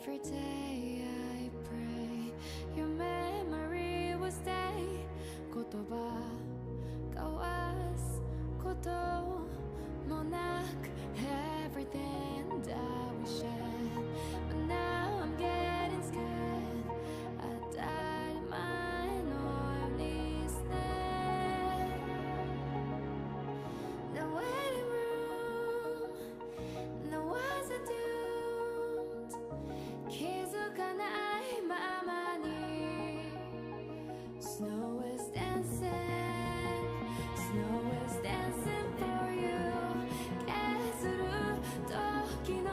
Every day I pray your memory will stay. 言葉交わすこともなく Everything that we shared, but now I'm getting scared. I died in my noise there. The waiting room, the was a doomed. 気づかないままに Snow is dancing, snow is dancing for you. 削る時の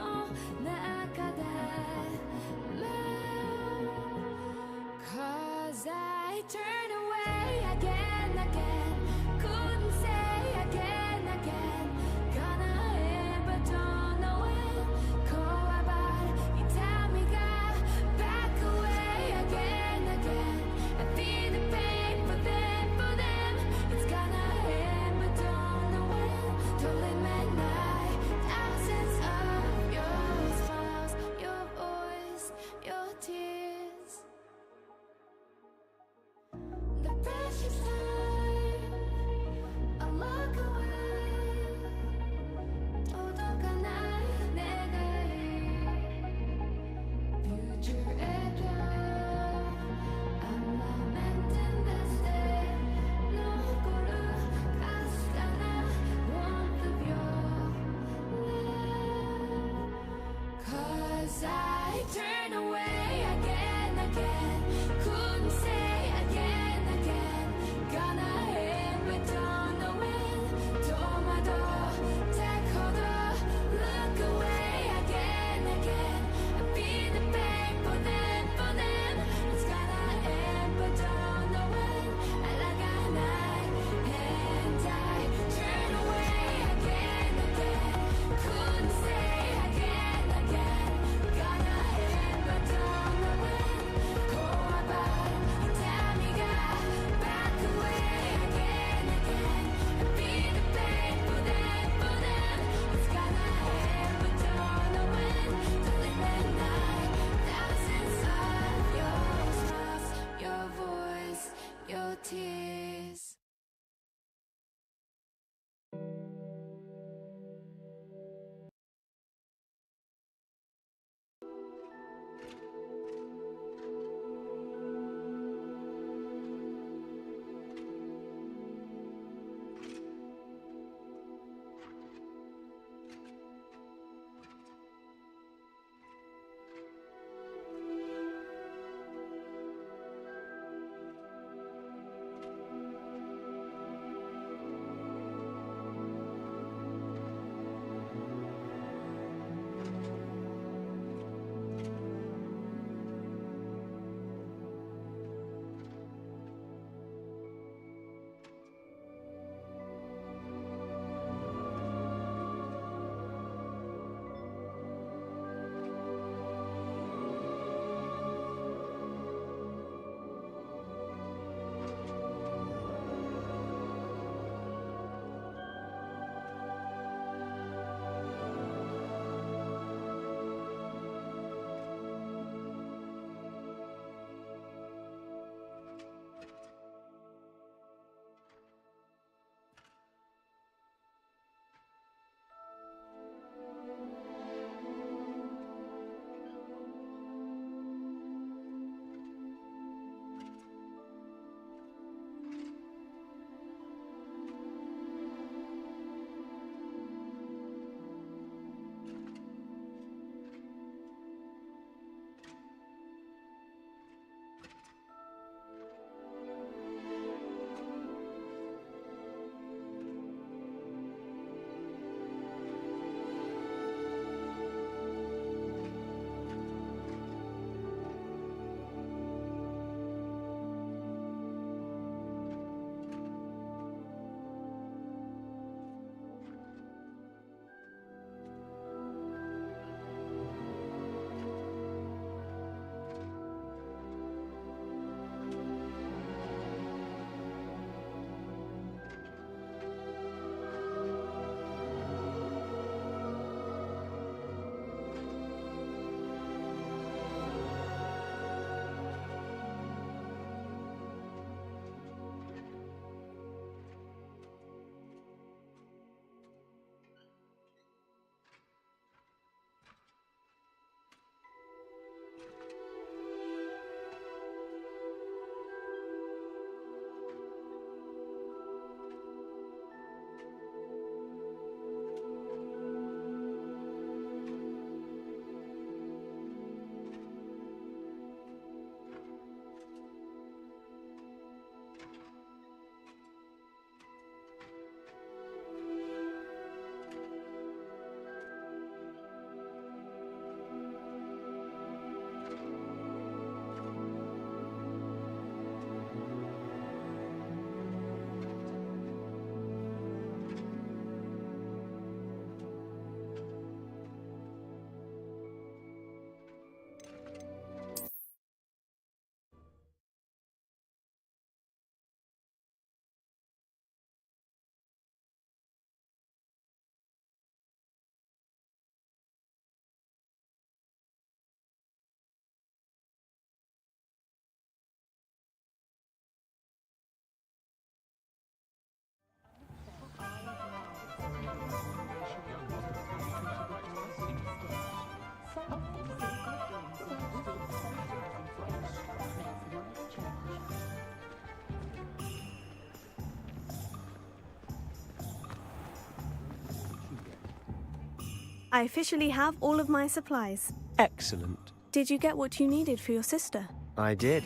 I officially have all of my supplies. Excellent. Did you get what you needed for your sister? I did.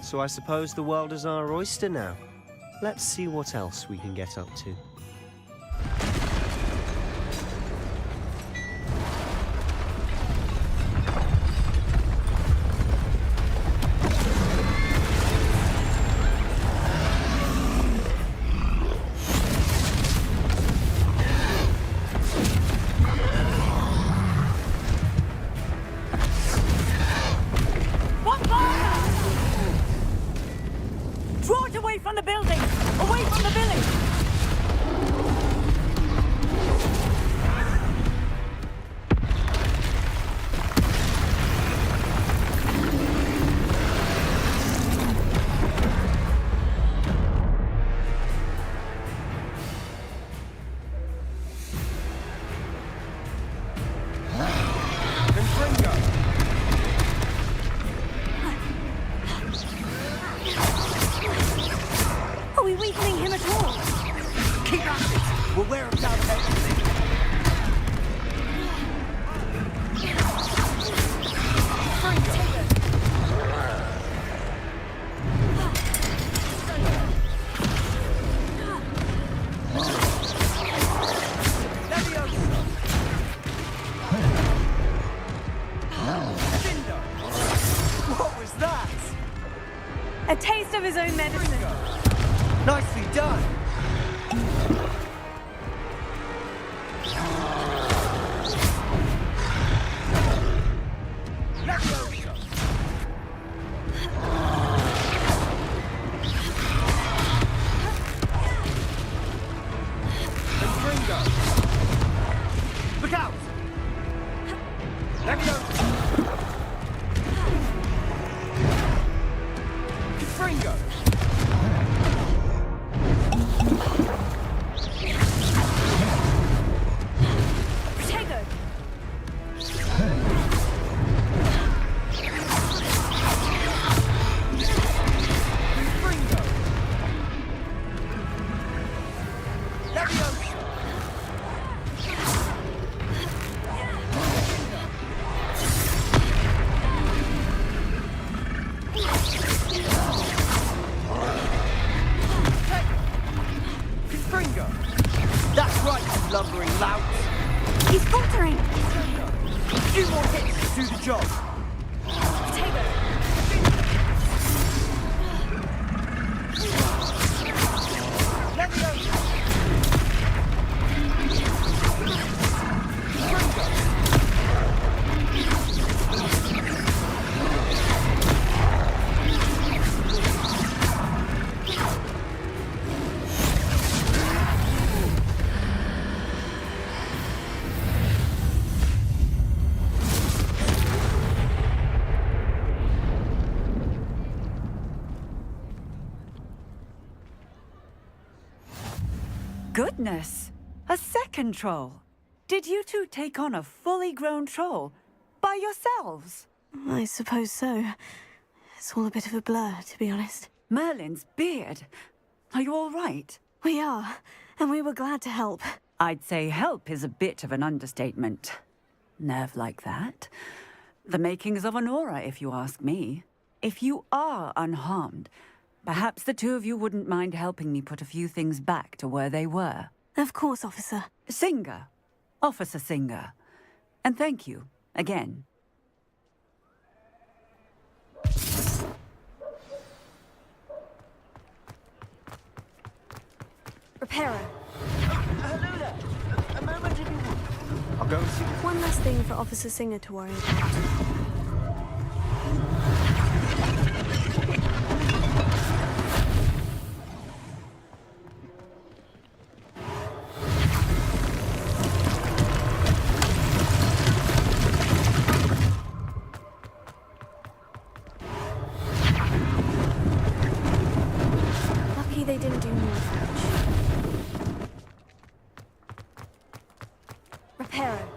So I suppose the world is our oyster now. Let's see what else we can get up to. From the building! Away from the village! Are we weakening him at all? Keep at it! We'll wear him down eventually. What was that? A taste of his own medicine. Nicely done! Look out! Fringo! That's right, you lumbering lout! He's faltering! A few more hits to do the job! Goodness! A second troll! Did you two take on a fully grown troll by yourselves? I suppose so. It's all a bit of a blur, to be honest. Merlin's beard. Are you all right? We are, and we were glad to help. I'd say help is a bit of an understatement. Nerve like that. The makings of an aura, if you ask me. If you are unharmed, perhaps the two of you wouldn't mind helping me put a few things back to where they were. Of course, officer. Singer. Officer Singer. And thank you, again. Repairer. Hello there. A moment if you want. I'll go and see. One less thing for Officer Singer to worry about. Lucky they didn't do more damage. Repairer.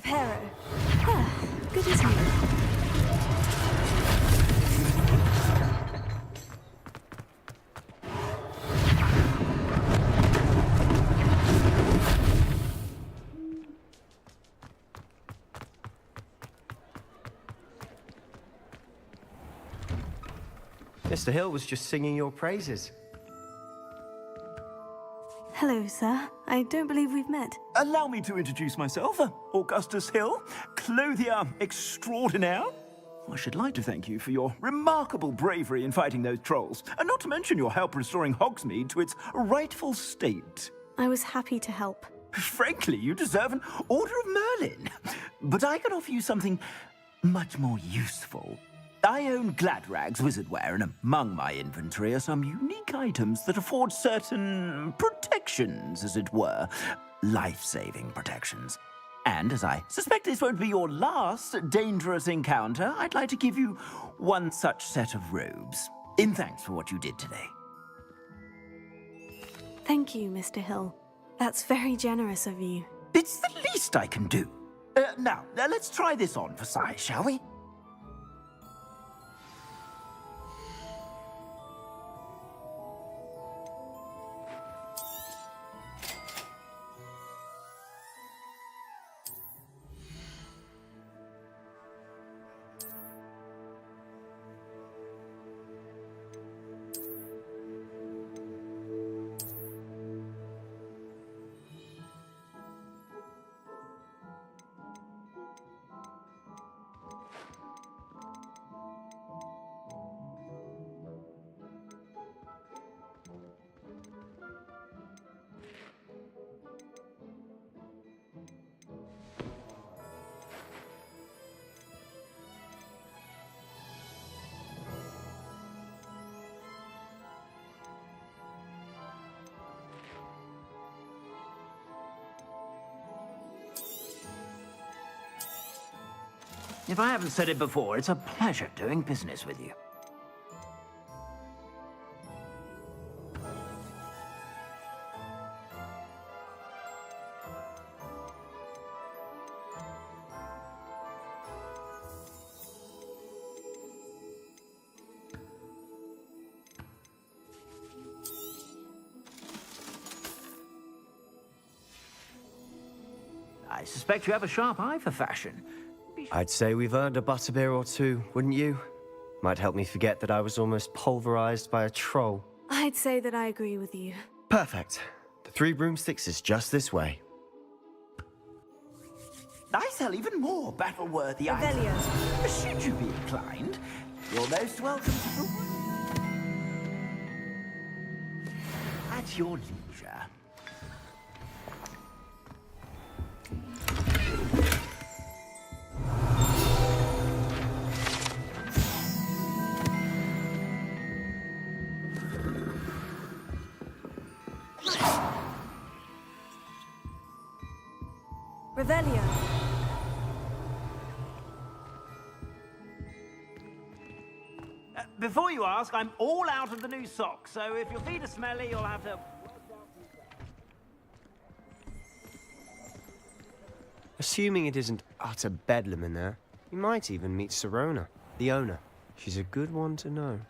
Reparo. Ah, good as new. Mr. Hill was just singing your praises. Hello, sir. I don't believe we've met. Allow me to introduce myself, Augustus Hill, clothier extraordinaire. I should like to thank you for your remarkable bravery in fighting those trolls, and not to mention your help restoring Hogsmeade to its rightful state. I was happy to help. Frankly, you deserve an Order of Merlin. But I can offer you something much more useful. I own Gladrag's wizardware, and among my inventory are some unique items that afford certain protections, as it were. Life-saving protections. And as I suspect this won't be your last dangerous encounter, I'd like to give you one such set of robes, in thanks for what you did today. Thank you, Mr. Hill. That's very generous of you. It's the least I can do. Now, let's try this on for size, shall we? If I haven't said it before, it's a pleasure doing business with you. I suspect you have a sharp eye for fashion. I'd say we've earned a butterbeer or two, wouldn't you? Might help me forget that I was almost pulverized by a troll. I'd say that I agree with you. Perfect. The Three Broomsticks is just this way. I sell even more battle-worthy items. Should you be inclined, you're most welcome to... At your leisure. Revelio. Before you ask, I'm all out of the new socks, so if your feet are smelly, you'll have to... Assuming it isn't utter bedlam in there, you might even meet Sirona, the owner. She's a good one to know.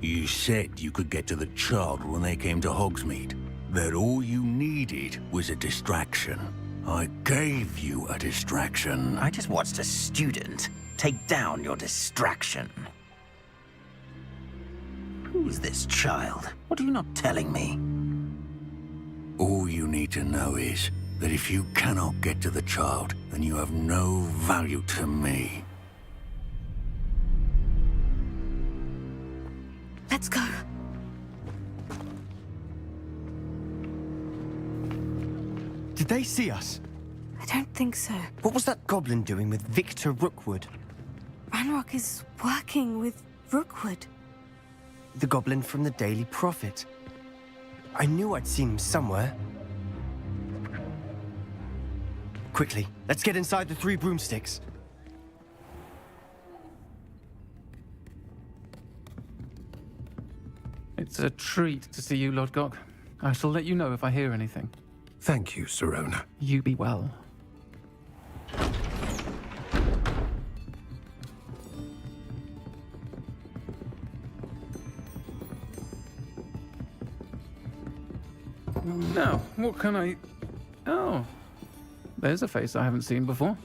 You said you could get to the child when they came to Hogsmeade. That all you needed was a distraction. I gave you a distraction. I just watched a student take down your distraction. Who's this child? What are you not telling me? All you need to know is that if you cannot get to the child, then you have no value to me. Let's go. Did they see us? I don't think so. What was that goblin doing with Victor Rookwood? Ranrock is working with Rookwood. The goblin from the Daily Prophet. I knew I'd seen him somewhere. Quickly, let's get inside the 3 broomsticks. It's a treat to see you, Lodgok. I shall let you know if I hear anything. Thank you, Sirona. You be well. Now, what can I... Oh, there's a face I haven't seen before.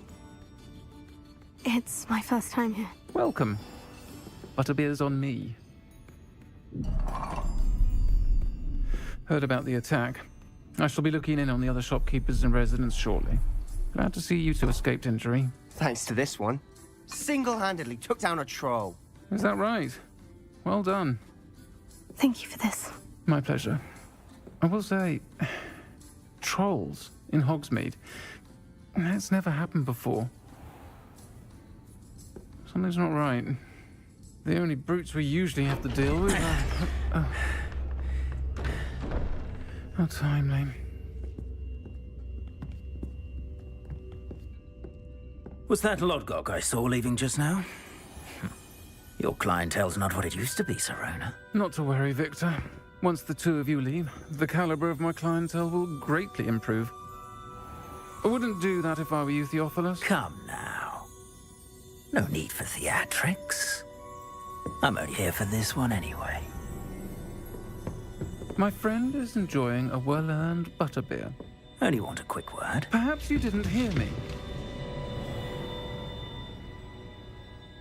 It's my first time here. Welcome. Butterbeer's on me. Heard about the attack. I shall be looking in on the other shopkeepers and residents shortly. Glad to see you two escaped injury. Thanks to this one. Single-handedly took down a troll. Is that right? Well done. Thank you for this. My pleasure. I will say, trolls in Hogsmeade. That's never happened before. Something's not right. The only brutes we usually have to deal with are... How timely. Was that Lodgok I saw leaving just now? Your clientele's not what it used to be, Sirona. Not to worry, Victor. Once the two of you leave, the caliber of my clientele will greatly improve. I wouldn't do that if I were you, Theophilus. Come now. No need for theatrics. I'm only here for this one anyway. My friend is enjoying a well-earned butterbeer. Only want a quick word. Perhaps you didn't hear me.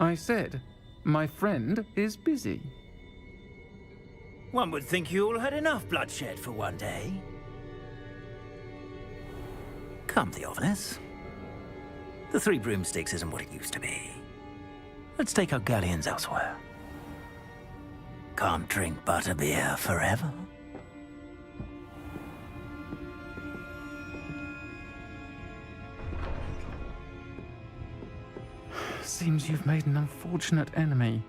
I said, my friend is busy. One would think you all had enough bloodshed for one day. Come, Theophilus. The 3 broomsticks isn't what it used to be. Let's take our galleons elsewhere. Can't drink butterbeer forever. Seems you've made an unfortunate enemy.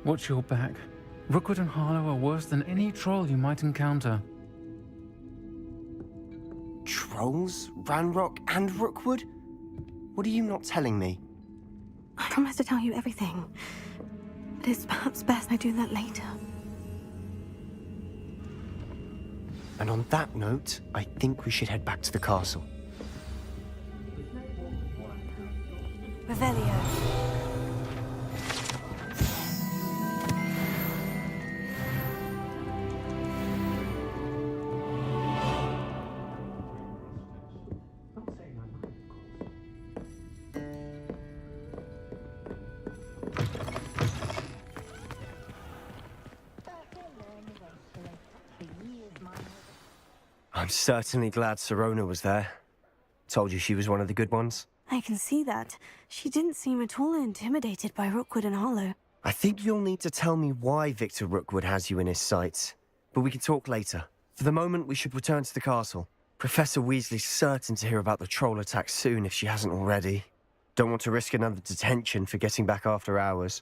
Watch your back. Rookwood and Harlow are worse than any troll you might encounter. Trolls? Ranrock and Rookwood? What are you not telling me? I promise to tell you everything. But it's perhaps best I do that later. And on that note, I think we should head back to the castle. Revelio. I'm certainly glad Sirona was there. Told you she was one of the good ones. I can see that. She didn't seem at all intimidated by Rookwood and Harlow. I think you'll need to tell me why Victor Rookwood has you in his sights. But we can talk later. For the moment, we should return to the castle. Professor Weasley's certain to hear about the troll attack soon if she hasn't already. Don't want to risk another detention for getting back after hours.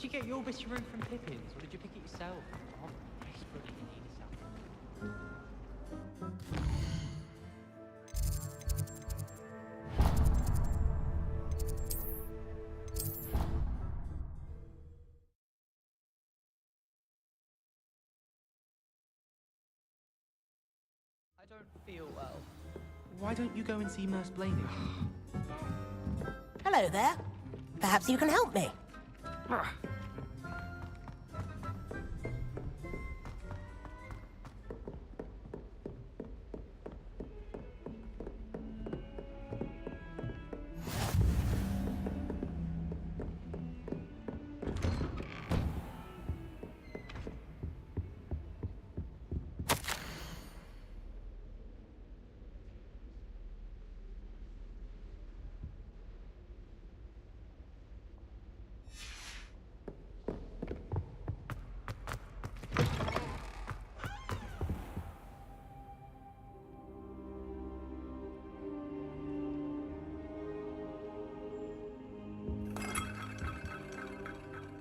you get your Orbis room from Pippin's, or did you pick it yourself? I'm desperately in need of something. I don't feel well. Why don't you go and see Nurse Blaney? Hello there. Perhaps you can help me.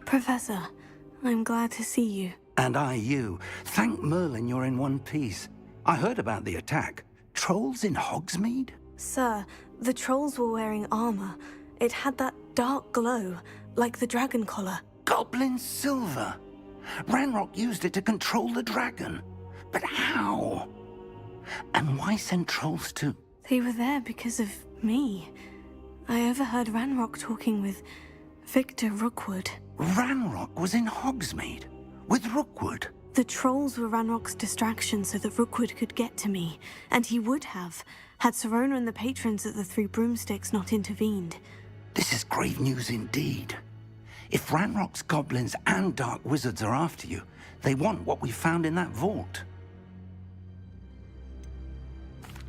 Professor, I'm glad to see you. And I you. Thank Merlin you're in one piece. I heard about the attack. Trolls in Hogsmeade? Sir, the trolls were wearing armor. It had that dark glow, like the dragon collar. Goblin silver. Ranrock used it to control the dragon. But how? And why send trolls too? They were there because of me. I overheard Ranrock talking with Victor Rookwood. Ranrock was in Hogsmeade with Rookwood. The trolls were Ranrock's distraction so that Rookwood could get to me, and he would have, had Serona and the patrons at the Three Broomsticks not intervened. This is grave news indeed. If Ranrock's goblins and dark wizards are after you, they want what we found in that vault.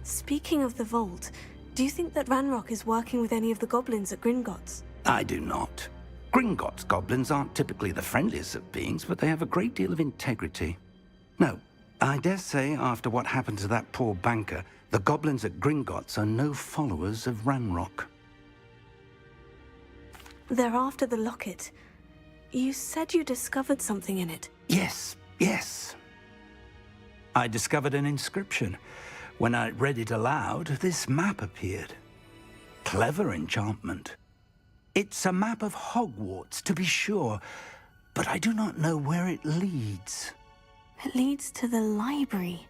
Speaking of the vault, do you think that Ranrock is working with any of the goblins at Gringotts? I do not. Gringotts goblins aren't typically the friendliest of beings, but they have a great deal of integrity. No, I dare say after what happened to that poor banker, the goblins at Gringotts are no followers of Ranrock. They're after the locket. You said you discovered something in it. Yes. I discovered an inscription. When I read it aloud, this map appeared. Clever enchantment. It's a map of Hogwarts, to be sure, but I do not know where it leads. It leads to the library.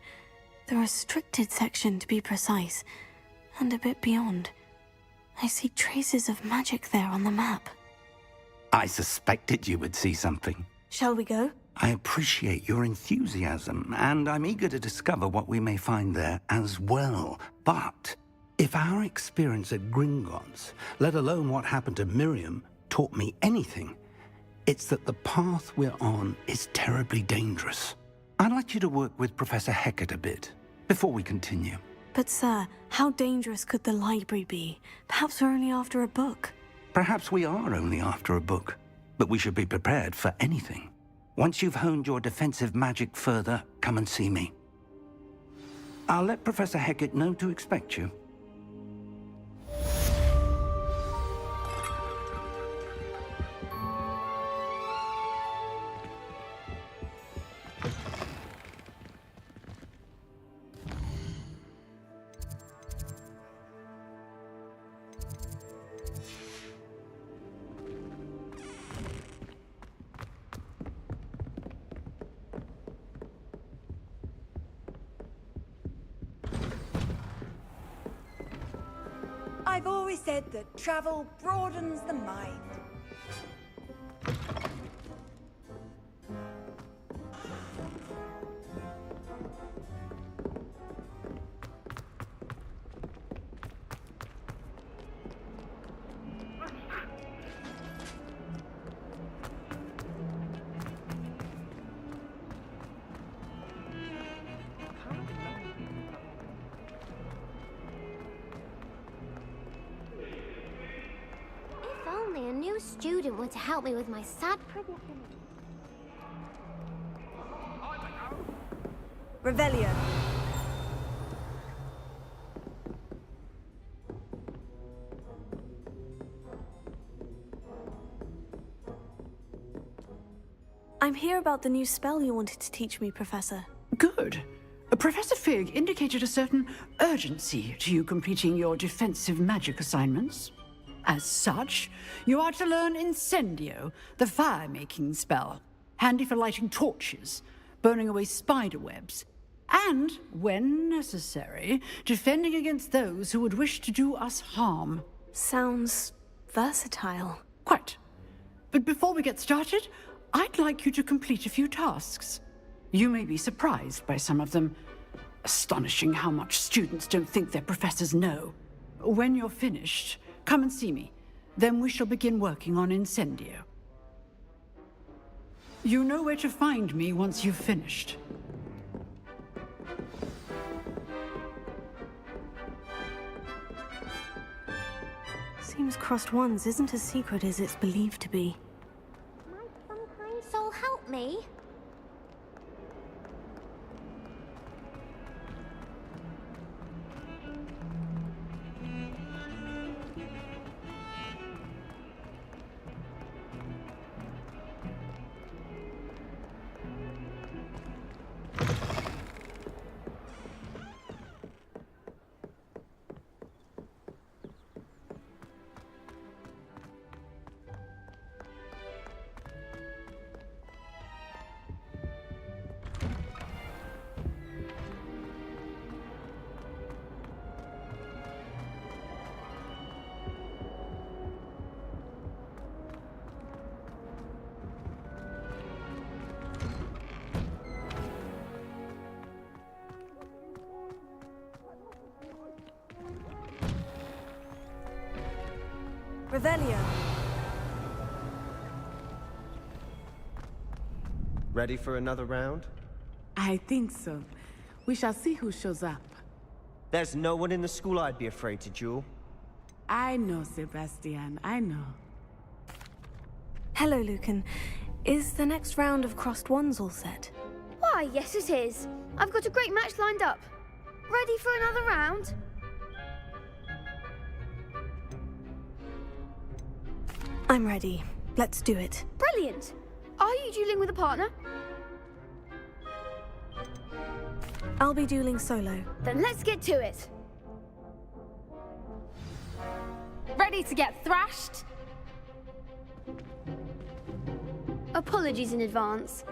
The restricted section, to be precise, and a bit beyond. I see traces of magic there on the map. I suspected you would see something. Shall we go? I appreciate your enthusiasm, and I'm eager to discover what we may find there as well. But if our experience at Gringotts, let alone what happened to Miriam, taught me anything, it's that the path we're on is terribly dangerous. I'd like you to work with Professor Hecat a bit before we continue. But sir, how dangerous could the library be? Perhaps we're only after a book. Perhaps we are only after a book, but we should be prepared for anything. Once you've honed your defensive magic further, come and see me. I'll let Professor Hecat know to expect you. I've always said that travel broadens the mind. If only a new student were to help me with my sad predicament. Revelio. I'm here about the new spell you wanted to teach me, Professor. Good. Professor Fig indicated a certain urgency to you completing your defensive magic assignments. As such, you are to learn Incendio, the fire-making spell, handy for lighting torches, burning away spider webs, and, when necessary, defending against those who would wish to do us harm. Sounds versatile. Quite. But before we get started, I'd like you to complete a few tasks. You may be surprised by some of them. Astonishing how much students don't think their professors know. When you're finished, come and see me. Then we shall begin working on Incendio. You know where to find me once you've finished. Seems Crossed Wands isn't as secret as it's believed to be. Might some kind soul help me? Revelio. Ready for another round? I think so. We shall see who shows up. There's no one in the school I'd be afraid to duel. I know, Sebastian, I know. Hello, Lucan. Is the next round of Crossed Wands all set? Why, yes it is. I've got a great match lined up. Ready for another round? I'm ready. Let's do it. Brilliant. Are you dueling with a partner? I'll be dueling solo. Then let's get to it. Ready to get thrashed? Apologies in advance.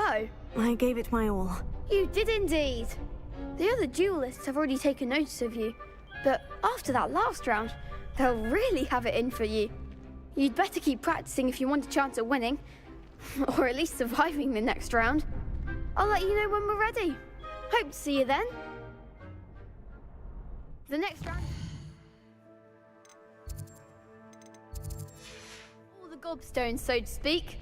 go? I gave it my all. You did indeed. The other duelists have already taken notice of you, but after that last round, they'll really have it in for you. You'd better keep practicing if you want a chance at winning, or at least surviving the next round. I'll let you know when we're ready. Hope to see you then. The next round... all the gobstones, so to speak.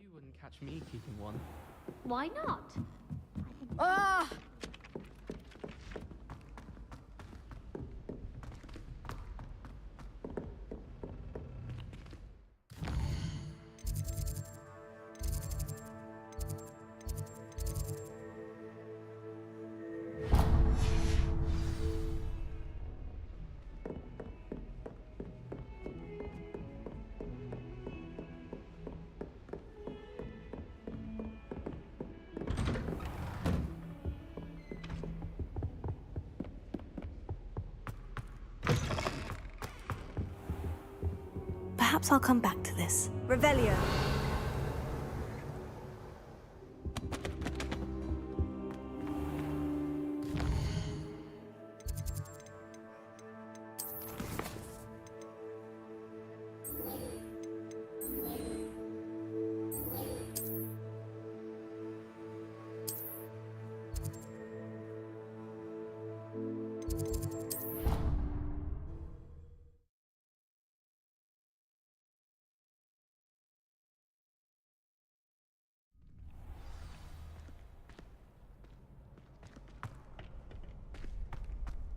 You wouldn't catch me keeping one. Why not? Ah! Perhaps I'll come back to this. Revelio.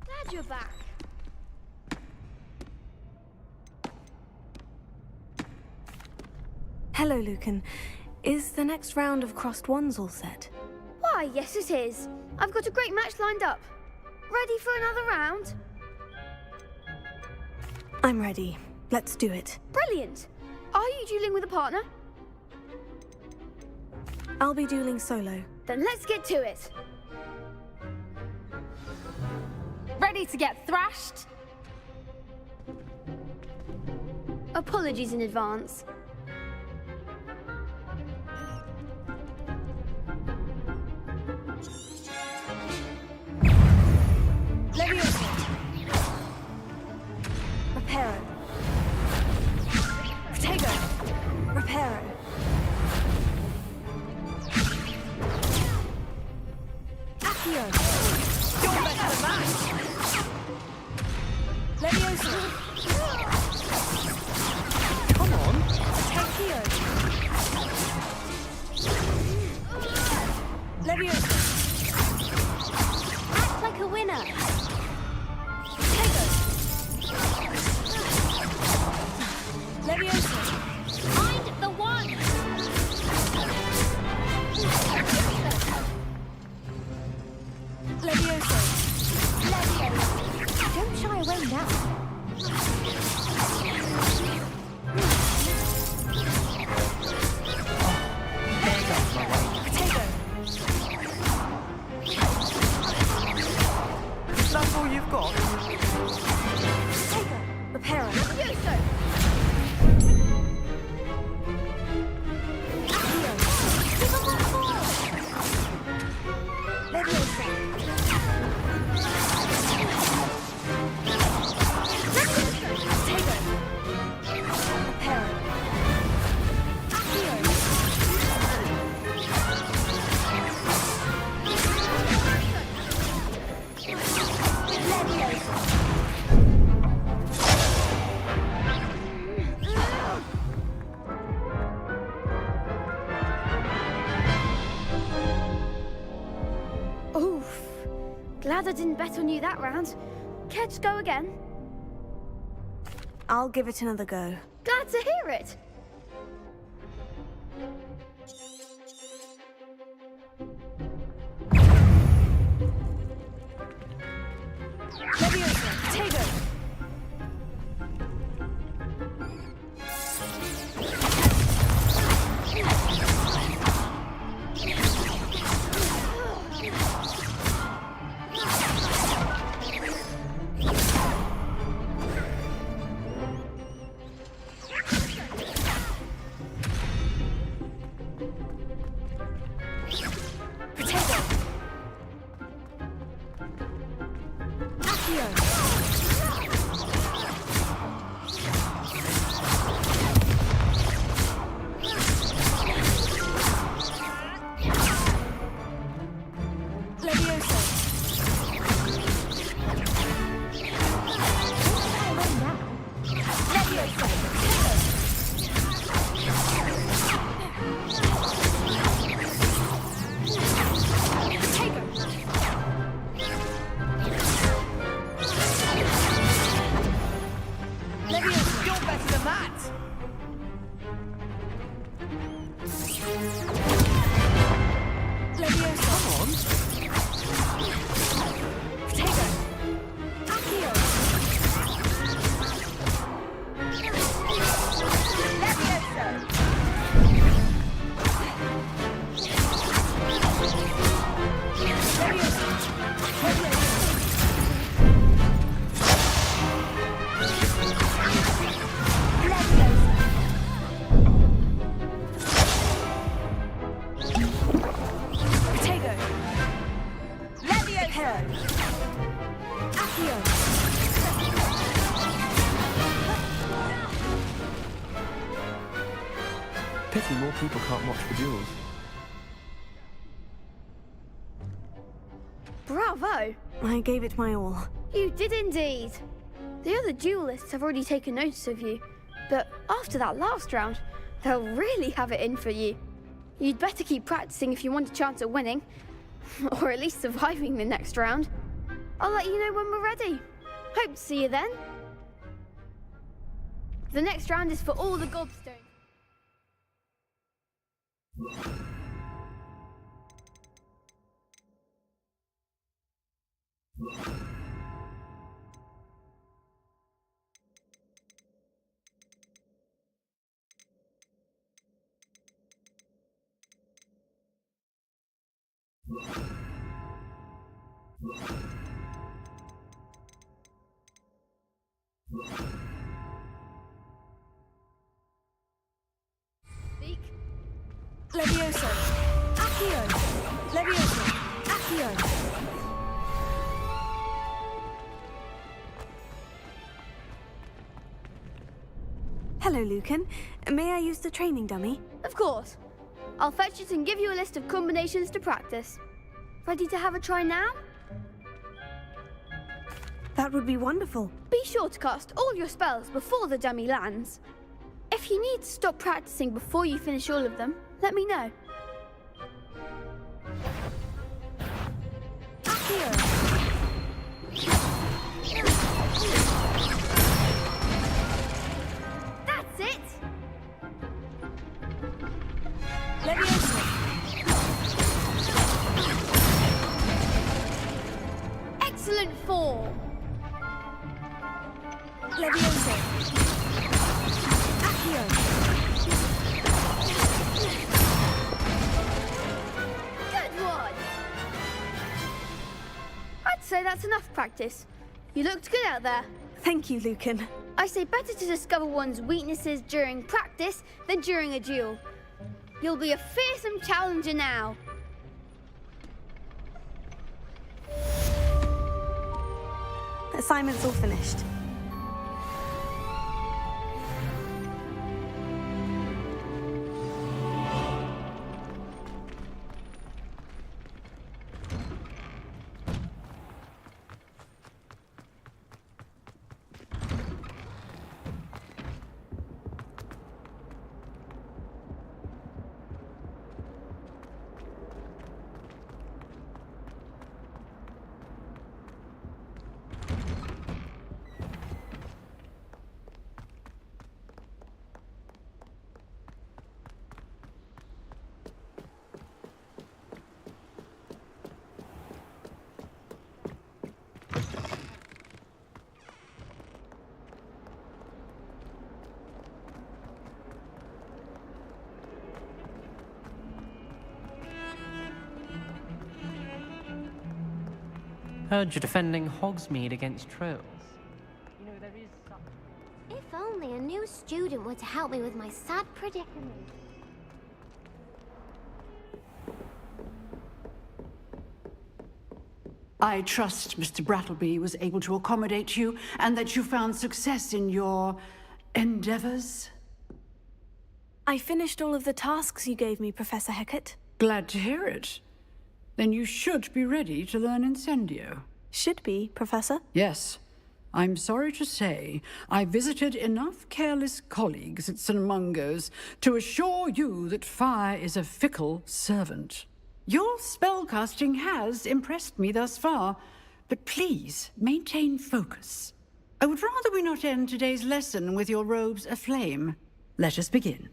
Glad you're back. Hello, Lucan. Is the next round of Crossed Ones all set? Why, yes it is. I've got a great match lined up. Ready for another round? I'm ready. Let's do it. Brilliant. Are you dueling with a partner? I'll be dueling solo. Then let's get to it. Ready to get thrashed? Apologies in advance. Leviosa. Reparo. Protego. Reparo. Accio. You're better than that. Leviosa. Come on. Accio. Leviosa. Act like a winner. Leviosa. Find the one. Leviosa. Leviosa. Don't shy away now. Potato. That's all you've got? Potato. Reparo. Levioso. Glad I didn't bet on you that round. Care to go again? I'll give it another go. Glad to hear it. Leviosa, take it! Pity more people can't watch the duels. Bravo! I gave it my all. You did indeed. The other duelists have already taken notice of you, but after that last round, they'll really have it in for you. You'd better keep practicing if you want a chance at winning, or at least surviving the next round. I'll let you know when we're ready. Hope to see you then. The next round is for all the gobstones. Speak. Leviosa, Accio! Leviosa, Accio! Hello, Lucan. May I use the training dummy? Of course. I'll fetch it and give you a list of combinations to practice. Ready to have a try now? That would be wonderful. Be sure to cast all your spells before the dummy lands. If you need to stop practicing before you finish all of them, let me know. That's it! Leviosa! Excellent form! Leviosa! Accio! Good one! I'd say that's enough practice. You looked good out there. Thank you, Lucan. I say better to discover one's weaknesses during practice than during a duel. You'll be a fearsome challenger now. Assignment's all finished. Heard you're defending Hogsmeade against trolls. You know, there is some... If only a new student were to help me with my sad predicament. I trust Mr. Brattleby was able to accommodate you and that you found success in your endeavors. I finished all of the tasks you gave me, Professor Hecat. Glad to hear it. Then you should be ready to learn Incendio. Should be, Professor? Yes. I'm sorry to say, I visited enough careless colleagues at St. Mungo's to assure you that fire is a fickle servant. Your spellcasting has impressed me thus far, but please maintain focus. I would rather we not end today's lesson with your robes aflame. Let us begin.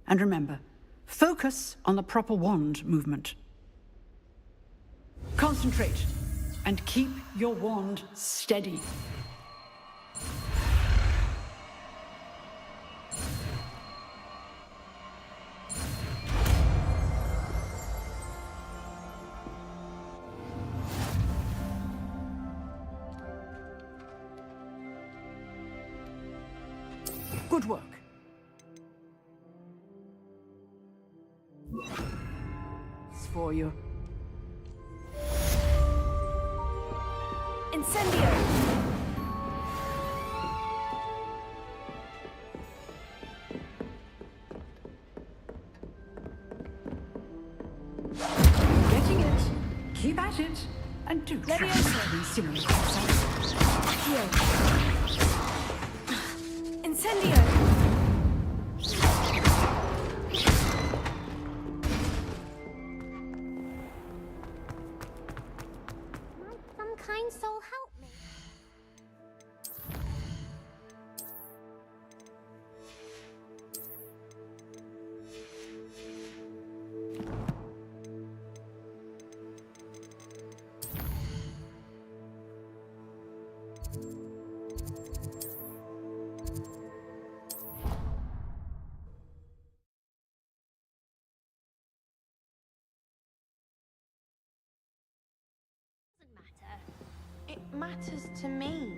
And remember, focus on the proper wand movement. Concentrate, and keep your wand steady. Good work. It's for you. Incendio! Getting it. Keep at it. And do try to incinerate yourself. Here. Incendio! Some kind soul help me. It matters to me.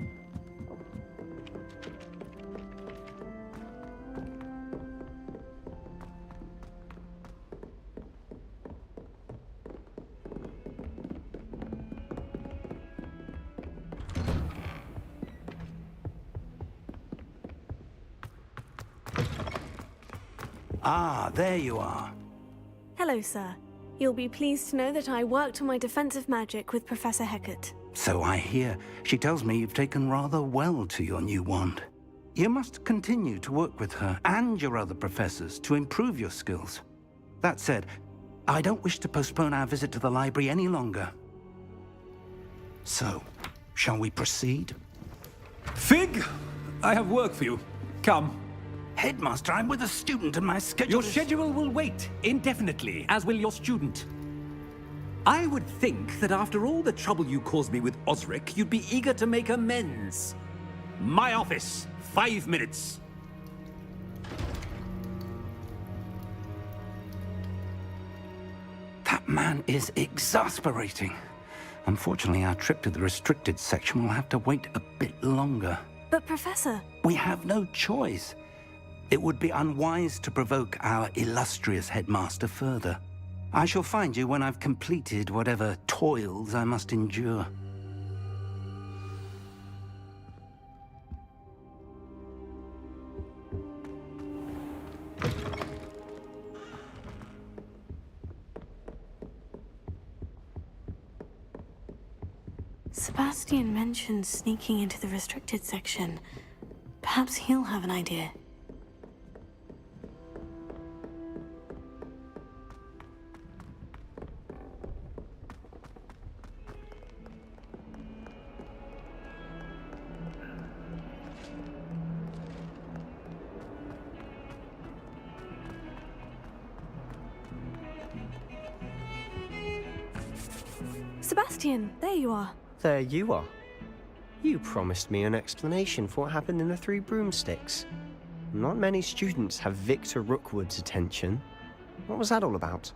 Ah, there you are. Hello, sir. You'll be pleased to know that I worked on my defensive magic with Professor Hecat. So I hear. She tells me you've taken rather well to your new wand. You must continue to work with her and your other professors to improve your skills. That said, I don't wish to postpone our visit to the library any longer. So, shall we proceed? Fig! I have work for you. Come. Headmaster, I'm with a student and my schedule Your schedule will wait indefinitely, as will your student. I would think that after all the trouble you caused me with Osric, you'd be eager to make amends. My office, 5 minutes. That man is exasperating. Unfortunately, our trip to the restricted section will have to wait a bit longer. But, Professor... We have no choice. It would be unwise to provoke our illustrious headmaster further. I shall find you when I've completed whatever toils I must endure. Sebastian mentioned sneaking into the restricted section. Perhaps he'll have an idea. Sebastian, there you are. There you are. You promised me an explanation for what happened in the Three Broomsticks. Not many students have Victor Rookwood's attention. What was that all about?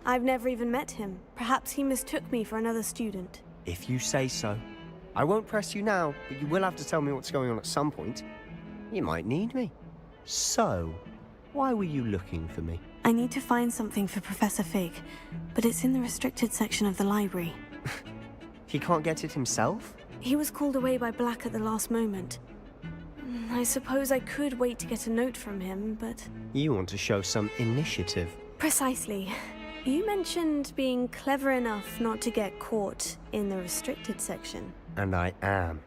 I've never even met him. Perhaps he mistook me for another student. If you say so. I won't press you now, but you will have to tell me what's going on at some point. You might need me. So, why were you looking for me? I need to find something for Professor Fig, but it's in the restricted section of the library. He can't get it himself? He was called away by Black at the last moment. I suppose I could wait to get a note from him, but... You want to show some initiative. Precisely. You mentioned being clever enough not to get caught in the restricted section. And I am.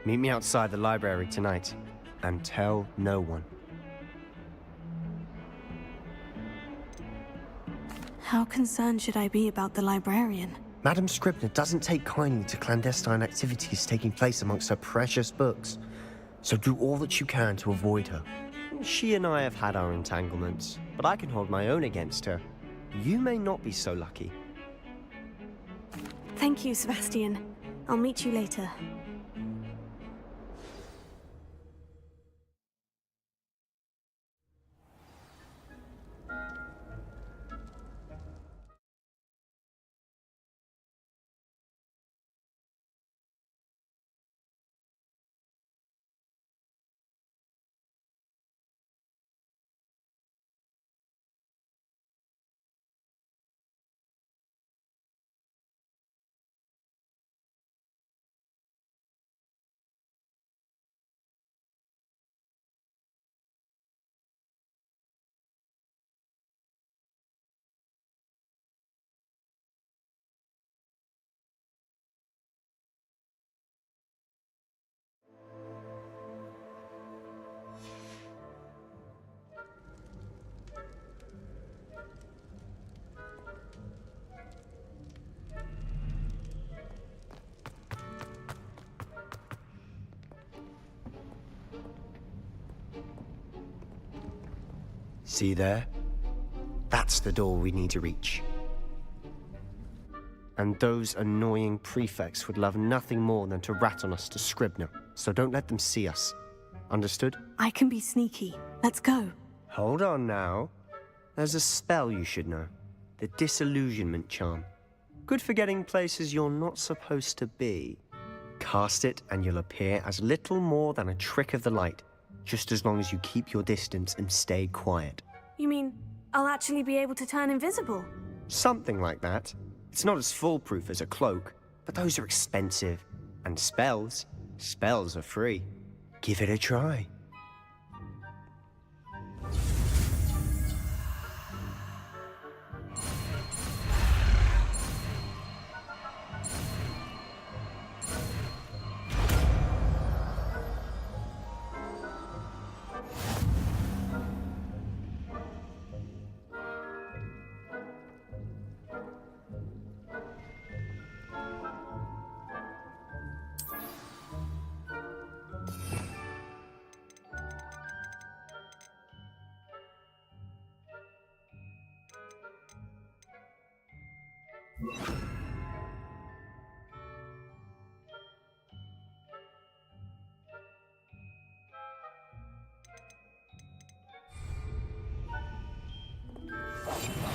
Meet me outside the library tonight, and tell no one. How concerned should I be about the librarian? Madame Scribner doesn't take kindly to clandestine activities taking place amongst her precious books, so do all that you can to avoid her. She and I have had our entanglements, but I can hold my own against her. You may not be so lucky. Thank you, Sebastian. I'll meet you later. See there? That's the door we need to reach. And those annoying prefects would love nothing more than to rat on us to Scribner, so don't let them see us. Understood? I can be sneaky. Let's go. Hold on now. There's a spell you should know. The disillusionment charm. Good for getting places you're not supposed to be. Cast it and you'll appear as little more than a trick of the light, just as long as you keep your distance and stay quiet. You mean I'll actually be able to turn invisible? Something like that. It's not as foolproof as a cloak, but those are expensive. And spells are free. Give it a try.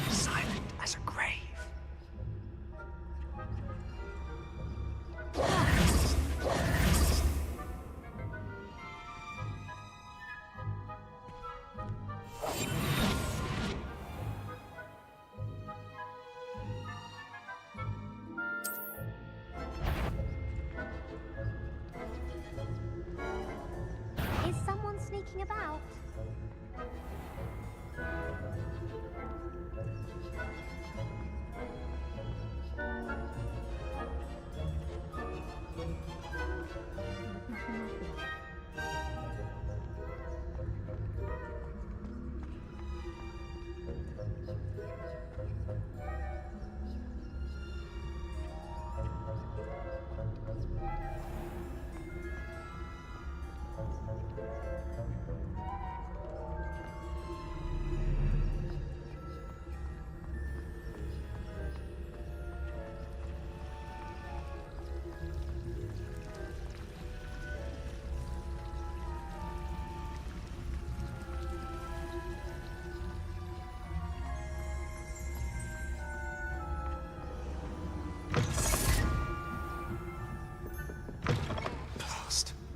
Silent as a grave. Is someone sneaking about?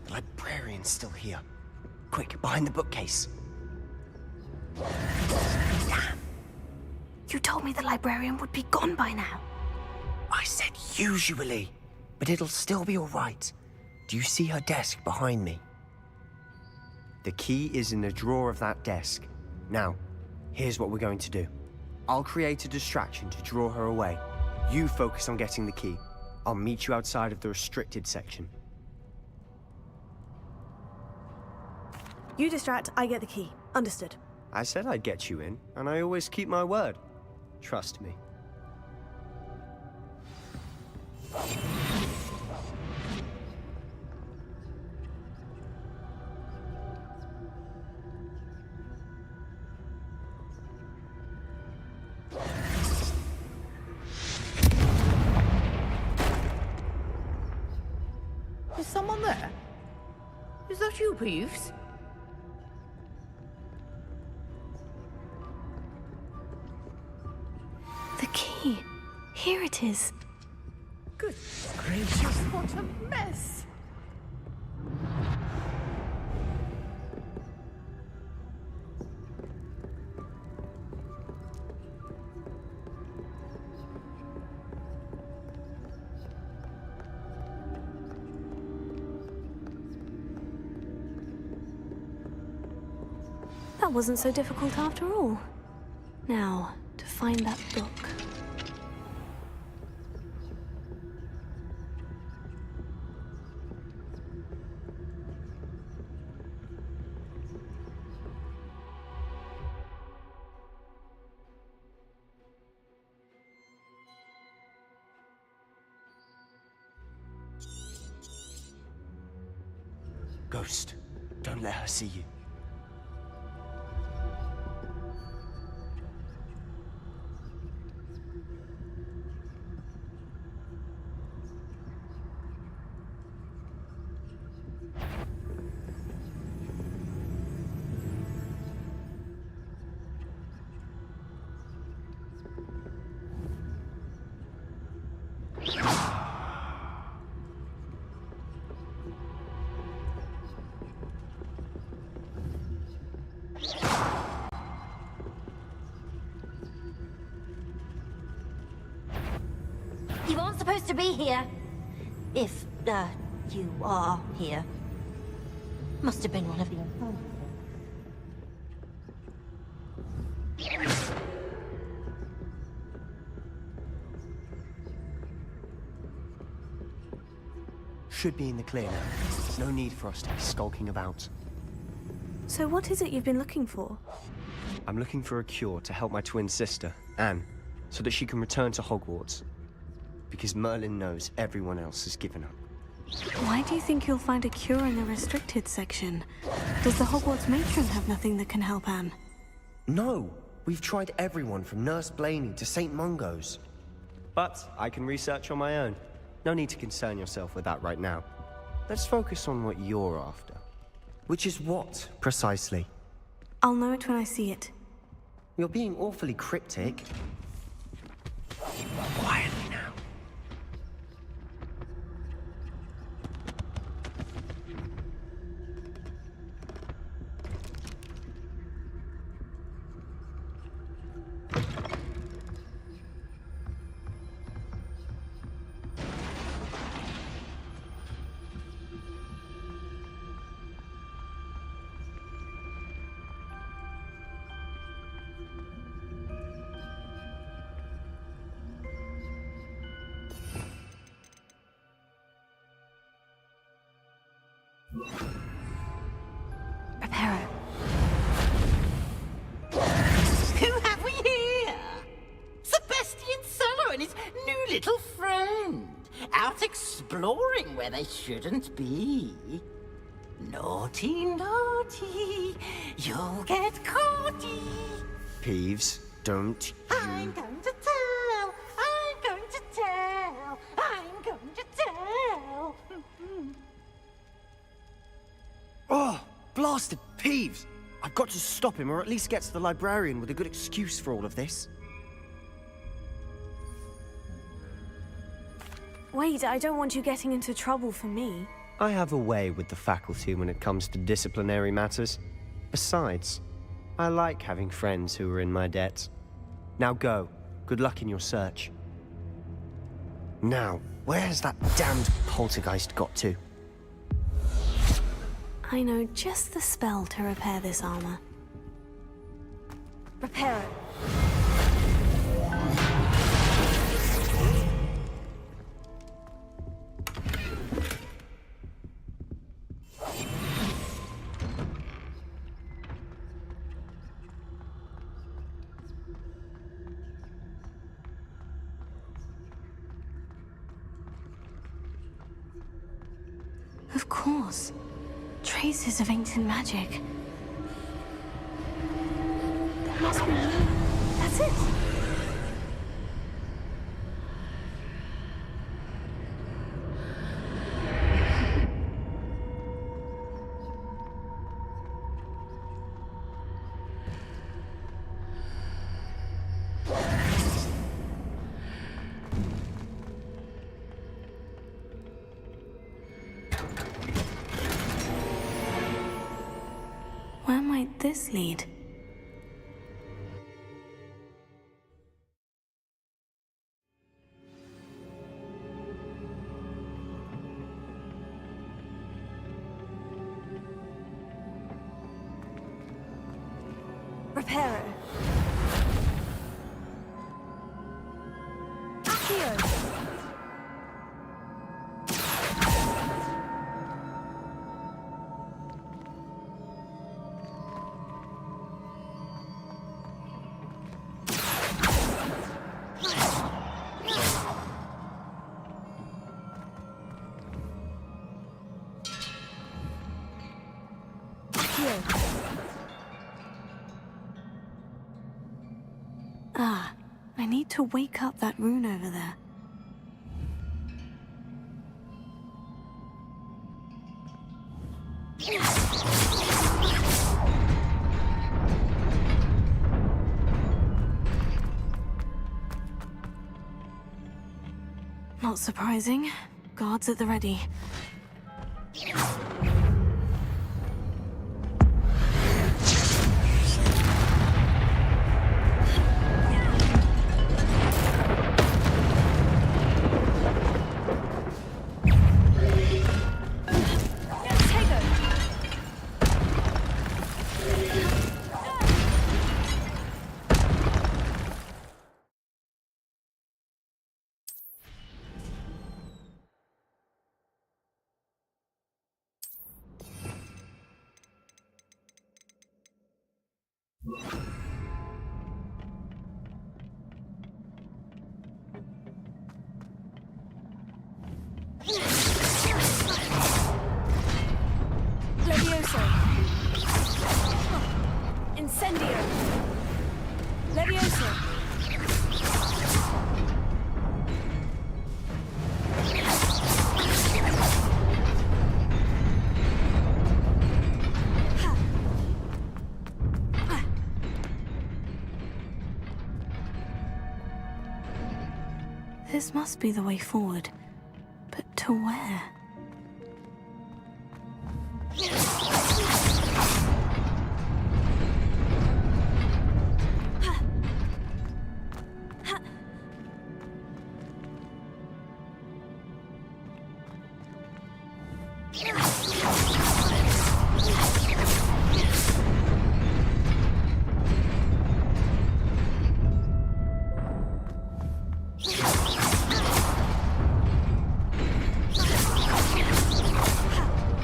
The librarian's still here. Quick, behind the bookcase. Damn! You told me the librarian would be gone by now. I said usually, but it'll still be all right. Do you see her desk behind me? The key is in the drawer of that desk. Now, here's what we're going to do. I'll create a distraction to draw her away. You focus on getting the key. I'll meet you outside of the restricted section. You distract, I get the key. Understood. I said I'd get you in, and I always keep my word. Trust me. Is someone there? Is that you, Peeves? The key. Here it is. Good gracious, what a mess! That wasn't so difficult after all. Now, to find that book. Ghost, don't let her see you. You aren't supposed to be here. If, you are here. Must have been one of the... Should be in the clear now. There's no need for us to be skulking about. So what is it you've been looking for? I'm looking for a cure to help my twin sister, Anne, so that she can return to Hogwarts. Because Merlin knows everyone else has given up. Why do you think you'll find a cure in the restricted section? Does the Hogwarts matron have nothing that can help Anne? No! We've tried everyone from Nurse Blaney to St. Mungo's. But I can research on my own. No need to concern yourself with that right now. Let's focus on what you're after. Which is what, precisely? I'll know it when I see it. You're being awfully cryptic. Quietly now. Preparo. Who have we here? Sebastian Solo and his new little friend. Out exploring where they shouldn't be. Naughty, naughty. You'll get caughty. Peeves, don't you... I'm going to tell. I'm going to tell. I'm going to tell. Oh, blasted Peeves! I've got to stop him, or at least get to the librarian with a good excuse for all of this. Wait, I don't want you getting into trouble for me. I have a way with the faculty when it comes to disciplinary matters. Besides, I like having friends who are in my debt. Now go. Good luck in your search. Now, where's that damned poltergeist got to? I know just the spell to repair this armor. Repair it. Of course. Traces of ancient magic. There must be more. That's it. Where might this lead? Repair it. Accio. Ah, I need to wake up that rune over there. Not surprising. Guards at the ready. Levioso. Incendio. Levioso. This must be the way forward. But to where?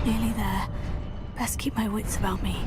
Nearly there. Best keep my wits about me.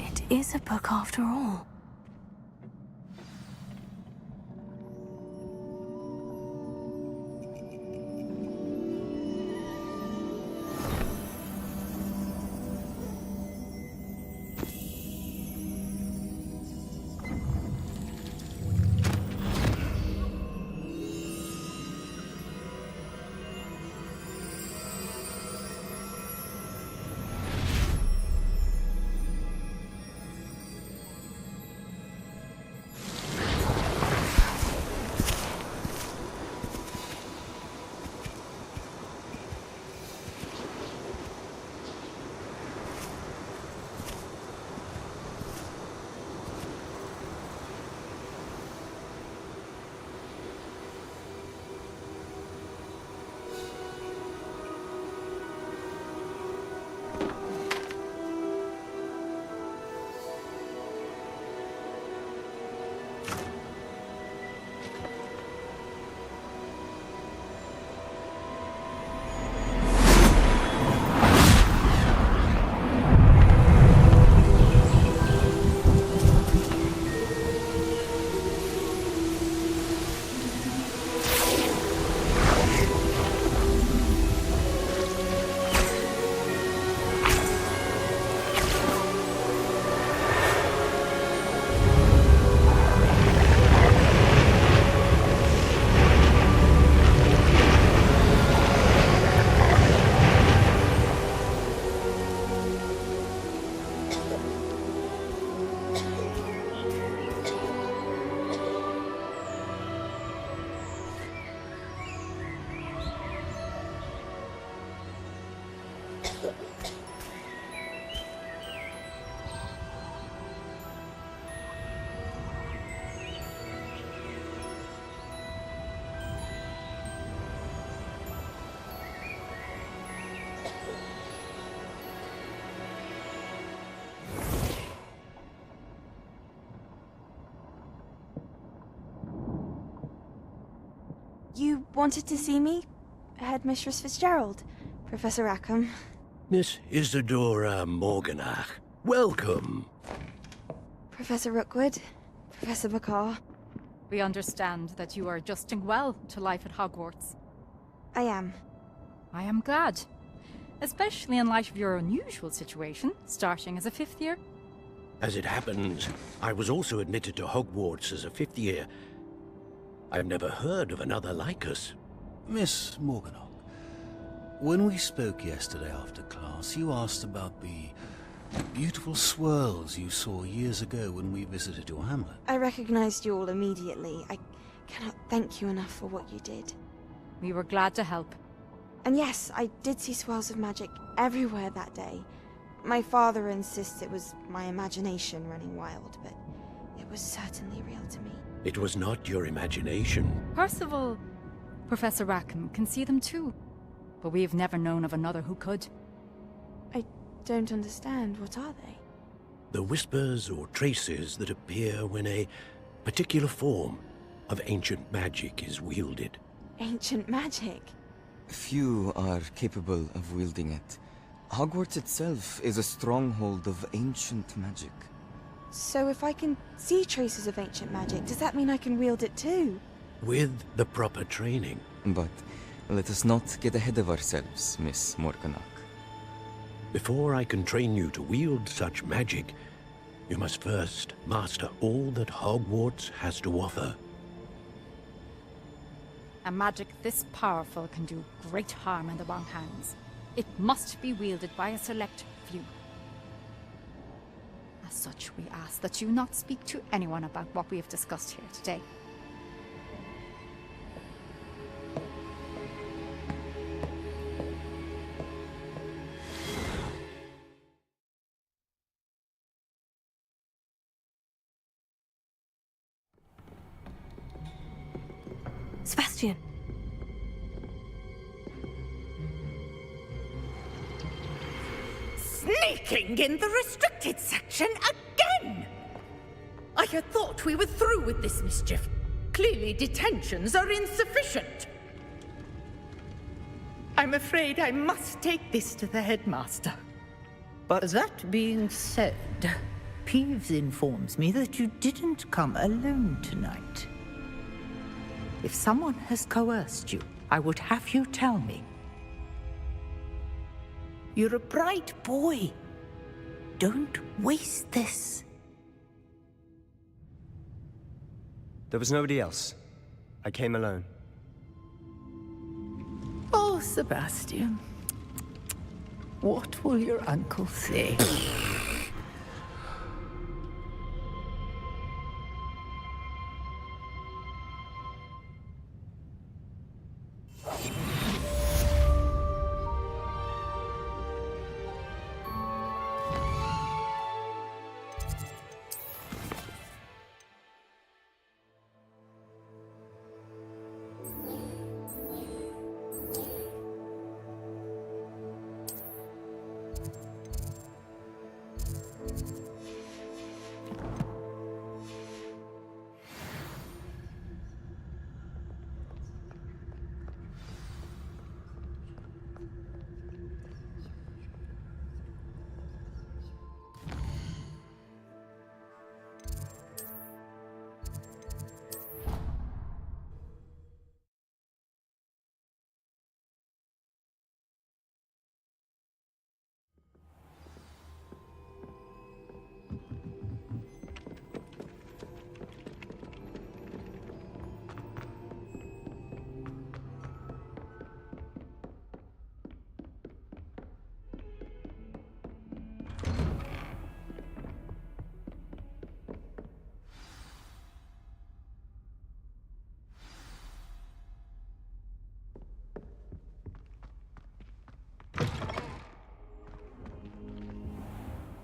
It is a book after all. You wanted to see me? Headmistress Fitzgerald? Professor Rackham? Miss Isadora Morganach, welcome. Professor Rookwood? Professor McCaw? We understand that you are adjusting well to life at Hogwarts. I am. I am glad. Especially in light of your unusual situation, starting as a 5th year. As it happens, I was also admitted to Hogwarts as a 5th year. I've never heard of another like us. Miss Morganach, when we spoke yesterday after class, you asked about the beautiful swirls you saw years ago when we visited your hamlet. I recognized you all immediately. I cannot thank you enough for what you did. We were glad to help. And yes, I did see swirls of magic everywhere that day. My father insists it was my imagination running wild, but it was certainly real to me. It was not your imagination. Percival, Professor Rackham can see them too. But we have never known of another who could. I don't understand. What are they? The whispers or traces that appear when a particular form of ancient magic is wielded. Ancient magic? Few are capable of wielding it. Hogwarts itself is a stronghold of ancient magic. So if I can see traces of ancient magic, does that mean I can wield it too? With the proper training. But let us not get ahead of ourselves, Miss Morganach. Before I can train you to wield such magic, you must first master all that Hogwarts has to offer. A magic this powerful can do great harm in the wrong hands. It must be wielded by a select few. As such, we ask that you not speak to anyone about what we have discussed here today. Sebastian. Sneaking in the restricted section again! I had thought we were through with this mischief. Clearly detentions are insufficient. I'm afraid I must take this to the headmaster. But that being said, Peeves informs me that you didn't come alone tonight. If someone has coerced you, I would have you tell me. You're a bright boy. Don't waste this. There was nobody else. I came alone. Oh, Sebastian. What will your uncle say?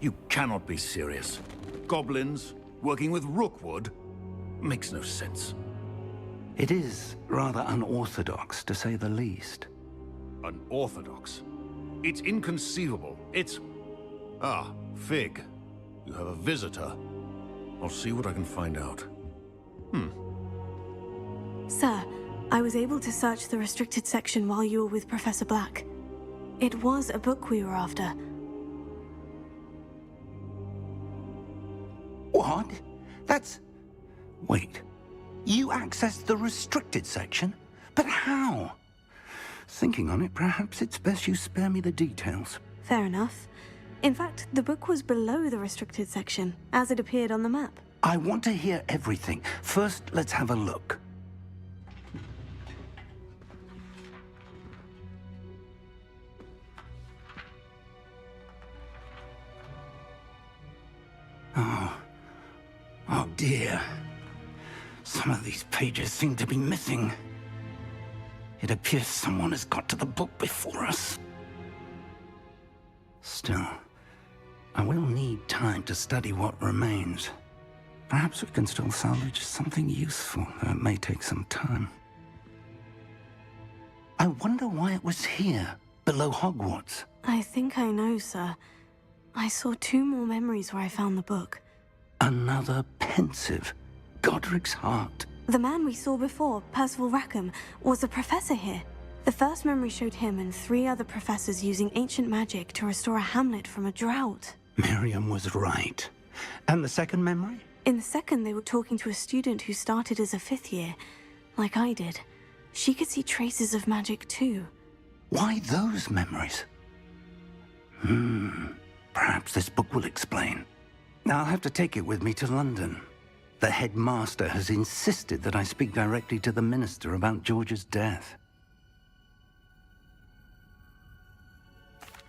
You cannot be serious. Goblins working with Rookwood makes no sense. It is rather unorthodox, to say the least. Unorthodox? It's inconceivable. It's... Ah, Fig. You have a visitor. I'll see what I can find out. Sir, I was able to search the restricted section while you were with Professor Black. It was a book we were after. What? That's... Wait. You accessed the restricted section? But how? Thinking on it, perhaps it's best you spare me the details. Fair enough. In fact, the book was below the restricted section, as it appeared on the map. I want to hear everything. First, let's have a look. Oh dear. Some of these pages seem to be missing. It appears someone has got to the book before us. Still, I will need time to study what remains. Perhaps we can still salvage something useful, though it may take some time. I wonder why it was here, below Hogwarts. I think I know, sir. I saw 2 more memories where I found the book. Another pensive. Godric's heart. The man we saw before, Percival Rackham, was a professor here. The first memory showed him and 3 other professors using ancient magic to restore a hamlet from a drought. Miriam was right. And the second memory? In the second, they were talking to a student who started as a 5th year, like I did. She could see traces of magic too. Why those memories? Perhaps this book will explain. Now I'll have to take it with me to London. The headmaster has insisted that I speak directly to the minister about George's death.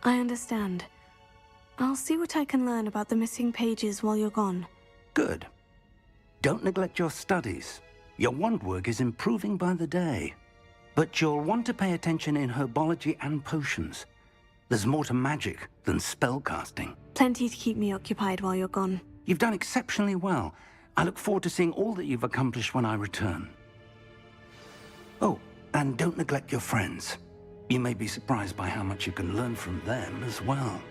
I understand. I'll see what I can learn about the missing pages while you're gone. Good. Don't neglect your studies. Your wand work is improving by the day. But you'll want to pay attention in herbology and potions. There's more to magic than spellcasting. Plenty to keep me occupied while you're gone. You've done exceptionally well. I look forward to seeing all that you've accomplished when I return. And don't neglect your friends. You may be surprised by how much you can learn from them as well.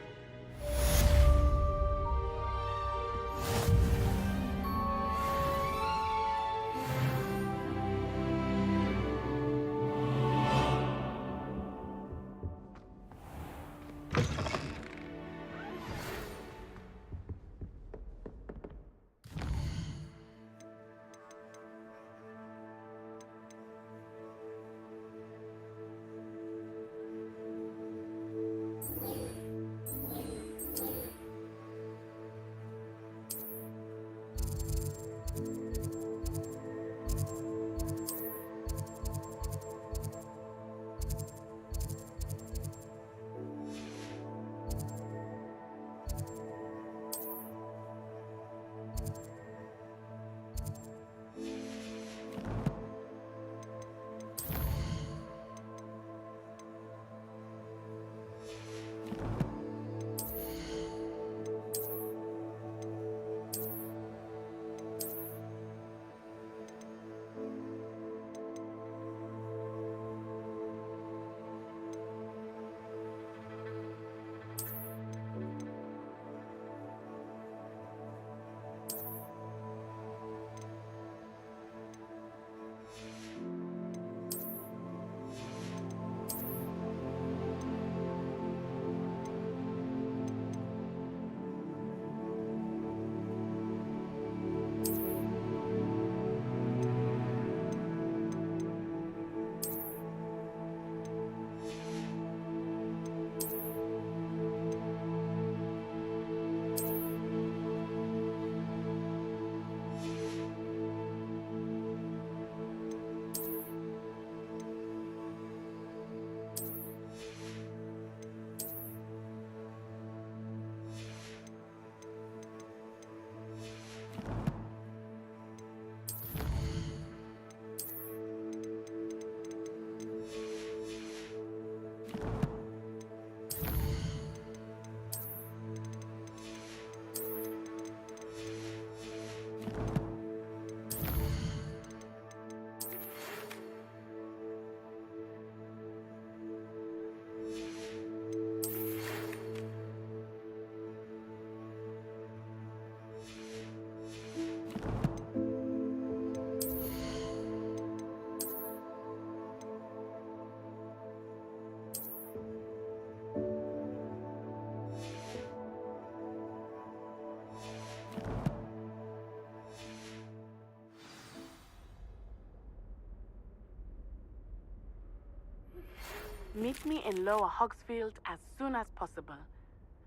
Meet me in Lower Hogsfield as soon as possible.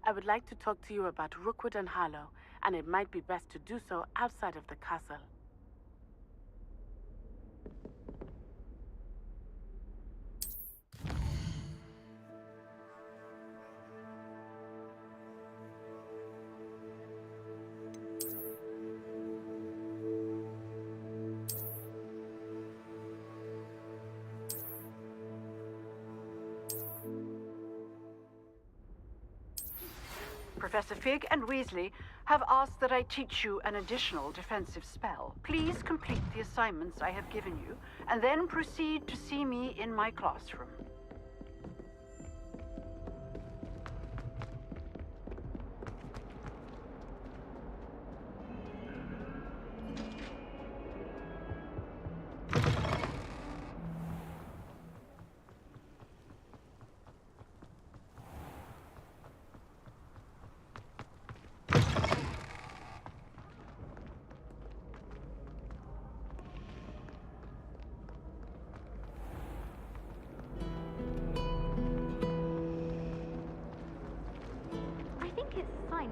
I would like to talk to you about Rookwood and Harlow, and it might be best to do so outside of the castle. Professor Fig and Weasley have asked that I teach you an additional defensive spell. Please complete the assignments I have given you, and then proceed to see me in my classroom.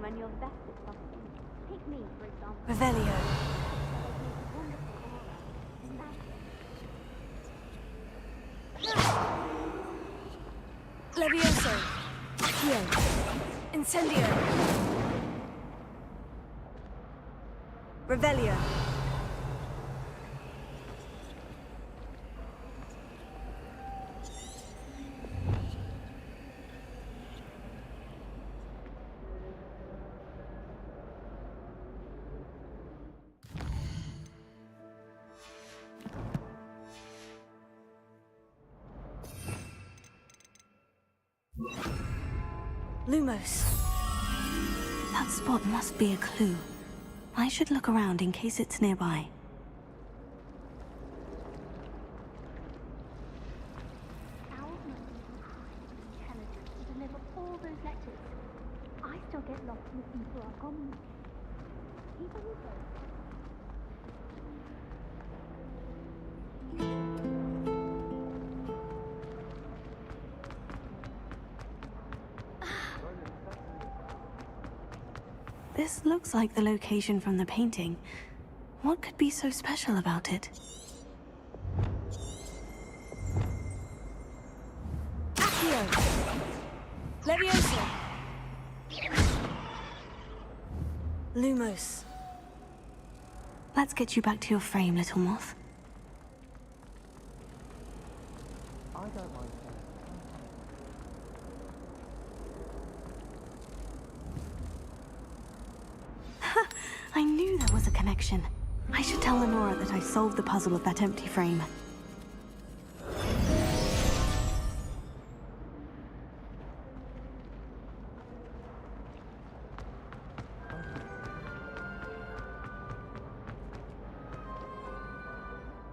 When you're vested something. Take me, for example. Revelio. Levioso. Accio. Incendio. Revelio. Lumos. That spot must be a clue. I should look around in case it's nearby. Deliver all those letters. I still get lost looking for our common. Even This looks like the location from the painting. What could be so special about it? Accio! Leviosa! Lumos. Let's get you back to your frame, little moth. I don't mind. I knew there was a connection. I should tell Lenora that I solved the puzzle of that empty frame.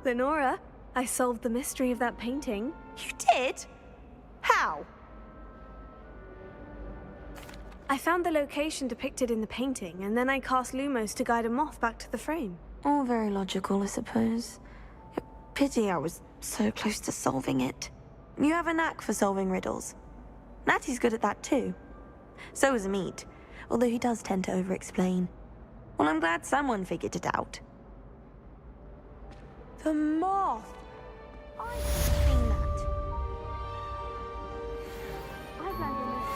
Lenora, I solved the mystery of that painting. You did? How? I found the location depicted in the painting, and then I cast Lumos to guide a moth back to the frame. All very logical, I suppose. Pity I was so close to solving it. You have a knack for solving riddles. Natty's good at that too. So is Amit, although he does tend to over-explain. Well, I'm glad someone figured it out. The moth! I've seen that. I've landed in a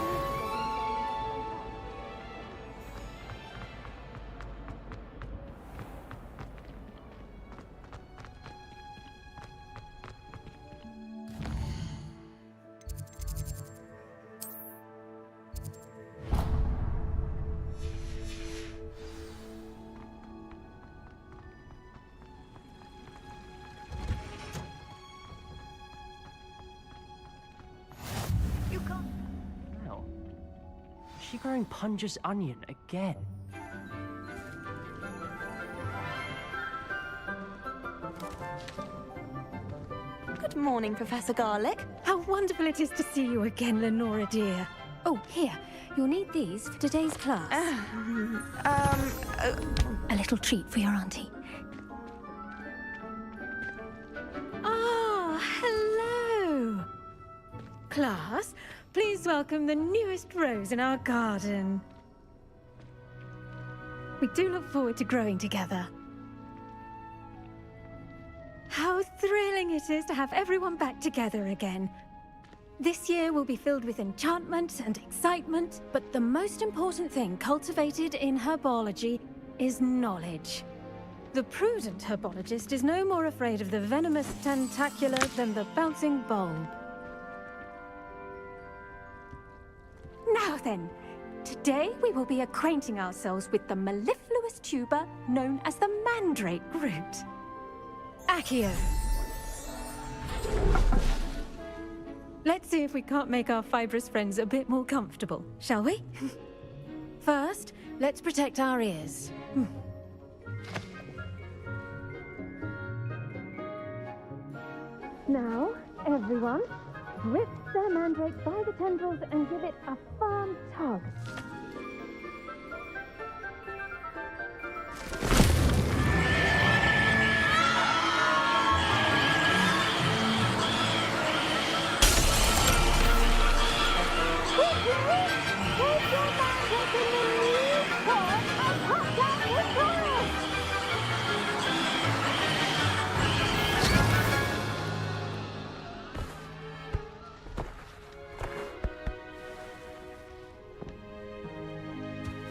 Now, is she growing Punja's onion again? Good morning, Professor Garlic. How wonderful it is to see you again, Lenora dear. Oh, here. You'll need these for today's class. A little treat for your auntie. Ah, hello! Class, please welcome the newest rose in our garden. We do look forward to growing together. How thrilling it is to have everyone back together again. This year will be filled with enchantment and excitement, but the most important thing cultivated in herbology is knowledge. The prudent herbologist is no more afraid of the venomous tentacular than the bouncing bulb. Now then, today we will be acquainting ourselves with the mellifluous tuber known as the mandrake root. Accio. Let's see if we can't make our fibrous friends a bit more comfortable, shall we? First, let's protect our ears. Now, everyone, grip their mandrake by the tendrils and give it a firm tug.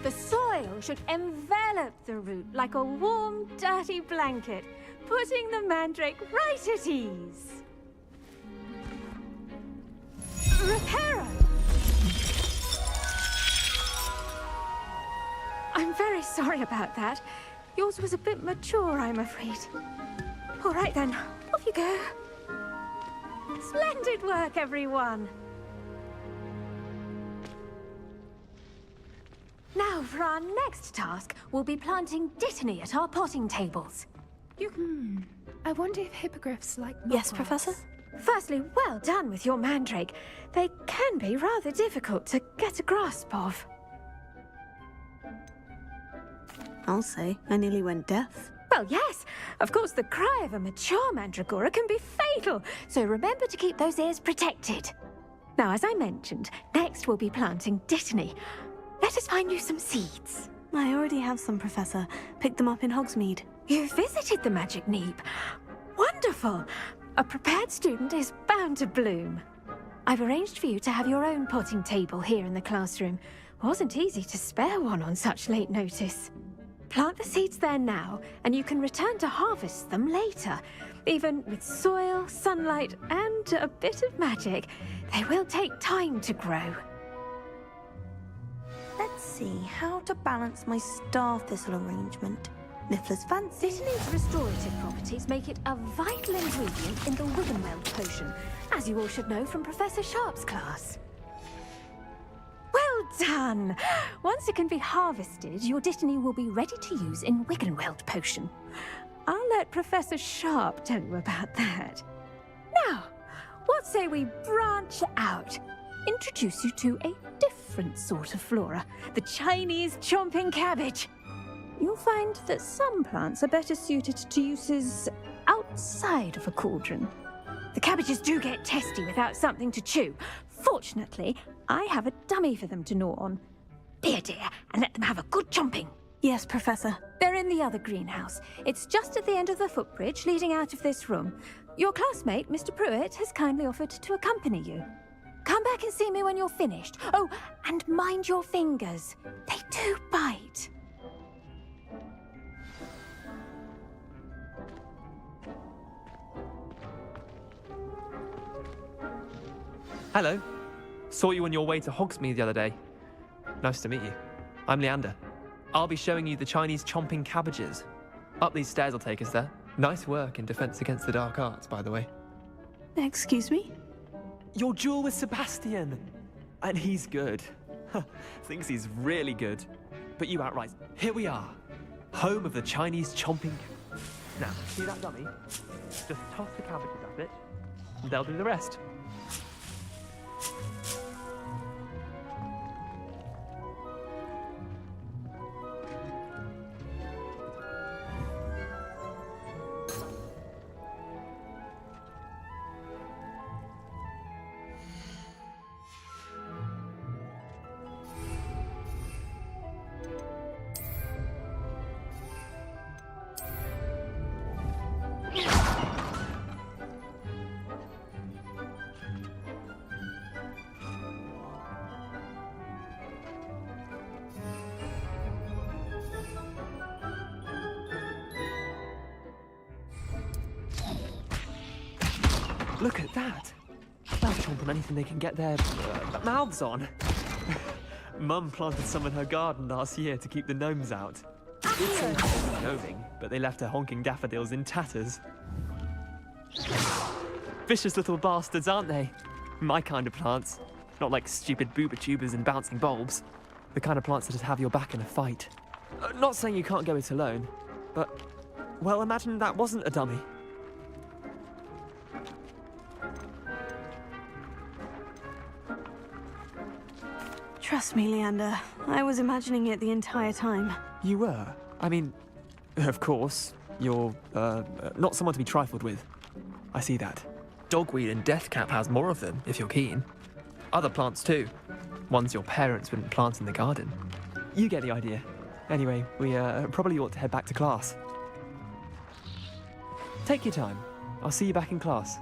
The soil should envelop the root like a warm, dirty blanket, putting the mandrake right at ease. Reparo! I'm very sorry about that. Yours was a bit mature, I'm afraid. All right then, off you go. Splendid work, everyone. Now, for our next task, we'll be planting dittany at our potting tables. I wonder if hippogriffs like Yes, mothballs. Professor? Firstly, well done with your mandrake. They can be rather difficult to get a grasp of. I'll say, I nearly went deaf. Well, yes. Of course, the cry of a mature mandragora can be fatal, so remember to keep those ears protected. Now, as I mentioned, next we'll be planting dittany. Let us find you some seeds. I already have some, Professor. Picked them up in Hogsmeade. You visited the Magic Neep. Wonderful. A prepared student is bound to bloom. I've arranged for you to have your own potting table here in the classroom. Wasn't easy to spare one on such late notice. Plant the seeds there now, and you can return to harvest them later. Even with soil, sunlight, and a bit of magic, they will take time to grow. Let's see how to balance my star thistle arrangement. Niffler's fancy. Dittany's restorative properties make it a vital ingredient in the Wiggenweld potion, as you all should know from Professor Sharp's class. Well done! Once it can be harvested, your dittany will be ready to use in Wiggenweld potion. I'll let Professor Sharp tell you about that. Now, what say we branch out? Introduce you to a different sort of flora, the Chinese chomping cabbage. You'll find that some plants are better suited to uses outside of a cauldron. The cabbages do get testy without something to chew. Fortunately, I have a dummy for them to gnaw on. Be a dear and let them have a good chomping. Yes, Professor. They're in the other greenhouse. It's just at the end of the footbridge leading out of this room. Your classmate, Mr. Pruitt, has kindly offered to accompany you. Come back and see me when you're finished. Oh, and mind your fingers. They do bite. Hello. Saw you on your way to Hogsmeade the other day. Nice to meet you. I'm Leander. I'll be showing you the Chinese chomping cabbages. Up these stairs will take us there. Nice work in Defense Against the Dark Arts, by the way. Excuse me? Your duel with Sebastian! And he's good. Thinks he's really good. But you outright. Here we are. Home of the Chinese chomping. Now, see that dummy? Just toss the cabbages at it, and they'll do the rest. Look at that! They'll chomp on anything they can get their mouths on. Mum planted some in her garden last year to keep the gnomes out. It's all gnoming, but they left her honking daffodils in tatters. Vicious little bastards, aren't they? My kind of plants. Not like stupid booba tubers and bouncing bulbs. The kind of plants that'd have your back in a fight. Not saying you can't go it alone, but, well, imagine that wasn't a dummy. Trust me, Leander. I was imagining it the entire time. You were? I mean, of course, you're, not someone to be trifled with. I see that. Dogweed and deathcap has more of them, if you're keen. Other plants too. Ones your parents wouldn't plant in the garden. You get the idea. Anyway, we, probably ought to head back to class. Take your time. I'll see you back in class.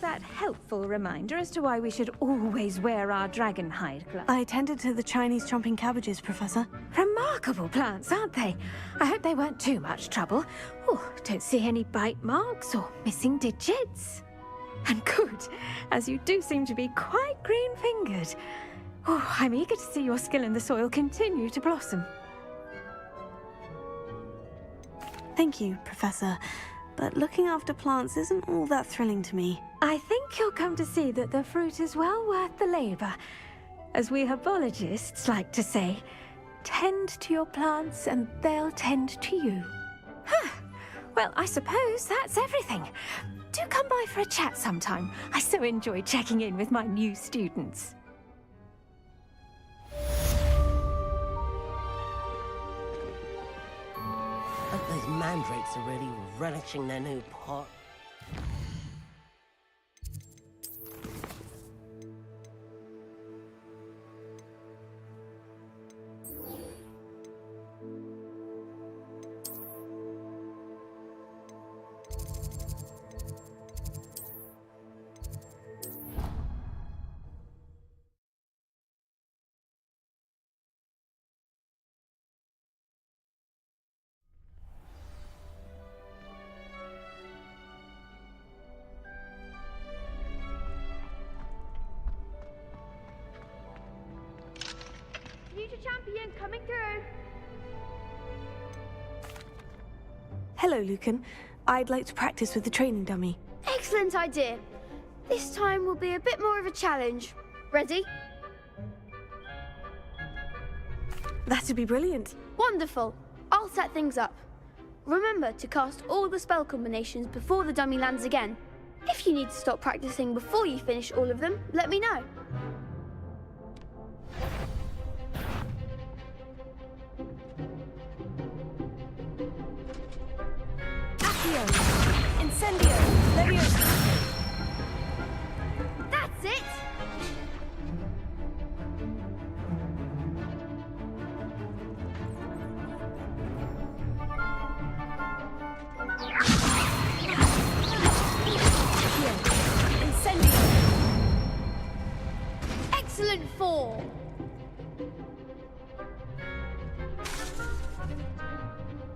that helpful reminder as to why we should always wear our dragon hide gloves? I tended to the Chinese chomping cabbages, Professor. Remarkable plants, aren't they? I hope they weren't too much trouble. Oh, don't see any bite marks or missing digits. And good, as you do seem to be quite green-fingered. Oh, I'm eager to see your skill in the soil continue to blossom. Thank you, Professor. But looking after plants isn't all that thrilling to me. I think you'll come to see that the fruit is well worth the labor. As we herbologists like to say, tend to your plants and they'll tend to you. Huh. Well, I suppose that's everything. Do come by for a chat sometime. I so enjoy checking in with my new students. Hope those mandrakes are really relishing their new pot. Future champion coming through. Hello, Lucan. I'd like to practice with the training dummy. Excellent idea. This time will be a bit more of a challenge. Ready? That'd be brilliant. Wonderful. I'll set things up. Remember to cast all the spell combinations before the dummy lands again. If you need to stop practicing before you finish all of them, let me know. Incendio! Leviosa! That's it! Incendio! Excellent fall!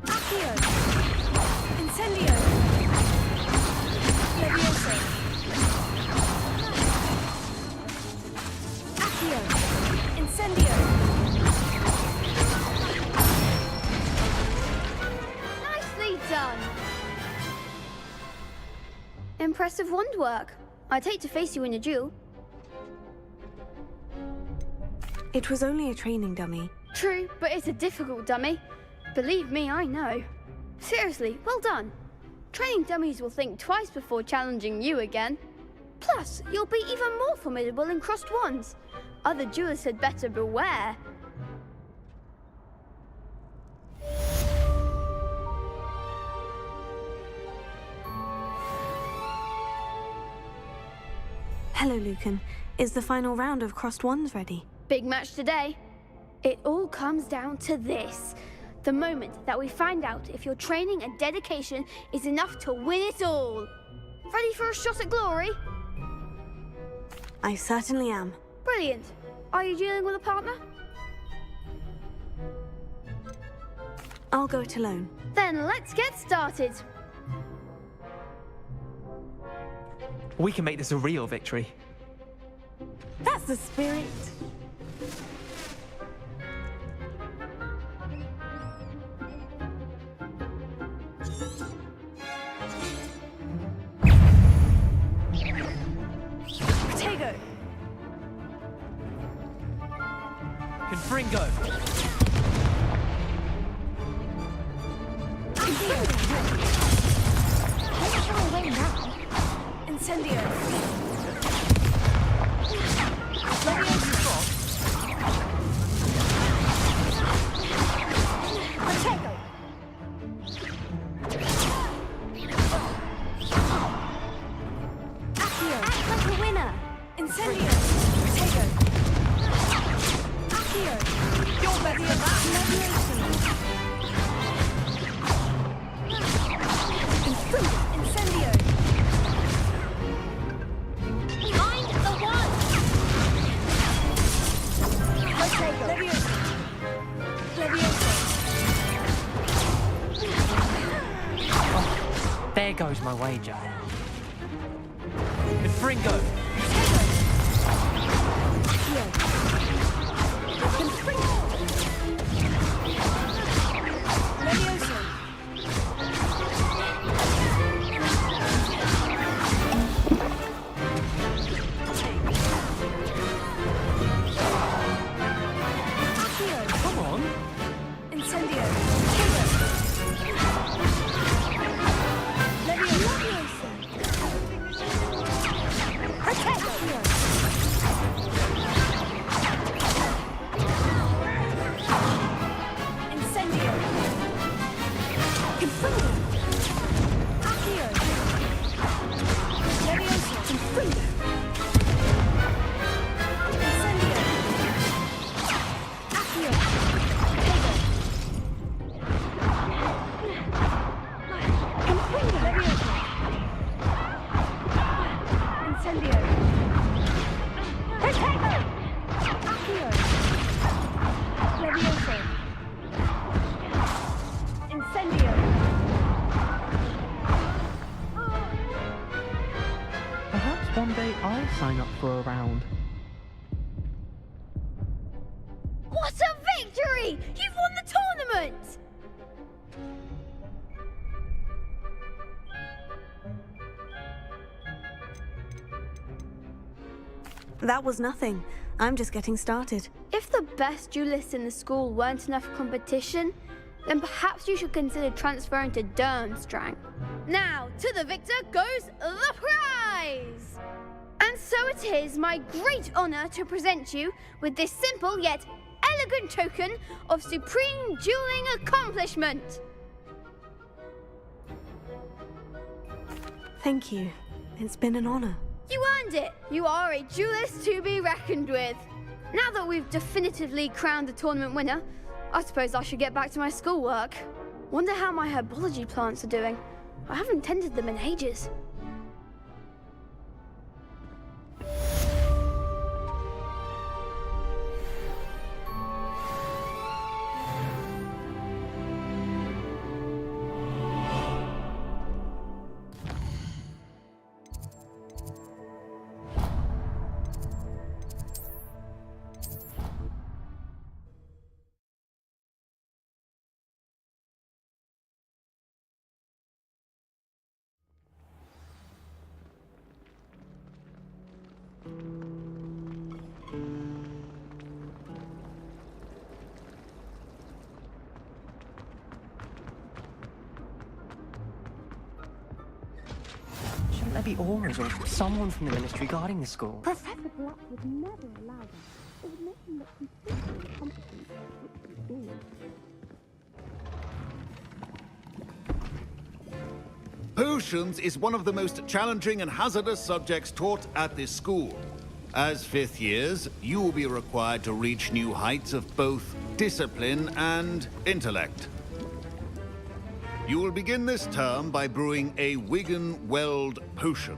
Accio! Incendio! Leviosa! Accio! Incendio! Nicely done! Impressive wand work. I'd hate to face you in a duel. It was only a training dummy. True, but it's a difficult dummy. Believe me, I know. Seriously, well done. Training dummies will think twice before challenging you again. Plus, you'll be even more formidable in crossed wands. Other duelists had better beware. Hello, Lucan. Is the final round of crossed wands ready? Big match today. It all comes down to this. The moment that we find out if your training and dedication is enough to win it all. Ready for a shot at glory? I certainly am. Brilliant. Are you dealing with a partner? I'll go it alone. Then let's get started. We can make this a real victory. That's the spirit. Protego. Confringo. Incendio. Protego. Accio. Act like a winner. Incendio. Protego. Accio. You're ready for that. Leviosa. Incendio. There goes my wager. Confringo! Come on. Incendio. Perhaps one day I'll sign up for a round. What a victory! You've won the tournament! That was nothing. I'm just getting started. If the best duelists in the school weren't enough competition, then perhaps you should consider transferring to Durmstrang. Now, to the victor goes the prize! And so it is my great honor to present you with this simple yet elegant token of supreme dueling accomplishment. Thank you. It's been an honor. You earned it! You are a duelist to be reckoned with. Now that we've definitively crowned the tournament winner, I suppose I should get back to my schoolwork. Wonder how my herbology plants are doing. I haven't tended them in ages. Shouldn't there be auras or someone from the ministry guarding the school? Professor Black would never allow that. It would make him look completely incompetent, which is Potions is one of the most challenging and hazardous subjects taught at this school. As fifth years, you will be required to reach new heights of both discipline and intellect. You will begin this term by brewing a Wigan-Weld potion.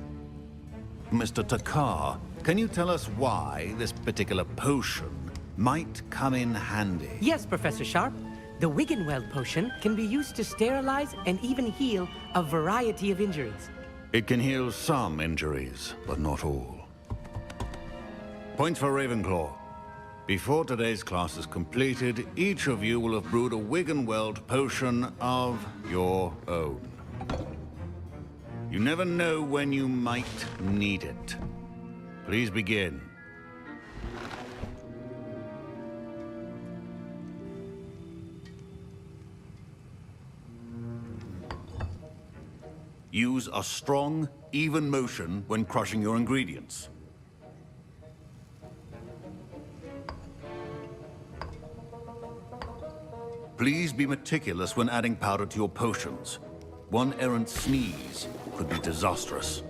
Mr. Takar, can you tell us why this particular potion might come in handy? Yes, Professor Sharp. The Wigan-Weld potion can be used to sterilize and even heal a variety of injuries. It can heal some injuries, but not all. Points for Ravenclaw. Before today's class is completed, each of you will have brewed a Wigan-Weld potion of your own. You never know when you might need it. Please begin. Use a strong, even motion when crushing your ingredients. Please be meticulous when adding powder to your potions. One errant sneeze could be disastrous.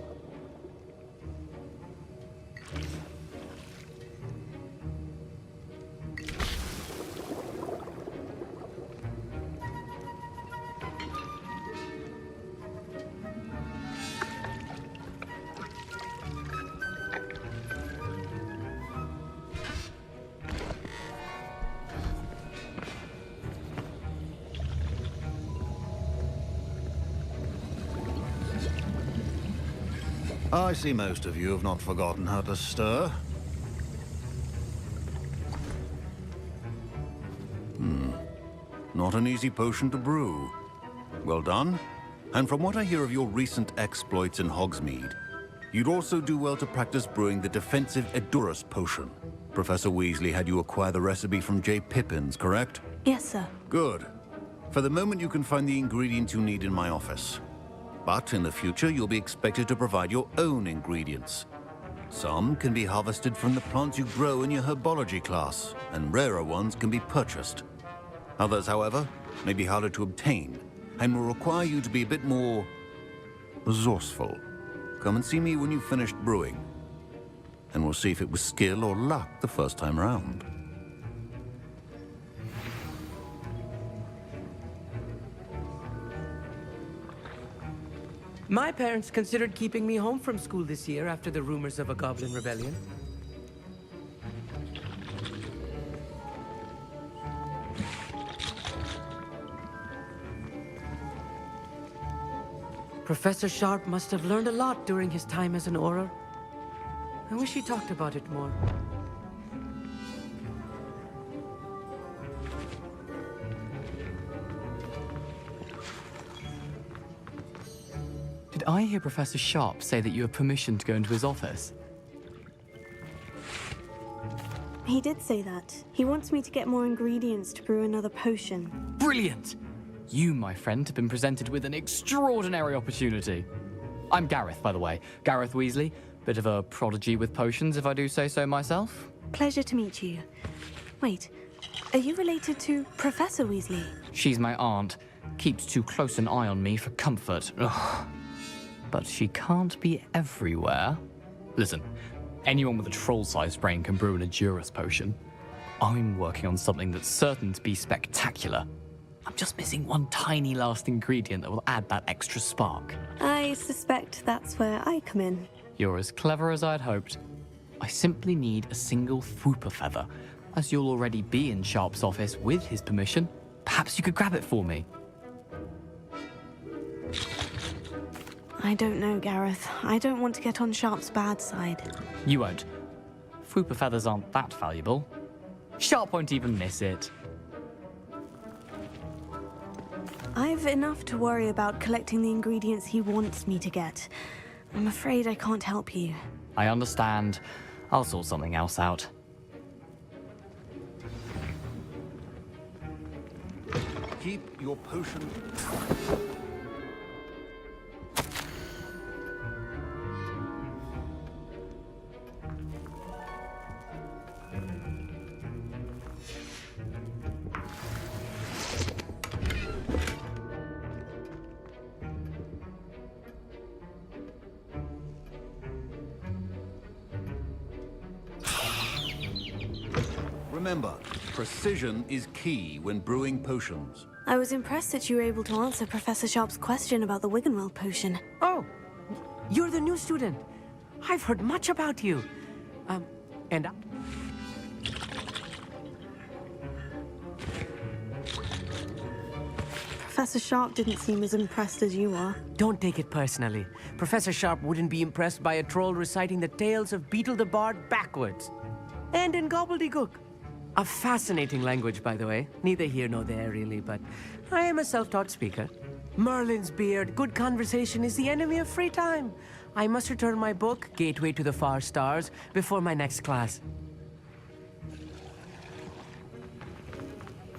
I see most of you have not forgotten how to stir. Not an easy potion to brew. Well done. And from what I hear of your recent exploits in Hogsmeade, you'd also do well to practice brewing the defensive Edurus potion. Professor Weasley had you acquire the recipe from J. Pippin's, correct? Yes, sir. Good. For the moment, you can find the ingredients you need in my office. But in the future, you'll be expected to provide your own ingredients. Some can be harvested from the plants you grow in your herbology class, and rarer ones can be purchased. Others, however, may be harder to obtain, and will require you to be a bit more resourceful. Come and see me when you've finished brewing, and we'll see if it was skill or luck the first time round. My parents considered keeping me home from school this year after the rumors of a goblin rebellion. Professor Sharp must have learned a lot during his time as an Auror. I wish he talked about it more. Did I hear Professor Sharp say that you have permission to go into his office? He did say that. He wants me to get more ingredients to brew another potion. Brilliant! You, my friend, have been presented with an extraordinary opportunity. I'm Gareth, by the way. Gareth Weasley. Bit of a prodigy with potions, if I do say so myself. Pleasure to meet you. Wait, are you related to Professor Weasley? She's my aunt. Keeps too close an eye on me for comfort. Ugh. But she can't be everywhere. Listen, anyone with a troll-sized brain can brew an Edurus potion. I'm working on something that's certain to be spectacular. I'm just missing one tiny last ingredient that will add that extra spark. I suspect that's where I come in. You're as clever as I'd hoped. I simply need a single Fwooper feather. As you'll already be in Sharp's office with his permission, perhaps you could grab it for me. I don't know, Gareth. I don't want to get on Sharp's bad side. You won't. Fwooper feathers aren't that valuable. Sharp won't even miss it. I've enough to worry about collecting the ingredients he wants me to get. I'm afraid I can't help you. I understand. I'll sort something else out. Keep your potion. Remember, precision is key when brewing potions. I was impressed that you were able to answer Professor Sharp's question about the Wiggenweld potion. Oh, you're the new student. I've heard much about you. And Professor Sharp didn't seem as impressed as you are. Don't take it personally. Professor Sharp wouldn't be impressed by a troll reciting the tales of Beetle the Bard backwards. And in gobbledygook. A fascinating language, by the way. Neither here nor there, really, but I am a self-taught speaker. Merlin's beard, good conversation is the enemy of free time. I must return my book, Gateway to the Far Stars, before my next class.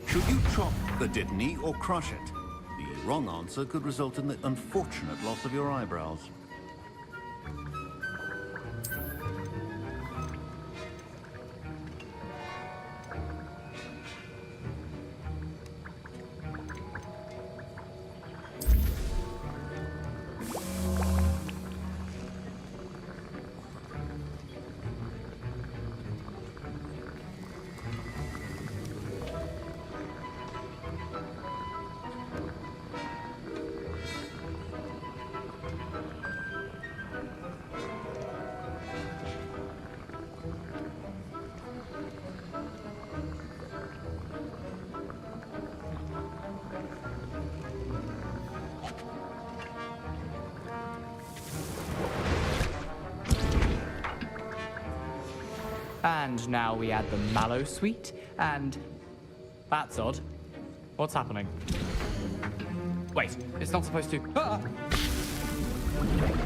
Should you chop the Dittany or crush it? The wrong answer could result in the unfortunate loss of your eyebrows. And now we add the mallow sweet, and... That's odd. What's happening? Wait, it's not supposed to... Ah!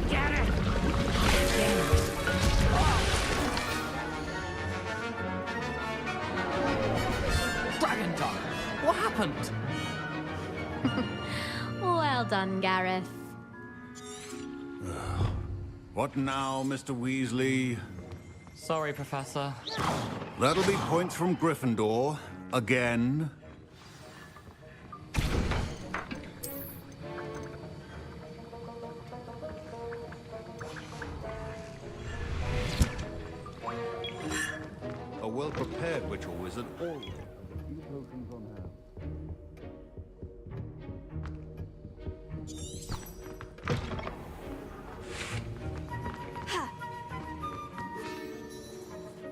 Get it! Dragon tongue! What happened? Well done, Gareth. What now, Mr. Weasley? Sorry, Professor. That'll be points from Gryffindor. Again. A well-prepared witch or wizard always. Few potions on hand.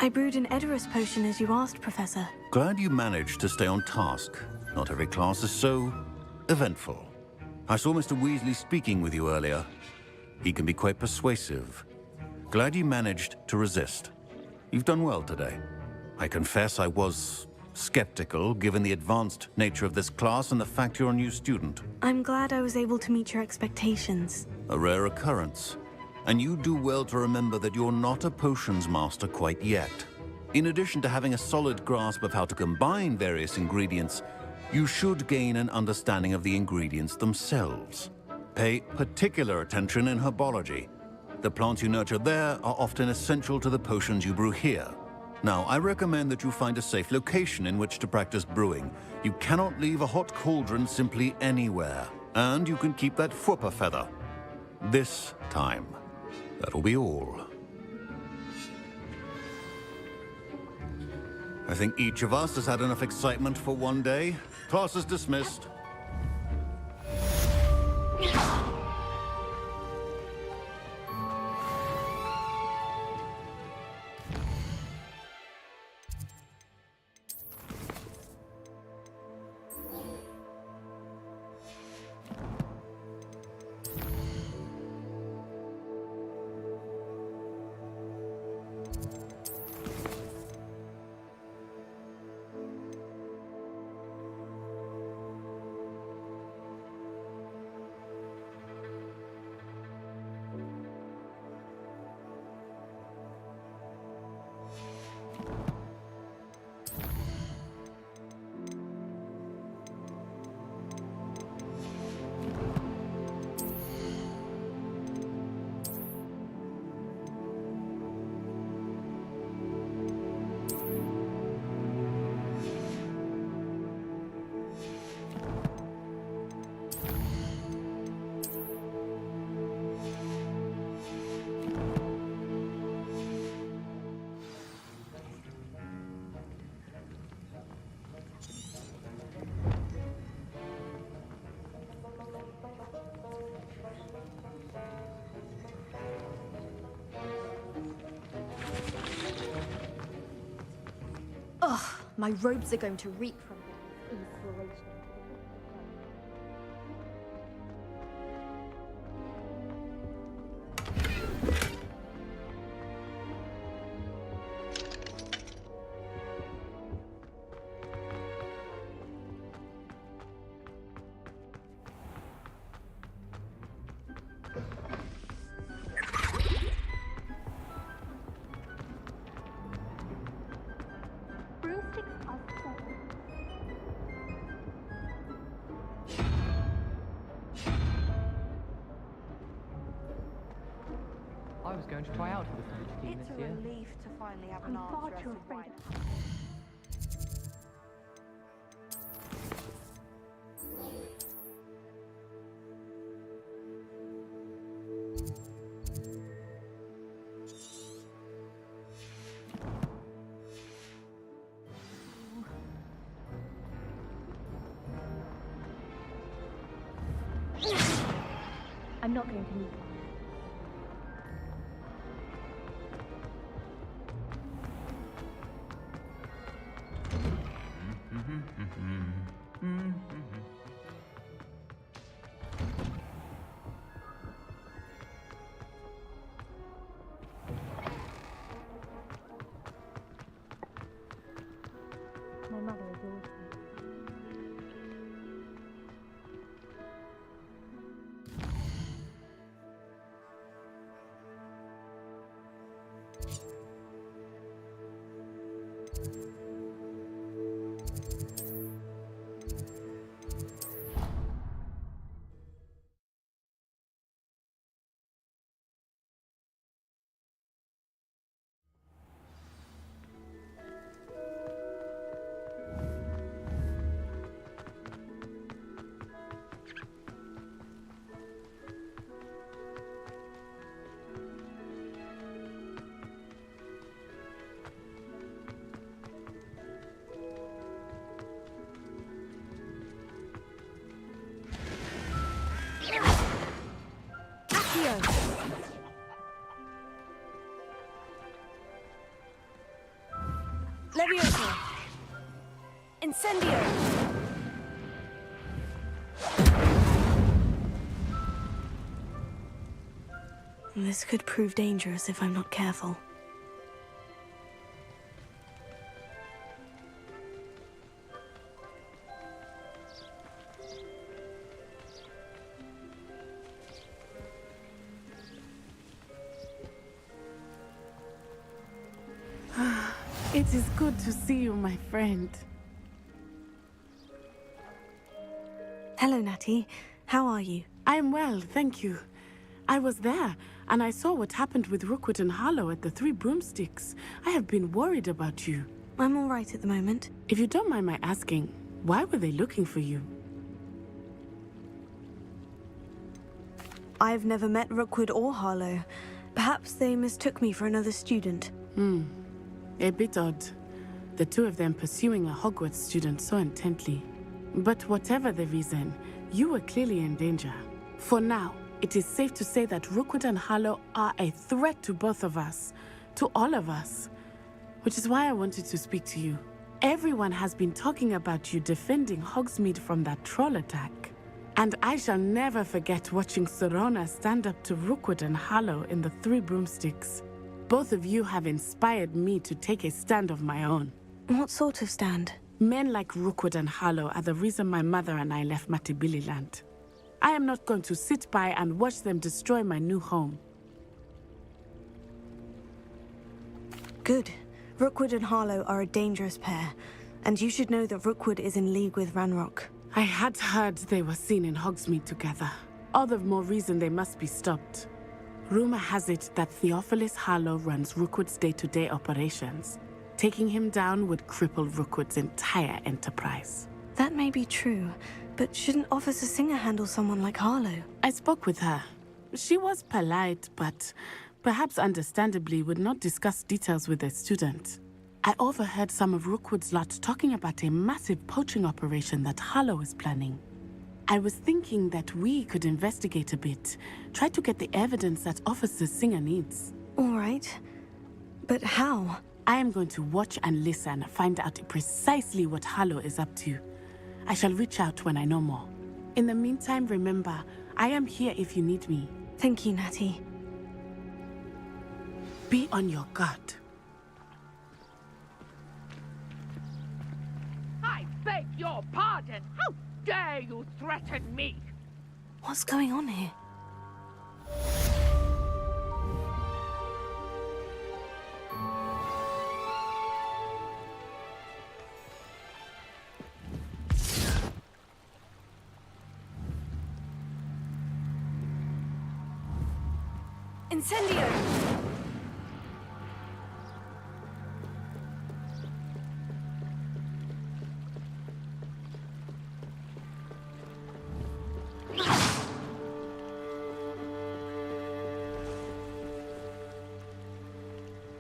I brewed an Edorus potion as you asked, Professor. Glad you managed to stay on task. Not every class is so eventful. I saw Mr. Weasley speaking with you earlier. He can be quite persuasive. Glad you managed to resist. You've done well today. I confess I was skeptical, given the advanced nature of this class and the fact you're a new student. I'm glad I was able to meet your expectations. A rare occurrence. And you do well to remember that you're not a potions master quite yet. In addition to having a solid grasp of how to combine various ingredients, you should gain an understanding of the ingredients themselves. Pay particular attention in herbology. The plants you nurture there are often essential to the potions you brew here. Now, I recommend that you find a safe location in which to practice brewing. You cannot leave a hot cauldron simply anywhere. And you can keep that Fwooper feather. This time. That'll be all. I think each of us has had enough excitement for one day. Class is dismissed. Ugh, my robes are going to reek from inspiration. I was going to try out for the French team It's this a year. relief to finally have an I'm far answer as too to afraid why. of I'm not going to need one. Incendio! This could prove dangerous if I'm not careful. It is good to see you, my friend. Hello, Natty. How are you? I am well, thank you. I was there, and I saw what happened with Rookwood and Harlow at the Three Broomsticks. I have been worried about you. I'm all right at the moment. If you don't mind my asking, why were they looking for you? I've never met Rookwood or Harlow. Perhaps they mistook me for another student. A bit odd. The two of them pursuing a Hogwarts student so intently. But whatever the reason, you were clearly in danger. For now, it is safe to say that Rookwood and Harlow are a threat to both of us. To all of us. Which is why I wanted to speak to you. Everyone has been talking about you defending Hogsmeade from that troll attack. And I shall never forget watching Serona stand up to Rookwood and Harlow in the Three Broomsticks. Both of you have inspired me to take a stand of my own. What sort of stand? Men like Rookwood and Harlow are the reason my mother and I left Matibililand. I am not going to sit by and watch them destroy my new home. Good. Rookwood and Harlow are a dangerous pair, and you should know that Rookwood is in league with Ranrock. I had heard they were seen in Hogsmeade together. All the more reason they must be stopped. Rumor has it that Theophilus Harlow runs Rookwood's day-to-day operations. Taking him down would cripple Rookwood's entire enterprise. That may be true, but shouldn't Officer Singer handle someone like Harlow? I spoke with her. She was polite, but perhaps understandably would not discuss details with a student. I overheard some of Rookwood's lot talking about a massive poaching operation that Harlow is planning. I was thinking that we could investigate a bit, try to get the evidence that Officer Singer needs. All right. But how? I am going to watch and listen, find out precisely what Harlow is up to. I shall reach out when I know more. In the meantime, remember, I am here if you need me. Thank you, Natty. Be on your guard. I beg your pardon. How dare you threaten me? What's going on here? Incendio!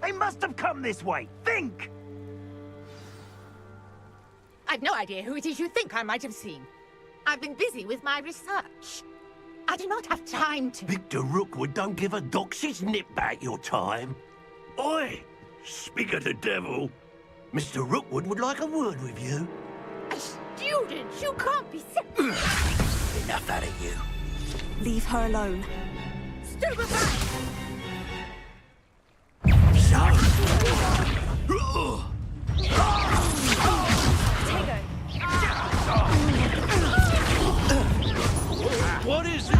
They must have come this way. Think! I've no idea who it is you think I might have seen. I've been busy with my research. I do not have time to... Victor Rookwood don't give a doxy's nip back your time. Oi! Speak of the devil. Mr. Rookwood would like a word with you. A student? You can't be... Enough out of you. Leave her alone. Stupefy! What is it?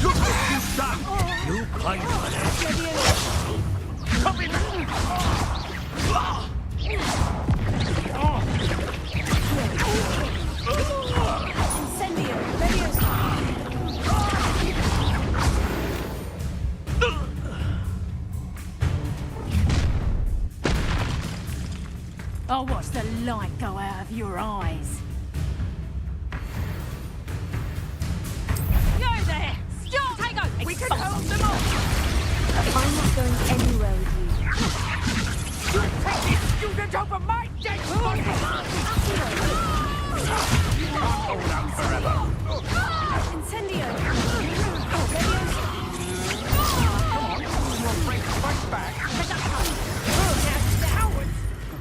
Look what you've done! You claim for that. Come in! Incendio! Leviosa! I'll watch the light go out of your eyes. You there! Still take over! We can hold them off! I'm not going anywhere with you. You take this student over my dead body! Hold on forever. Incendio! Your friend fight back! Cowards!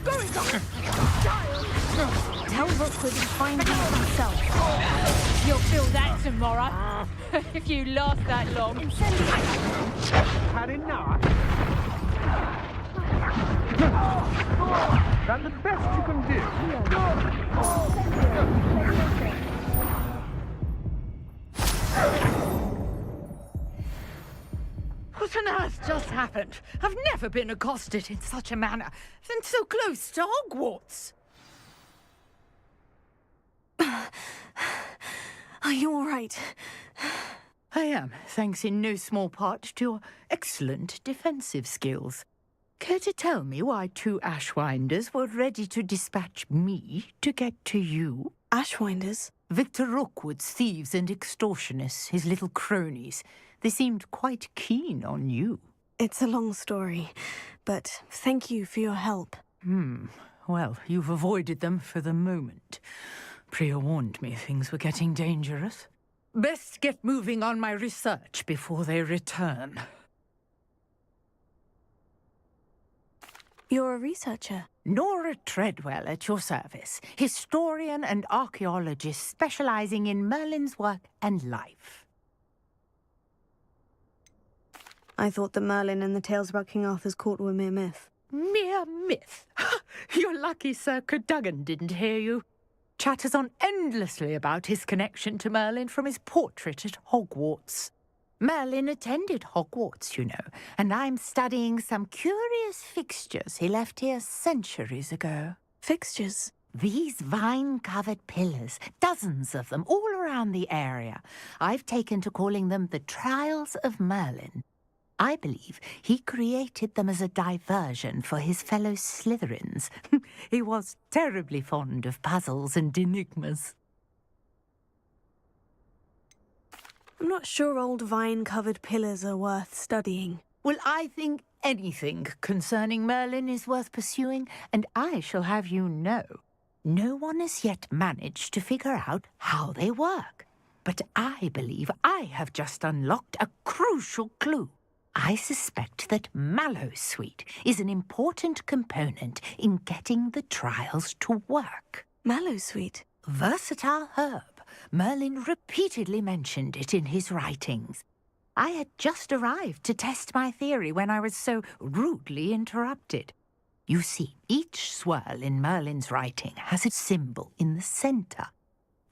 Going on! Child! Rookwood and find you himself. You'll feel that tomorrow. If you last that long. Had enough? That's the best you can What on earth just happened? I've never been accosted in such a manner, and so close to Hogwarts. Are you all right? I am, thanks in no small part to your excellent defensive skills. Care to tell me why 2 Ashwinders were ready to dispatch me to get to you? Ashwinders? Victor Rookwood's thieves and extortionists, his little cronies. They seemed quite keen on you. It's a long story, but thank you for your help. Well, you've avoided them for the moment. Priya warned me things were getting dangerous. Best get moving on my research before they return. You're a researcher? Nora Treadwell at your service, historian and archaeologist specializing in Merlin's work and life. I thought that Merlin and the tales about King Arthur's court were mere myth. Mere myth? You're lucky Sir Cadogan didn't hear you. Chatters on endlessly about his connection to Merlin from his portrait at Hogwarts. Merlin attended Hogwarts, you know, and I'm studying some curious fixtures he left here centuries ago. Fixtures? These vine-covered pillars, dozens of them, all around the area. I've taken to calling them the Trials of Merlin. I believe he created them as a diversion for his fellow Slytherins. He was terribly fond of puzzles and enigmas. I'm not sure old vine-covered pillars are worth studying. Well, I think anything concerning Merlin is worth pursuing, and I shall have you know, no one has yet managed to figure out how they work. But I believe I have just unlocked a crucial clue. I suspect that Mallowsweet is an important component in getting the trials to work. Mallowsweet? Versatile herb. Merlin repeatedly mentioned it in his writings. I had just arrived to test my theory when I was so rudely interrupted. You see, each swirl in Merlin's writing has a symbol in the centre.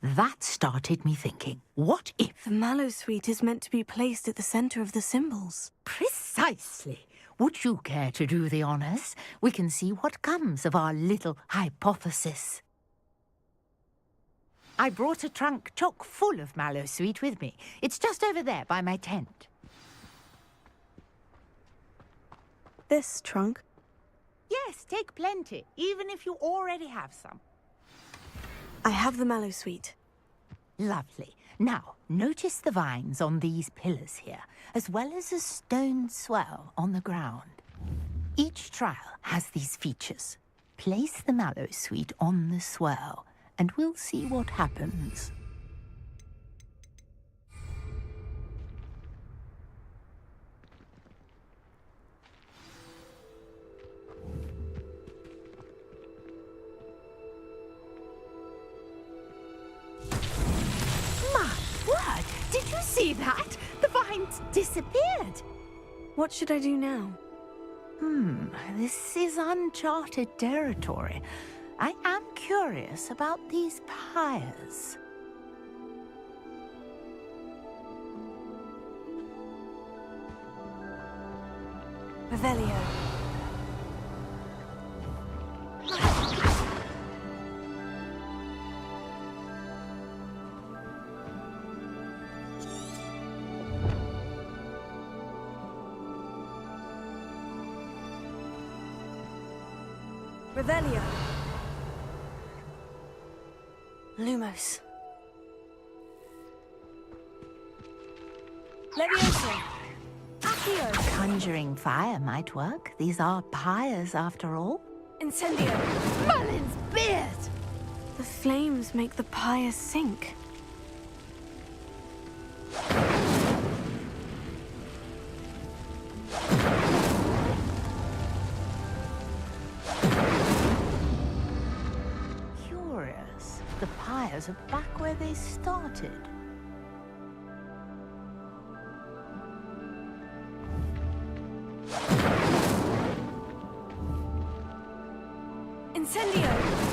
That started me thinking, what if... The Mallowsweet is meant to be placed at the centre of the symbols. Precisely. Would you care to do the honours? We can see what comes of our little hypothesis. I brought a trunk chock full of Mallowsweet with me. It's just over there by my tent. This trunk? Yes, take plenty, even if you already have some. I have the Mallowsweet. Lovely. Now, notice the vines on these pillars here, as well as a stone swell on the ground. Each trial has these features. Place the Mallowsweet on the swell, and we'll see what happens. My word! Did you see that? The vines disappeared. What should I do now? This is uncharted territory. I am curious about these pyres. Revelio. Revelio. Lumos. Levioso. Accio. Conjuring fire might work. These are pyres, after all. Incendio. Merlin's beard! The flames make the pyre sink. Curious. the pyres are back where they started. Incendio!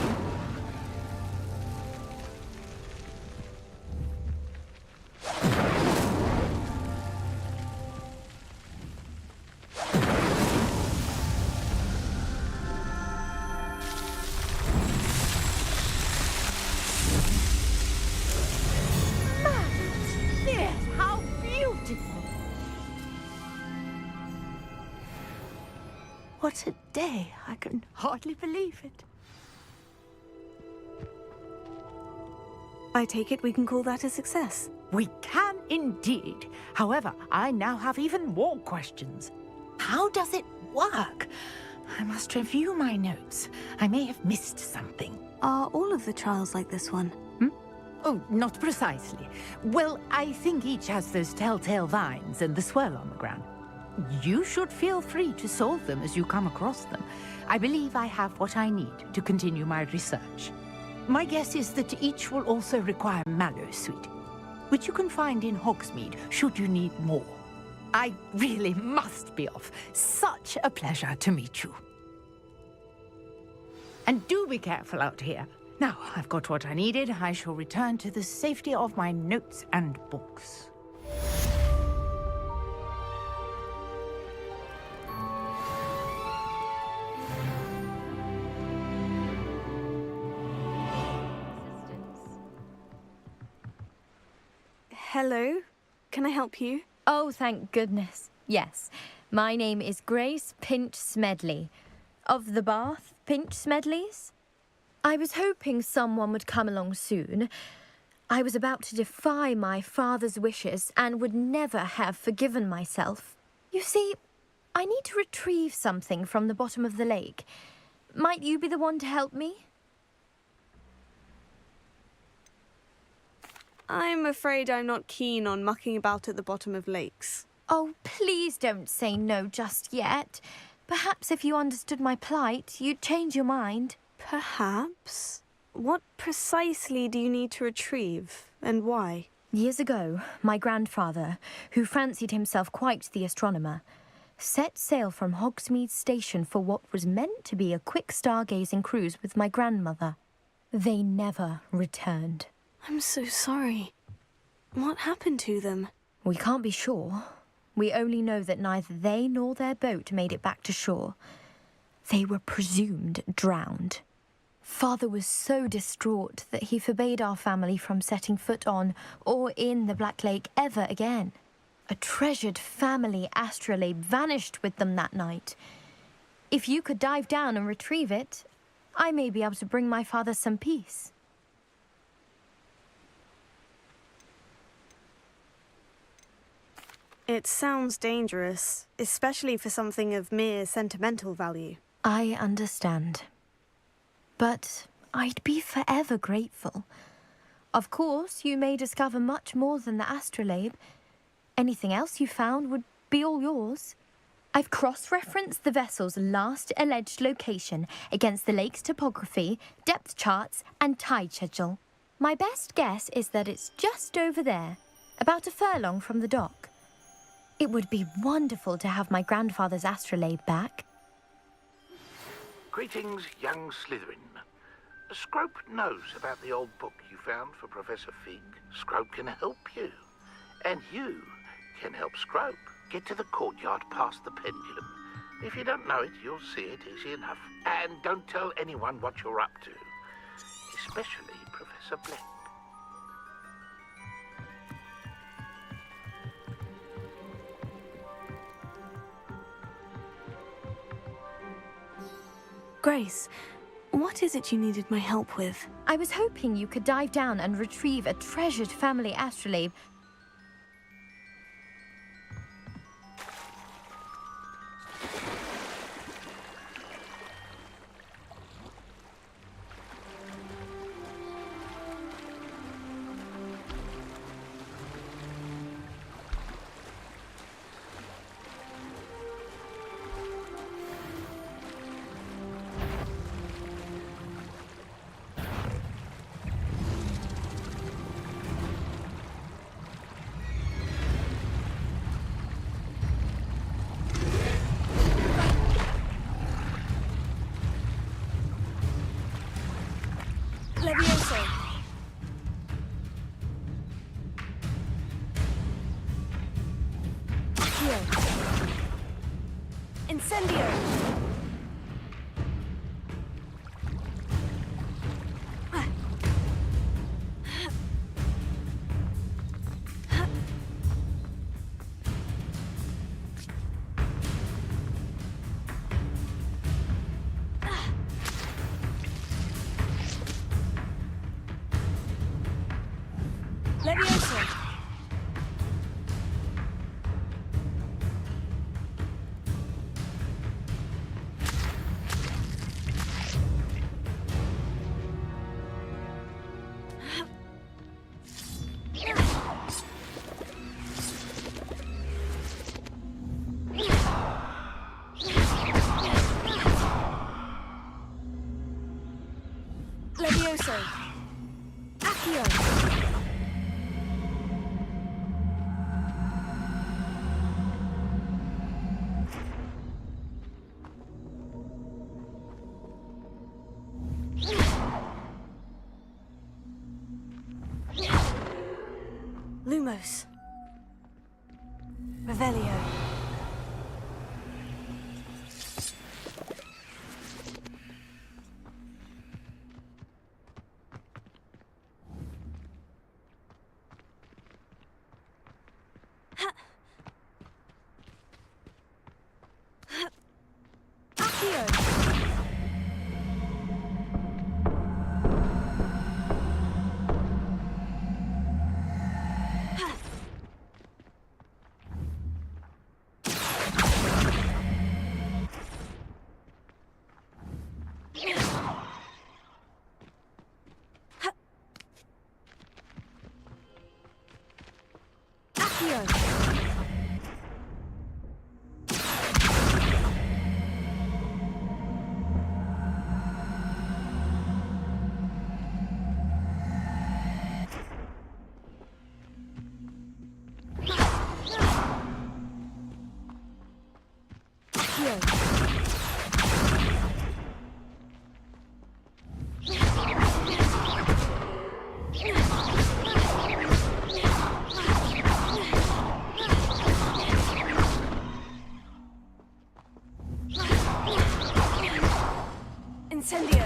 Yes, how beautiful! What a day! I can hardly believe it. I take it we can call that a success. We can indeed. However, I now have even more questions. How does it work? I must review my notes. I may have missed something. Are all of the trials like this one? Oh, not precisely. Well, I think each has those telltale vines and the swirl on the ground. You should feel free to solve them as you come across them. I believe I have what I need to continue my research. My guess is that each will also require mallow sweet, which you can find in Hogsmeade should you need more. I really must be off. Such a pleasure to meet you. And do be careful out here. Now, I've got what I needed. I shall return to the safety of my notes and books. Hello? Can I help you? Oh, thank goodness. Yes. My name is Grace Pinch Smedley. Of the Bath Pinch Smedleys? I was hoping someone would come along soon. I was about to defy my father's wishes and would never have forgiven myself. You see, I need to retrieve something from the bottom of the lake. Might you be the one to help me? I'm afraid I'm not keen on mucking about at the bottom of lakes. Oh, please don't say no just yet. Perhaps if you understood my plight, you'd change your mind. Perhaps? What precisely do you need to retrieve, and why? Years ago, my grandfather, who fancied himself quite the astronomer, set sail from Hogsmeade Station for what was meant to be a quick stargazing cruise with my grandmother. They never returned. I'm so sorry. What happened to them? We can't be sure. We only know that neither they nor their boat made it back to shore. They were presumed drowned. Father was so distraught that he forbade our family from setting foot on or in the Black Lake ever again. A treasured family astrolabe vanished with them that night. If you could dive down and retrieve it, I may be able to bring my father some peace. It sounds dangerous, especially for something of mere sentimental value. I understand. But I'd be forever grateful. Of course, you may discover much more than the astrolabe. Anything else you found would be all yours. I've cross-referenced the vessel's last alleged location against the lake's topography, depth charts, and tide schedule. My best guess is that it's just over there, about a furlong from the dock. It would be wonderful to have my grandfather's astrolabe back. Greetings, young Slytherin. Scrope knows about the old book you found for Professor Fig. Scrope can help you. And you can help Scrope get to the courtyard past the pendulum. If you don't know it, you'll see it easy enough. And don't tell anyone what you're up to. Especially Professor Black. Grace, what is it you needed my help with? I was hoping you could dive down and retrieve a treasured family astrolabe. Levioso. Accio. Incendio. Levioso. Levioso. Accio. Lumos. Revelio. Accio. Accio. Incendio.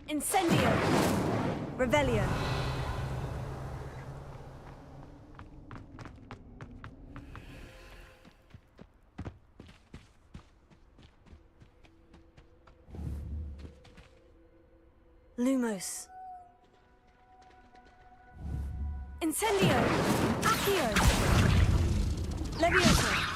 Incendio. Revelio. Lumos. Incendio. Accio. Levioso.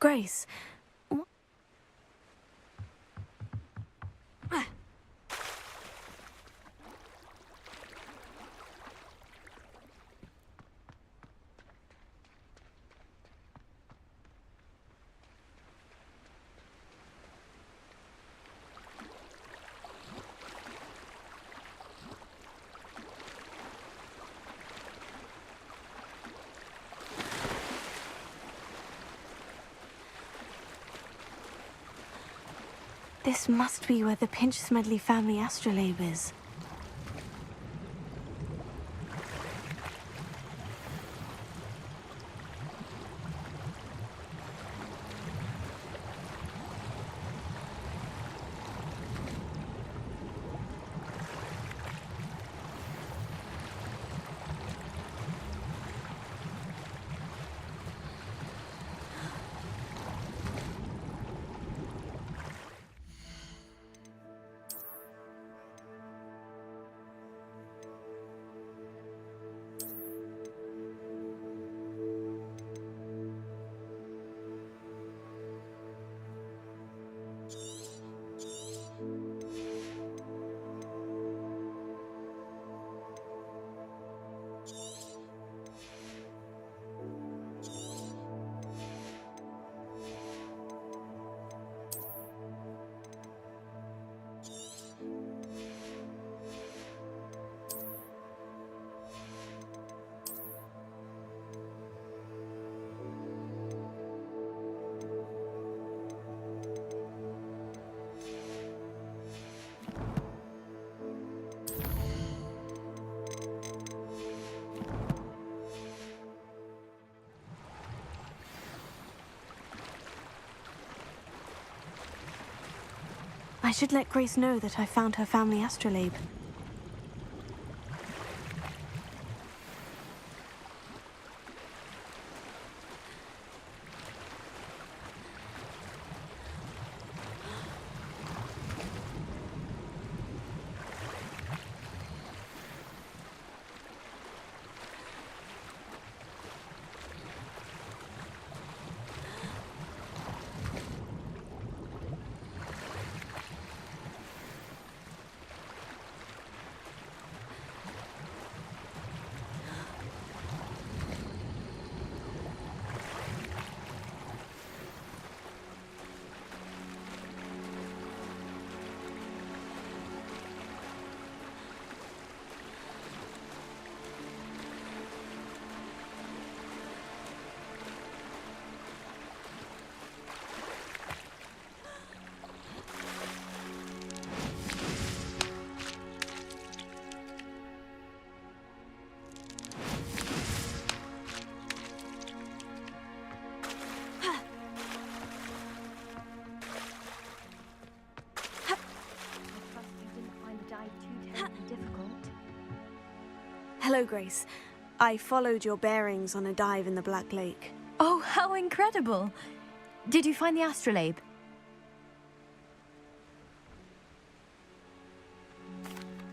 Grace. This must be where the Pinch Smedley family astrolabe is. I should let Grace know that I found her family astrolabe. Hello, Grace. I followed your bearings on a dive in the Black Lake. Oh, how incredible! Did you find the astrolabe?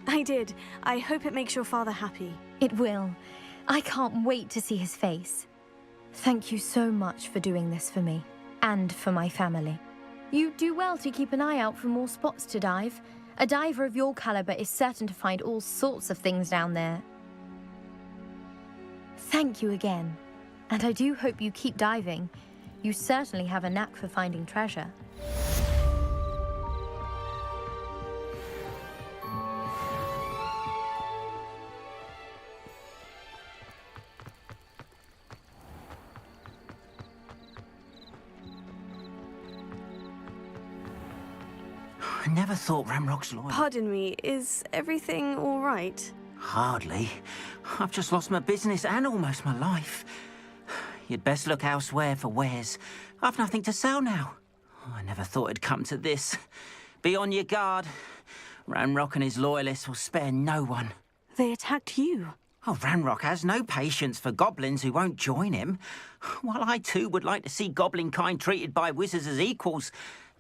I did. I hope it makes your father happy. It will. I can't wait to see his face. Thank you so much for doing this for me, and for my family. You do well to keep an eye out for more spots to dive. A diver of your caliber is certain to find all sorts of things down there. Thank you again. And I do hope you keep diving. You certainly have a knack for finding treasure. I never thought Ramrock's loyal. Pardon me, is everything all right? Hardly. I've just lost my business and almost my life. You'd best look elsewhere for wares. I've nothing to sell now. I never thought it'd come to this. Be on your guard. Ranrock and his loyalists will spare no one. They attacked you. Oh, Ranrock has no patience for goblins who won't join him. While I too would like to see goblin kind treated by wizards as equals,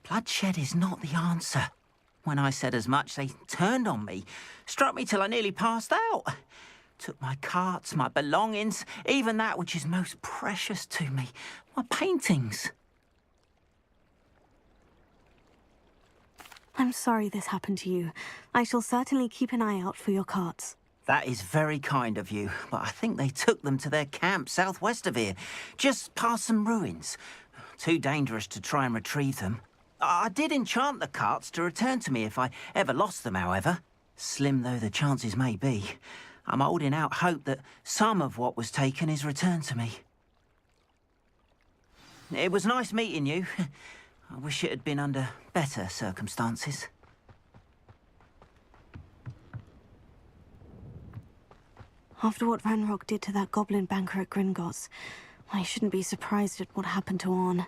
bloodshed is not the answer. When I said as much, they turned on me, struck me till I nearly passed out. Took my carts, my belongings, even that which is most precious to me, my paintings. I'm sorry this happened to you. I shall certainly keep an eye out for your carts. That is very kind of you, but I think they took them to their camp southwest of here, just past some ruins. Too dangerous to try and retrieve them. I did enchant the carts to return to me if I ever lost them, however. Slim though the chances may be, I'm holding out hope that some of what was taken is returned to me. It was nice meeting you. I wish it had been under better circumstances. After what Ranrock did to that goblin banker at Gringotts, I shouldn't be surprised at what happened to Orn.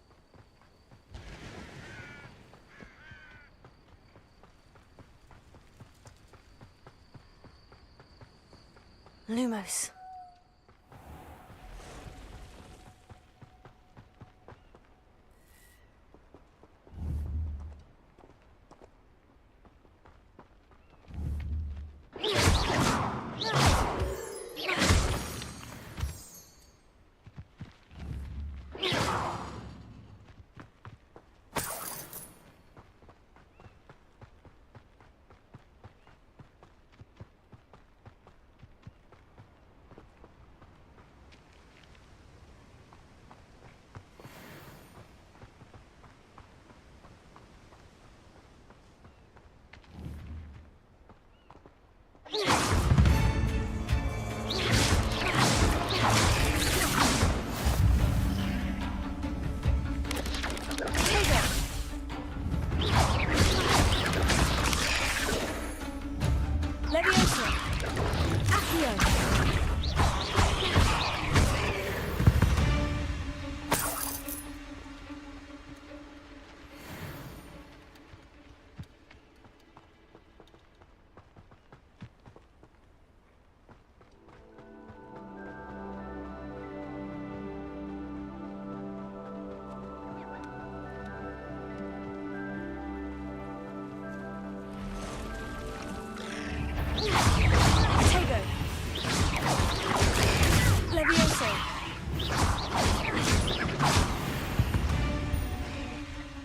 Lumos.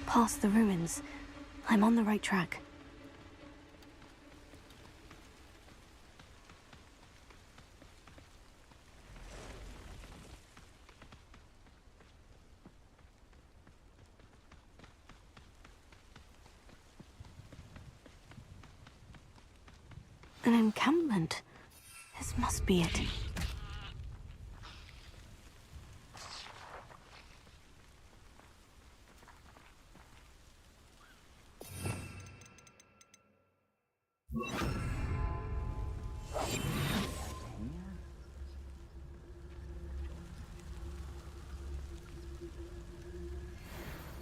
Past the ruins. I'm on the right track. An encampment. This must be it.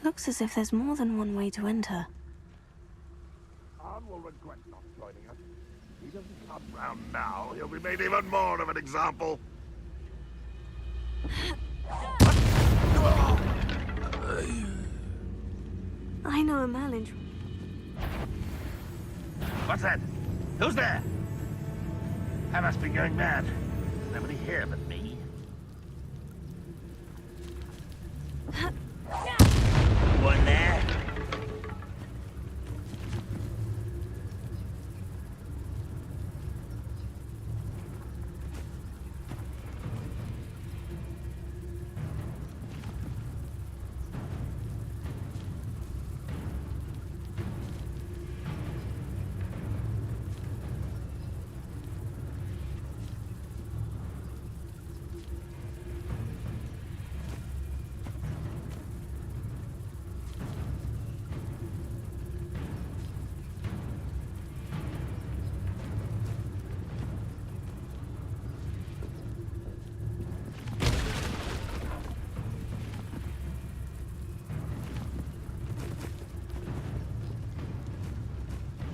Looks as if there's more than one way to enter. Arn will regret not joining us. If he doesn't come round now, he'll be made even more of an example. I know a Merlin. What's that? Who's there? I must be going mad. There's nobody here but me. One there.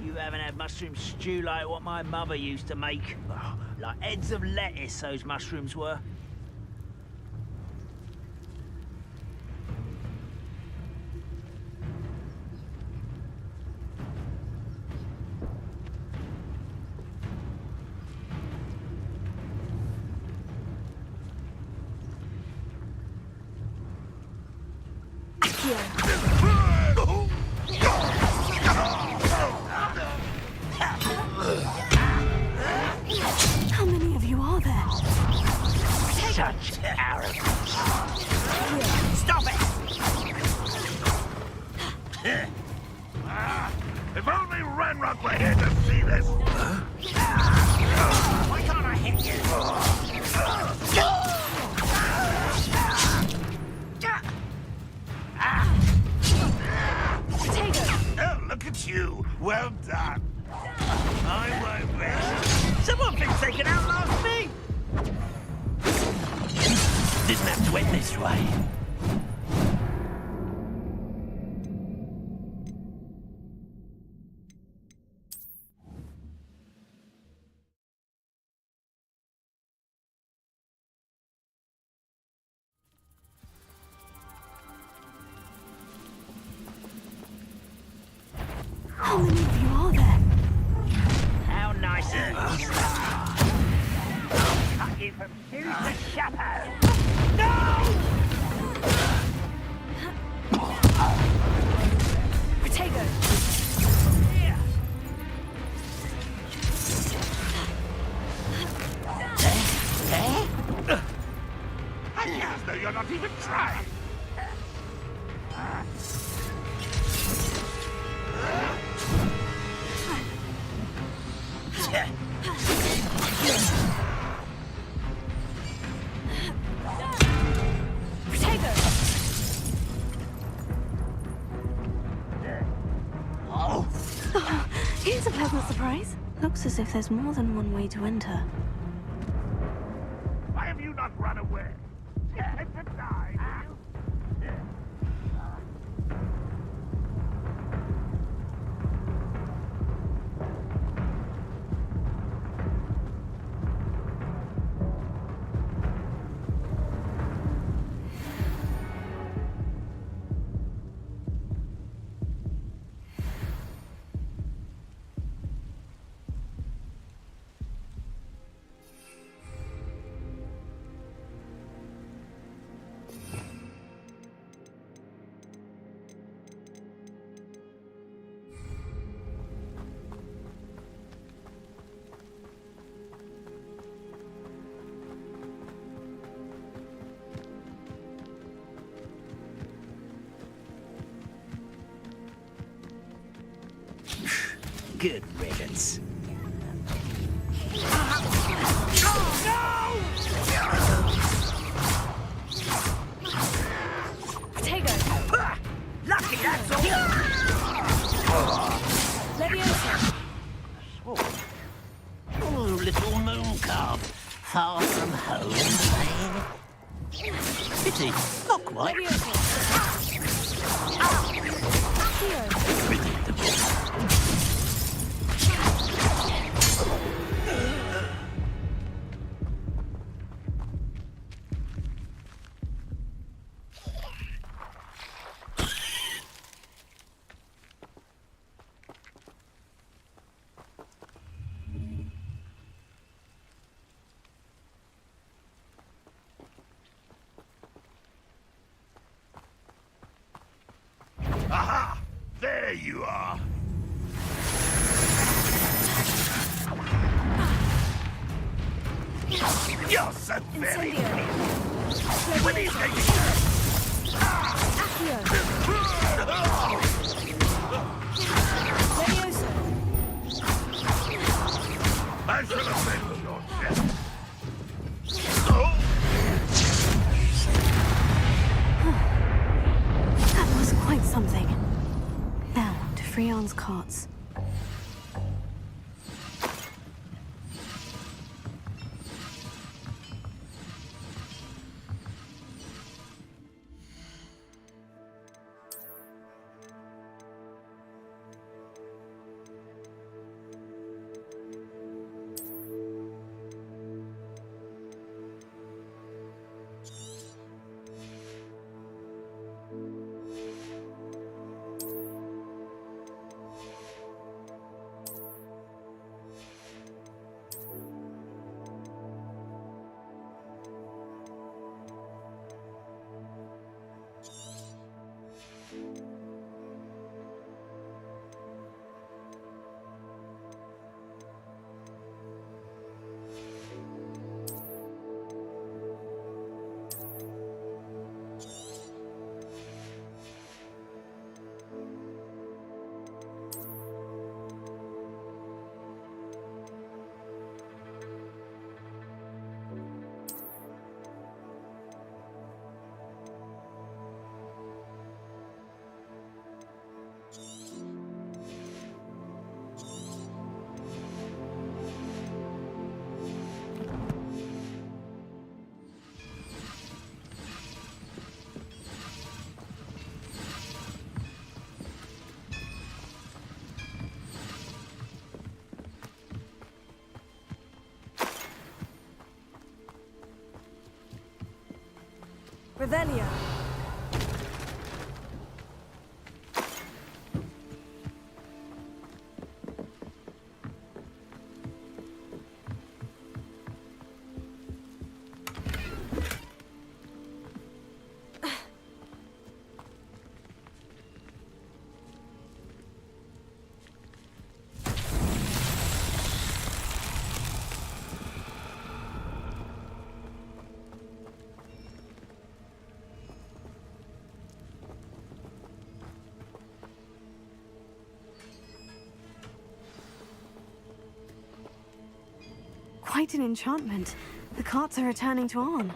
You haven't had mushroom stew like what my mother used to make. Oh, like heads of lettuce, those mushrooms were. How many of you are there? Such arrogance. Stop it! If only Ranrock were here to see this. Why can't I hit you? Didn't have to end this way. How many of you are there? How nice of you. Cut you from shoes to chapeau. Protego! As though you're not even trying. Oh, here's a pleasant surprise. Looks as if there's more than one way to enter. Why have you not run away? Scared to die, do you? Good riddance. Protego! Lucky, that's all. Leviosa! Oh, little moon calf. Far from home, eh? Pity, not quite. Leviosa! Predictable. Aha! There you are. You're so very clean. When he's going I shall offend your chef. That was quite something. Now, to Freon's carts. Revelio. Quite an enchantment. The carts are returning to Arn.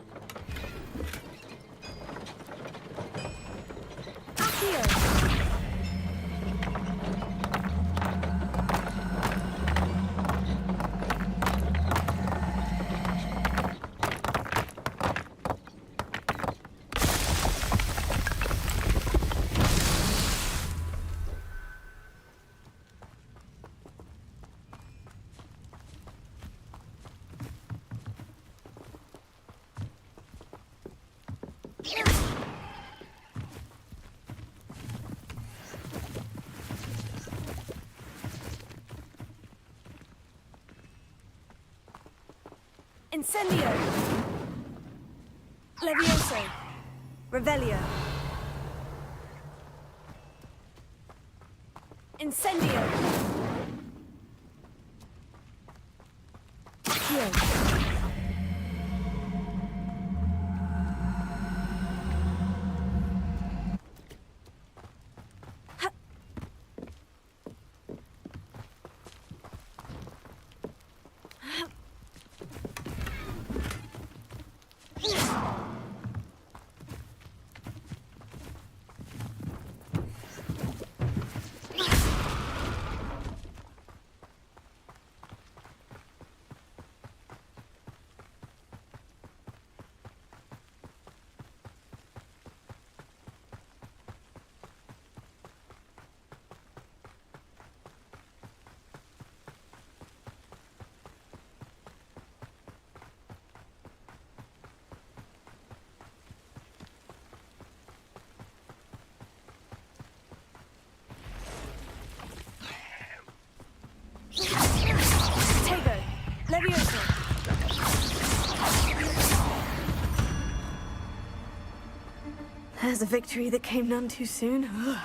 Incendio! Levioso! Revelio! Incendio! Accio! Levioso! There's a victory that came none too soon. Ugh.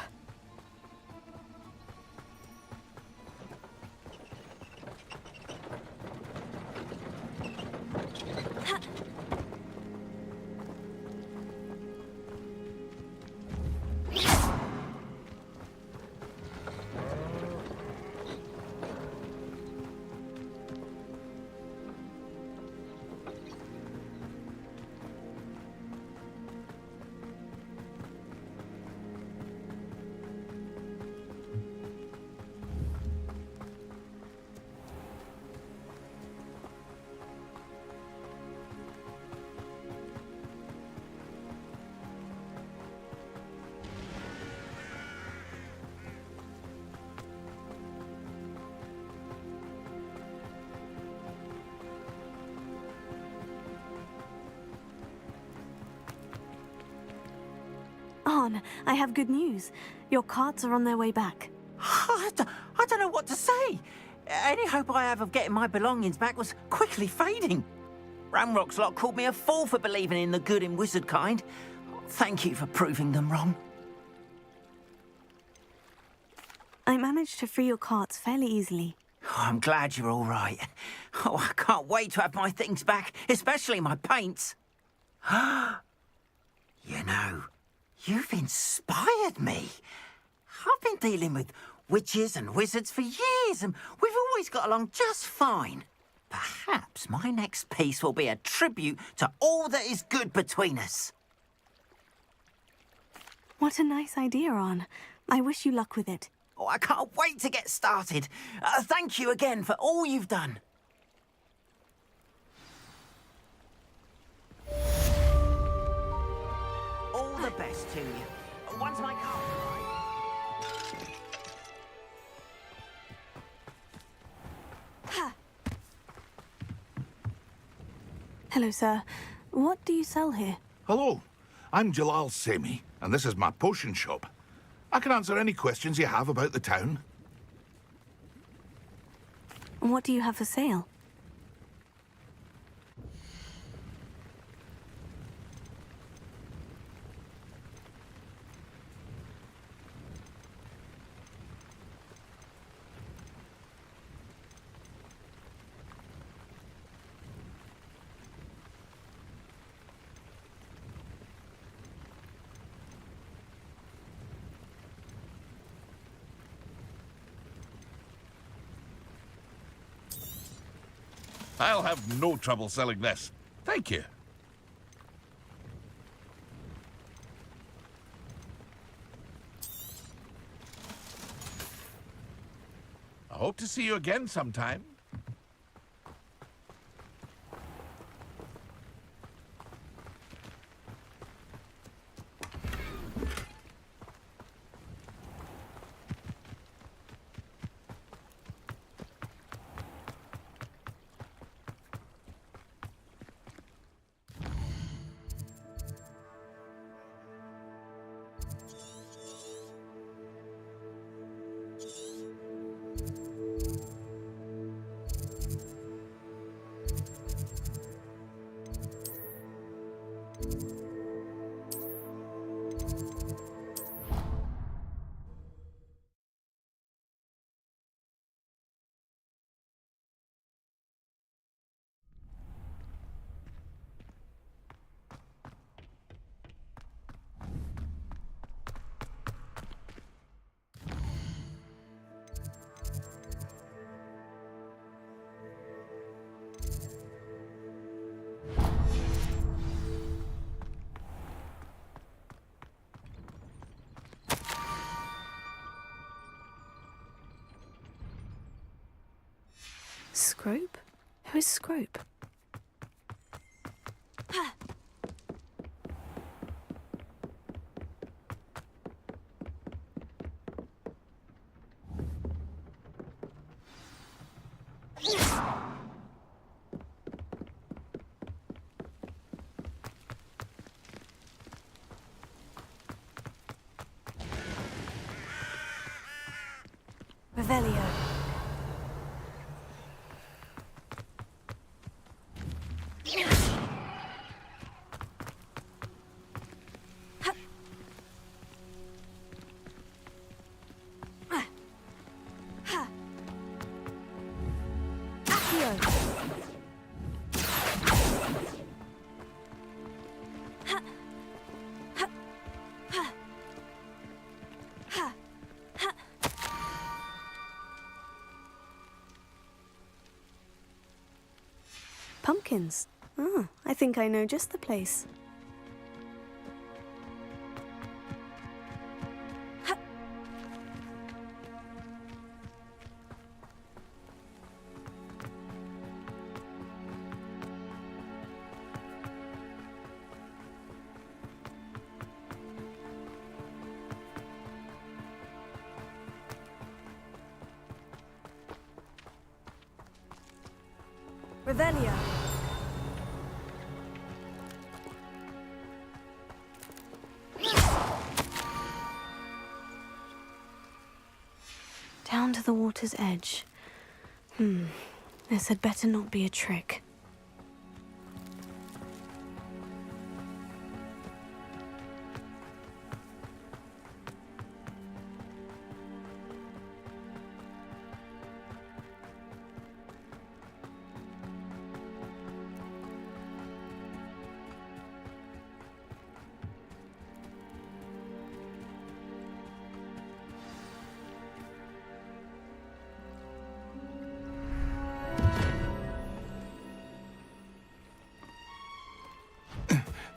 Arn, I have good news. Your carts are on their way back. I don't know what to say. Any hope I have of getting my belongings back was quickly fading. Ramrock's lot called me a fool for believing in the good in wizard kind. Thank you for proving them wrong. I managed to free your carts fairly easily. Oh, I'm glad you're all right. Oh, I can't wait to have my things back, especially my paints. You know, you've inspired me. I've been dealing with witches and wizards for years, and we've always got along just fine. Perhaps my next piece will be a tribute to all that is good between us. What a nice idea, Arn. I wish you luck with it. Oh, I can't wait to get started. Thank you again for all you've done. All the best to you. Once my car Hello, sir. What do you sell here? Hello. I'm Jalal Semi, and this is my potion shop. I can answer any questions you have about the town. What do you have for sale? I'll have no trouble selling this. Thank you. I hope to see you again sometime. Scrope? Who is Scrope? Revelio. Pumpkins. Ah, I think I know just the place. Revelio. Down to the water's edge. This had better not be a trick.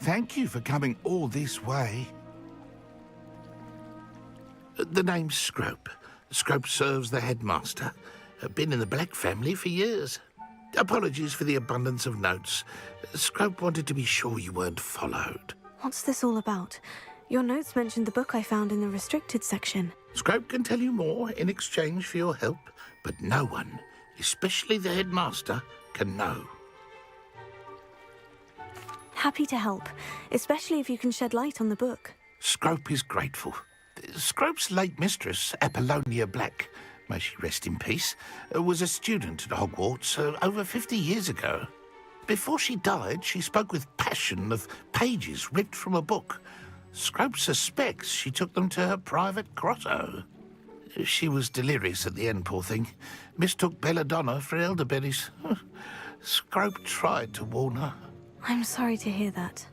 Thank you for coming all this way. The name's Scrope. Scrope serves the headmaster. Been in the Black family for years. Apologies for the abundance of notes. Scrope wanted to be sure you weren't followed. What's this all about? Your notes mentioned the book I found in the restricted section. Scrope can tell you more in exchange for your help, but no one, especially the headmaster, can know. happy to help, especially if you can shed light on the book. Scrope is grateful. Scrope's late mistress, Apollonia Black, may she rest in peace, was a student at Hogwarts over 50 years ago. Before she died, she spoke with passion of pages ripped from a book. Scrope suspects she took them to her private grotto. She was delirious at the end, poor thing. Mistook belladonna for elderberries. Scrope tried to warn her. I'm sorry to hear that.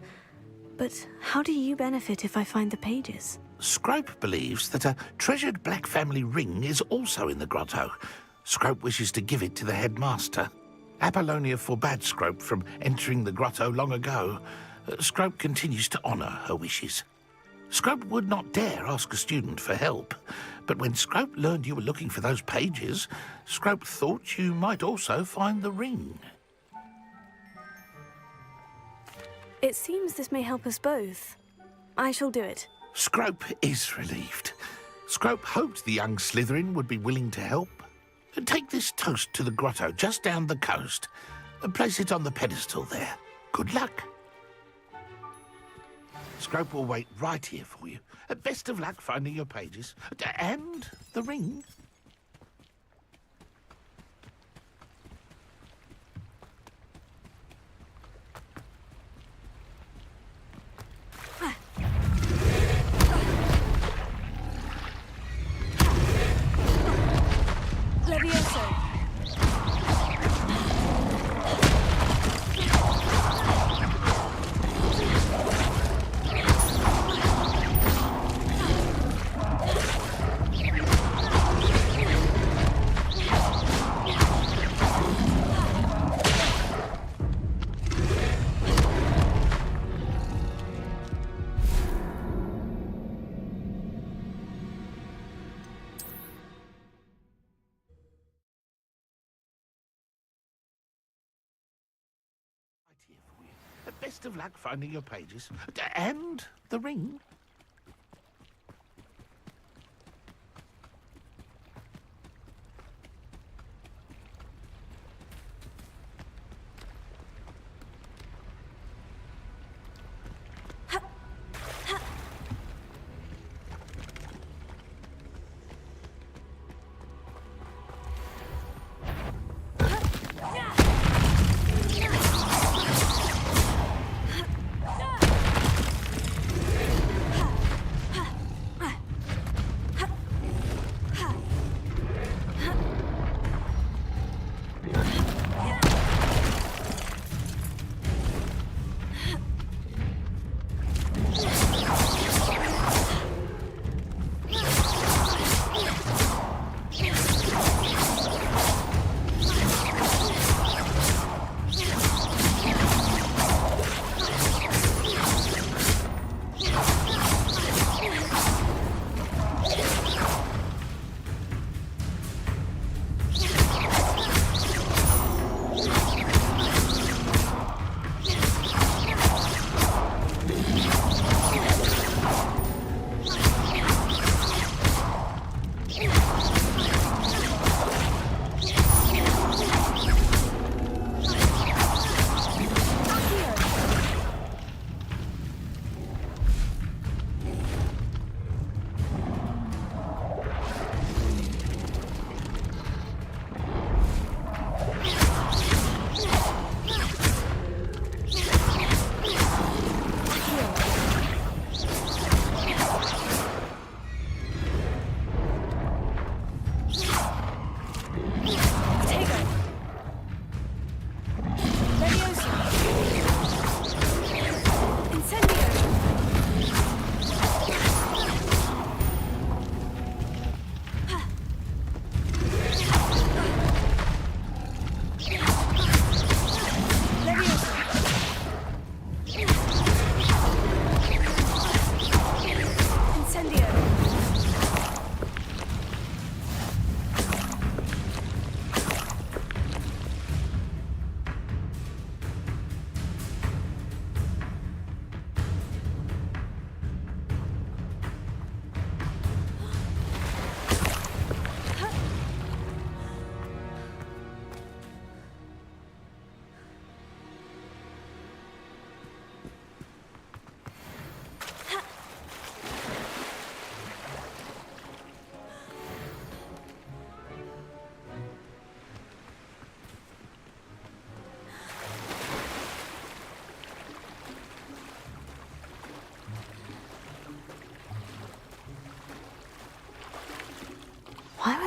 But how do you benefit if I find the pages? Scrope believes that a treasured Black family ring is also in the grotto. Scrope wishes to give it to the headmaster. Apollonia forbade Scrope from entering the grotto long ago. Scrope continues to honour her wishes. Scrope would not dare ask a student for help, but when Scrope learned you were looking for those pages, Scrope thought you might also find the ring. It seems this may help us both. I shall do it. Scrope is relieved. Scrope hoped the young Slytherin would be willing to help. Take this toast to the grotto just down the coast and place it on the pedestal there. Good luck. Scrope will wait right here for you. Best of luck finding your pages. And the ring. Levioso. Best of luck finding your pages. And the ring.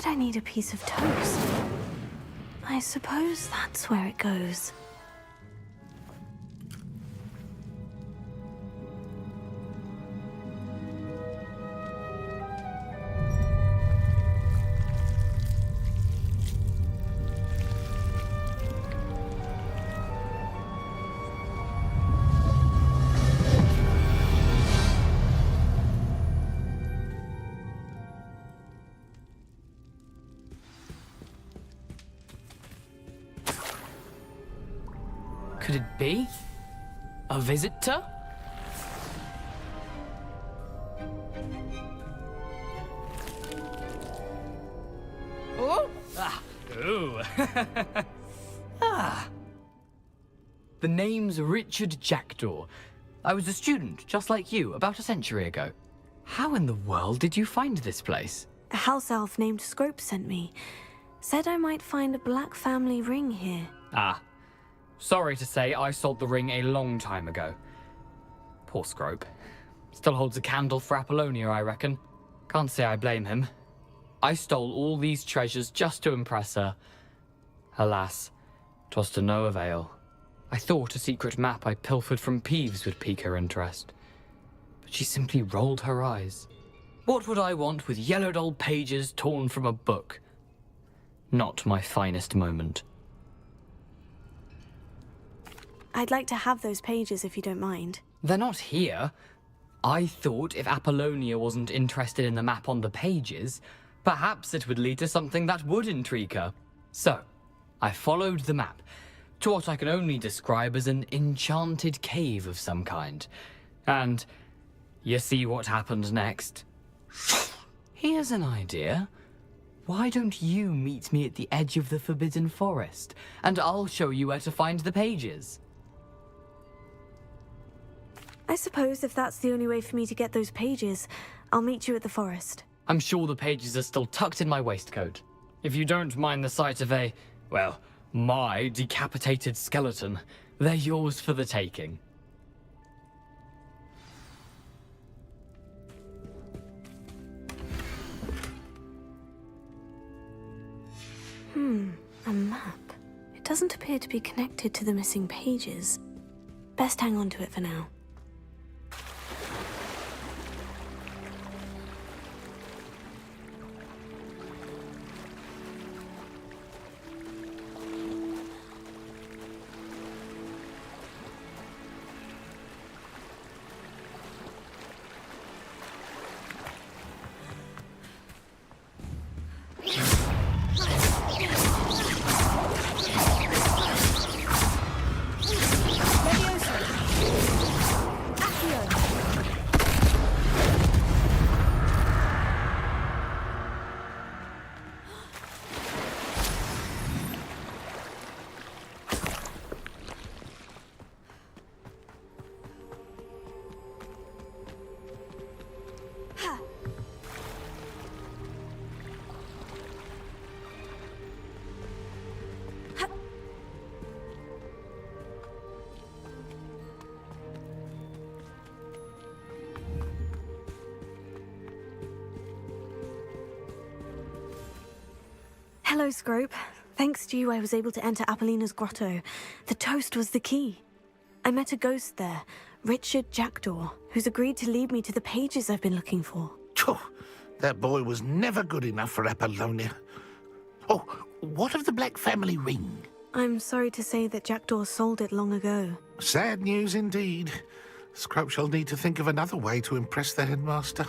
Said I need a piece of toast. I suppose that's where it goes. Could it be? A visitor? Oh! Ah! Ooh! Ah! The name's Richard Jackdaw. I was a student, just like you, about a century ago. How in the world did you find this place? A house elf named Scrope sent me. Said I might find a black family ring here. Ah. Sorry to say, I sold the ring a long time ago. Poor Scrope. Still holds a candle for Apollonia, I reckon. Can't say I blame him. I stole all these treasures just to impress her. Alas, 'twas to no avail. I thought a secret map I pilfered from Peeves would pique her interest. But she simply rolled her eyes. What would I want with yellowed old pages torn from a book? Not my finest moment. I'd like to have those pages if you don't mind. They're not here. I thought if Apollonia wasn't interested in the map on the pages, perhaps it would lead to something that would intrigue her. So, I followed the map to what I can only describe as an enchanted cave of some kind. And you see what happened next? Here's an idea. Why don't you meet me at the edge of the Forbidden Forest, and I'll show you where to find the pages? I suppose if that's the only way for me to get those pages, I'll meet you at the forest. I'm sure the pages are still tucked in my waistcoat. If you don't mind the sight of well, my decapitated skeleton, they're yours for the taking. A map. It doesn't appear to be connected to the missing pages. Best hang on to it for now. Hello, Scrope. Thanks to you, I was able to enter Apollina's grotto. The toast was the key. I met a ghost there, Richard Jackdaw, who's agreed to lead me to the pages I've been looking for. Phew, that boy was never good enough for Apollonia. Oh, what of the Black family ring? I'm sorry to say that Jackdaw sold it long ago. Sad news indeed. Scrope shall need to think of another way to impress the headmaster.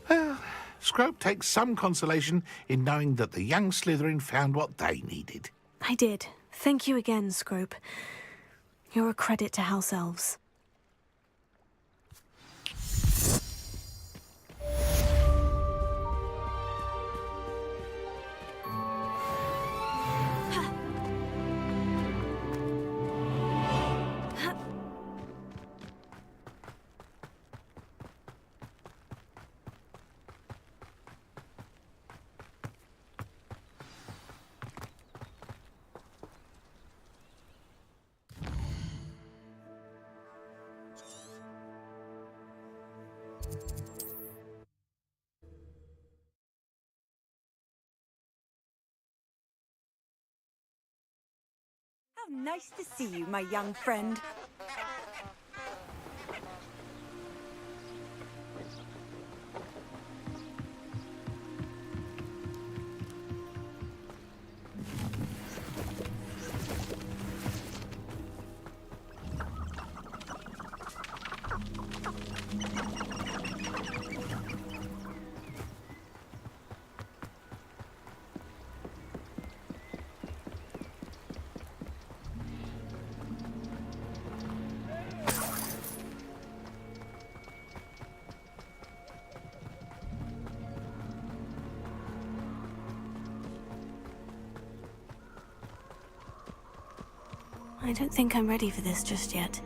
Well, Scrope takes some consolation in knowing that the young Slytherin found what they needed. I did. Thank you again, Scrope. You're a credit to House Elves. How nice to see you, my young friend. I don't think I'm ready for this just yet.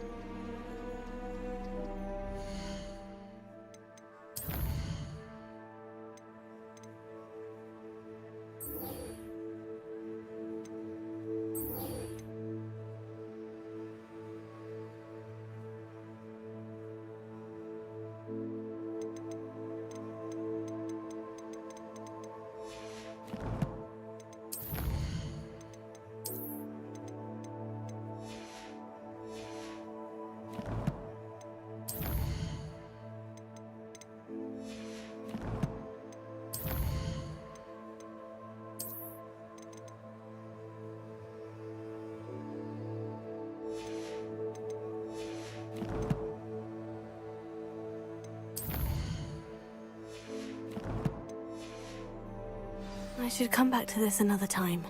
I should come back to this another time.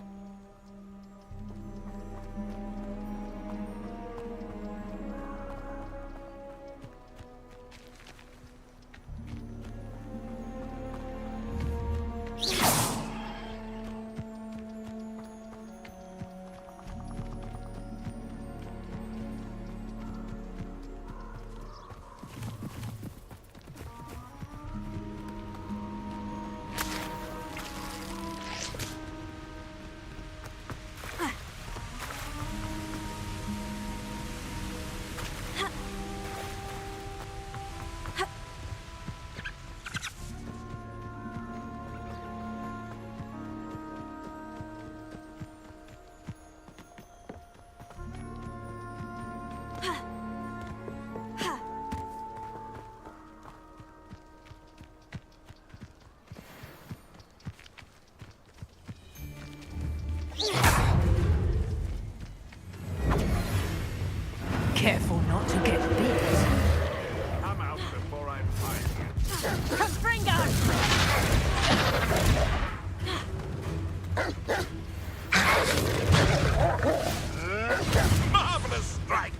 Careful not to get bit. Come out before I find you. Confringo! Marvelous strike!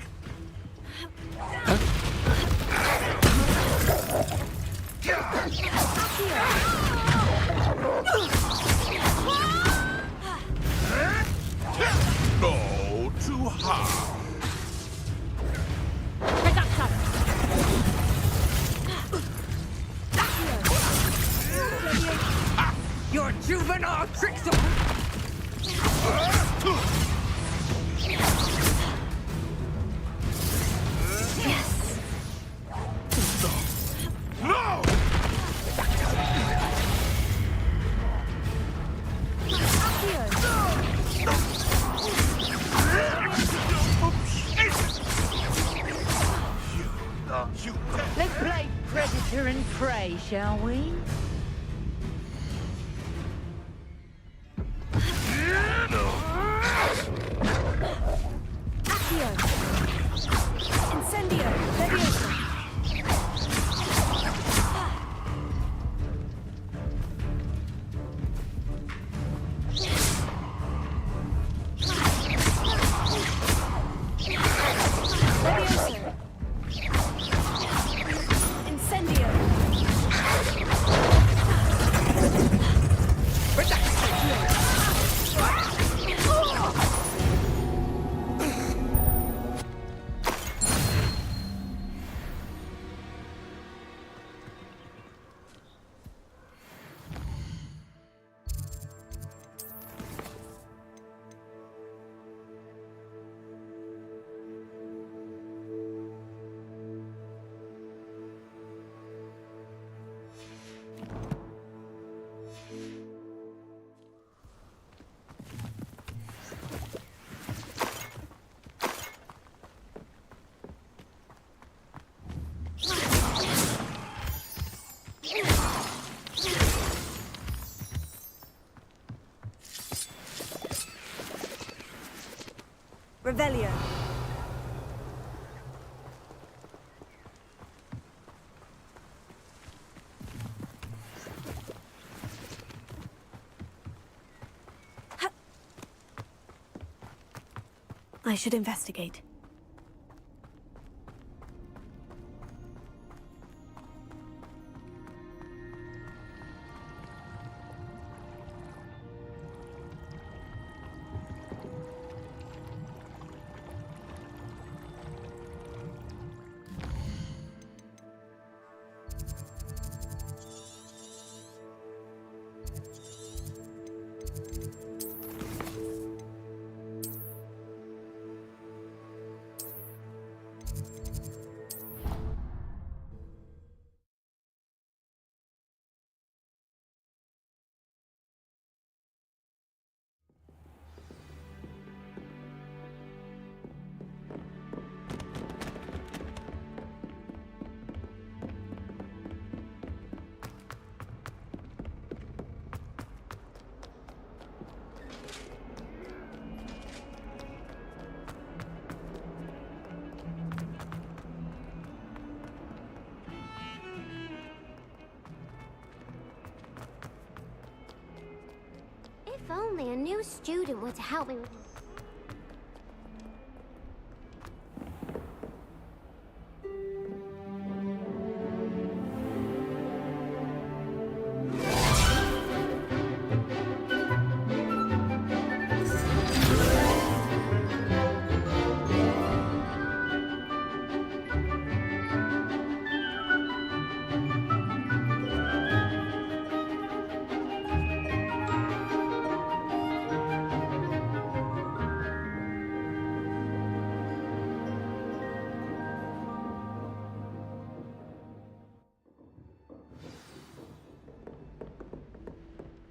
No, too hard. Your juvenile tricks of... Yes! No! Let's play predator and prey, shall we? Incendio! Leviosa! Leviosa! Incendio! Revelio. I should investigate. If only a new student were to help me with...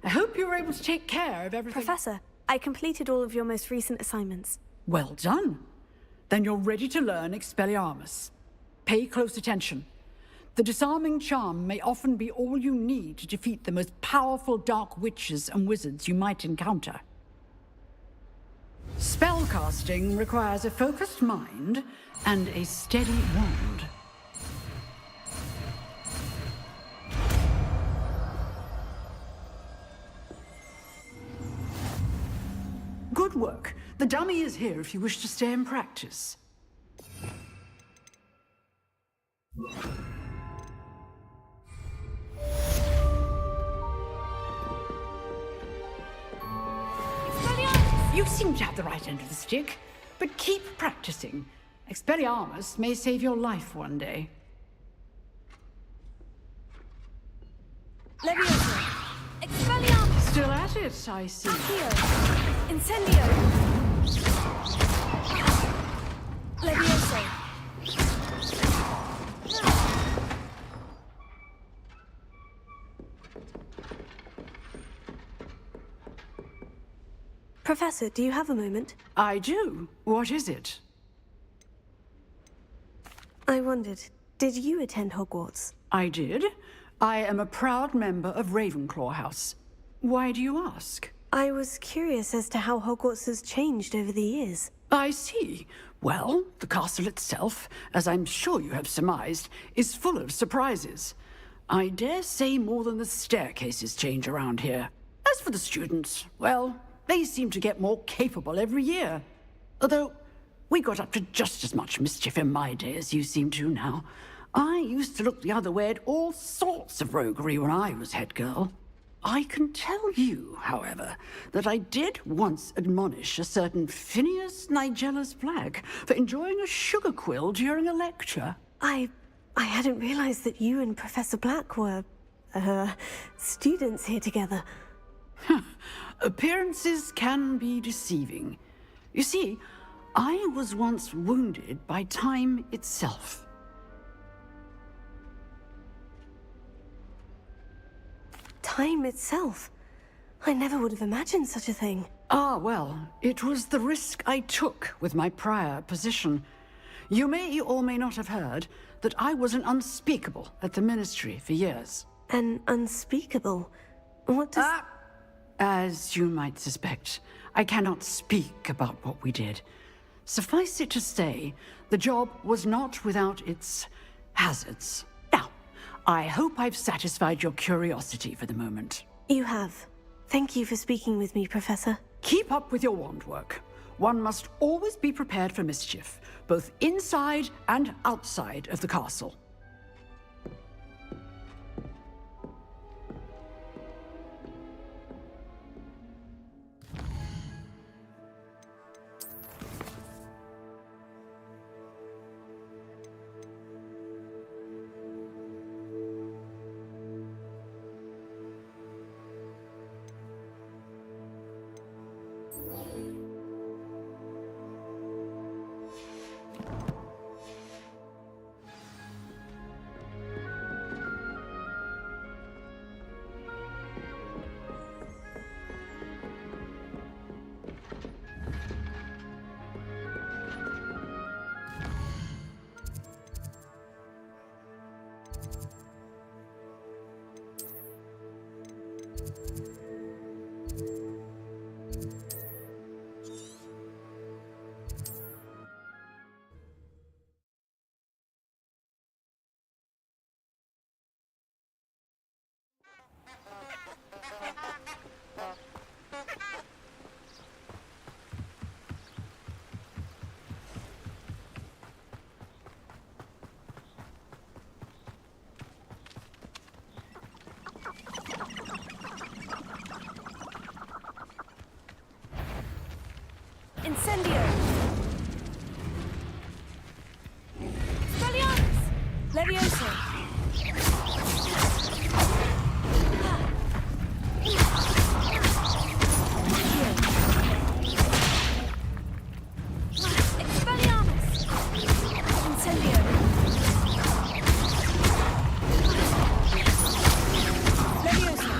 I hope you were able to take care of everything. Professor, I completed all of your most recent assignments. Well done. Then you're ready to learn Expelliarmus. Pay close attention. The disarming charm may often be all you need to defeat the most powerful dark witches and wizards you might encounter. Spellcasting requires a focused mind and a steady wand. Good work. The dummy is here if you wish to stay and practice. You seem to have the right end of the stick, but keep practicing. Expelliarmus may save your life one day. Leviosa. Expelliarmus. Still at it, I see. Accio. Incendio. Leviosa. Professor, do you have a moment? I do. What is it? I wondered, did you attend Hogwarts? I did. I am a proud member of Ravenclaw House. Why do you ask? I was curious as to how Hogwarts has changed over the years. I see. Well, the castle itself, as I'm sure you have surmised, is full of surprises. I dare say more than the staircases change around here. As for the students, well, they seem to get more capable every year. Although, we got up to just as much mischief in my day as you seem to now. I used to look the other way at all sorts of roguery when I was head girl. I can tell you, however, that I did once admonish a certain Phineas Nigellus Black for enjoying a sugar quill during a lecture. I hadn't realized that you and Professor Black were, students here together. Appearances can be deceiving. You see, I was once wounded by time itself. Time itself? I never would have imagined such a thing. Ah, well, it was the risk I took with my prior position. You may or may not have heard that I was an unspeakable at the Ministry for years. An unspeakable? What does... As you might suspect, I cannot speak about what we did. Suffice it to say, the job was not without its hazards. Now, I hope I've satisfied your curiosity for the moment. You have. Thank you for speaking with me, Professor. Keep up with your wand work. One must always be prepared for mischief, both inside and outside of the castle. Incendio! Expelliarmus! Levioso! Expelliarmus! Incendio! Levioso!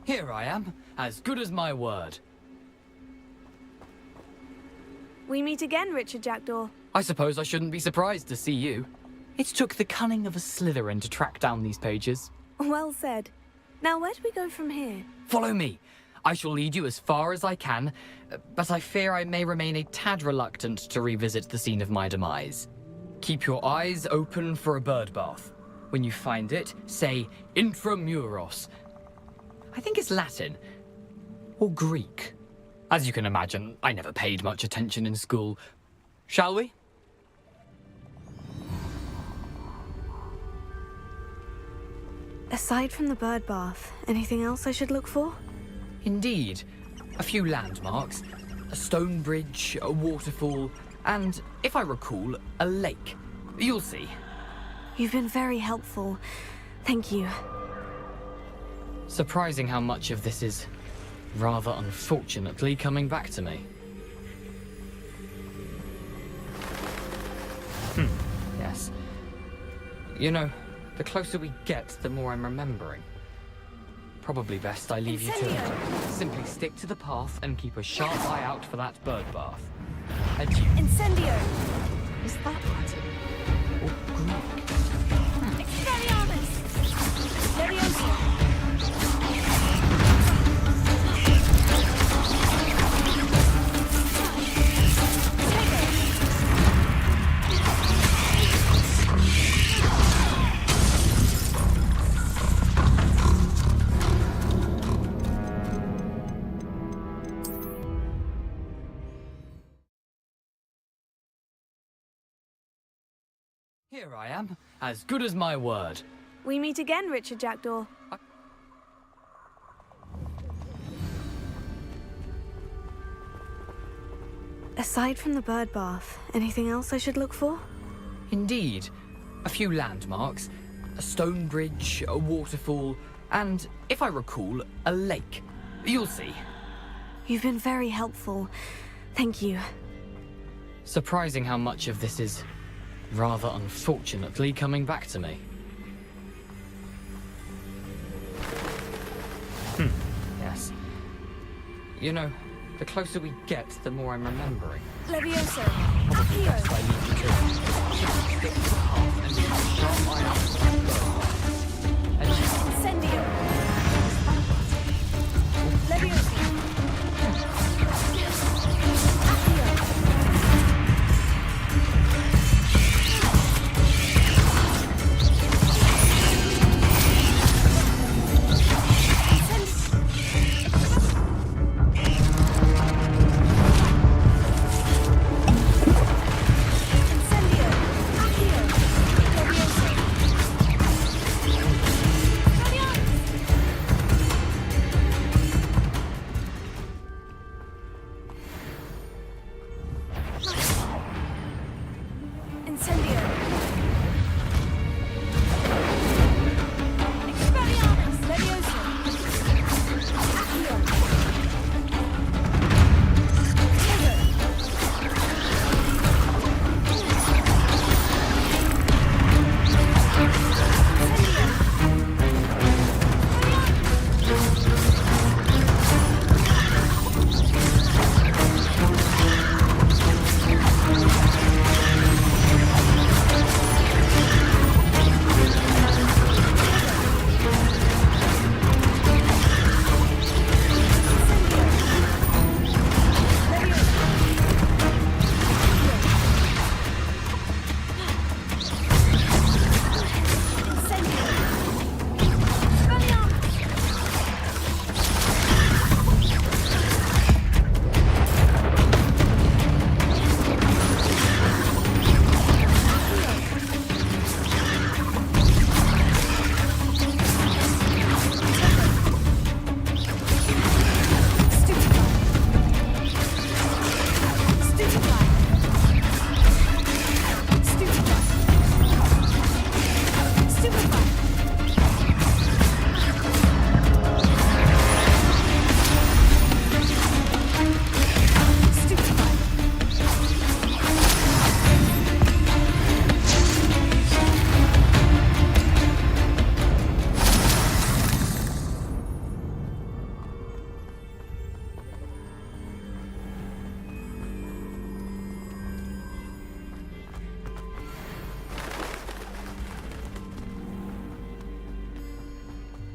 Here I am, as good as my word. We meet again, Richard Jackdaw. I suppose I shouldn't be surprised to see you. It took the cunning of a Slytherin to track down these pages. Well said. Now, where do we go from here? Follow me. I shall lead you as far as I can, but I fear I may remain a tad reluctant to revisit the scene of my demise. Keep your eyes open for a bird bath. When you find it, say intramuros. I think it's Latin. Or Greek. As you can imagine, I never paid much attention in school. Shall we? Aside from the bird bath, anything else I should look for? Indeed. A few landmarks. A stone bridge, a waterfall, and, if I recall, a lake. You'll see. You've been very helpful. Thank you. Surprising how much of this is, rather unfortunately, coming back to me. Yes. You know, the closer we get, the more I'm remembering. Probably best I leave you to it. Simply stick to the path and keep a sharp eye out for that bird bath. Adieu. Incendio! Is that Latin? Or Greek? Expelliarmus! Levioso! Here I am, as good as my word. We meet again, Richard Jackdaw. Aside from the bird bath, anything else I should look for? Indeed. A few landmarks. a stone bridge, a waterfall, and, if I recall, a lake. You'll see. You've been very helpful. Thank you. Surprising how much of this is, rather unfortunately, coming back to me. Yes. You know, the closer we get, the more I'm remembering. Levioso. Probably Accio. best I leave you to stick to the path and use the sharp iron bow. And Incendio. Levioso.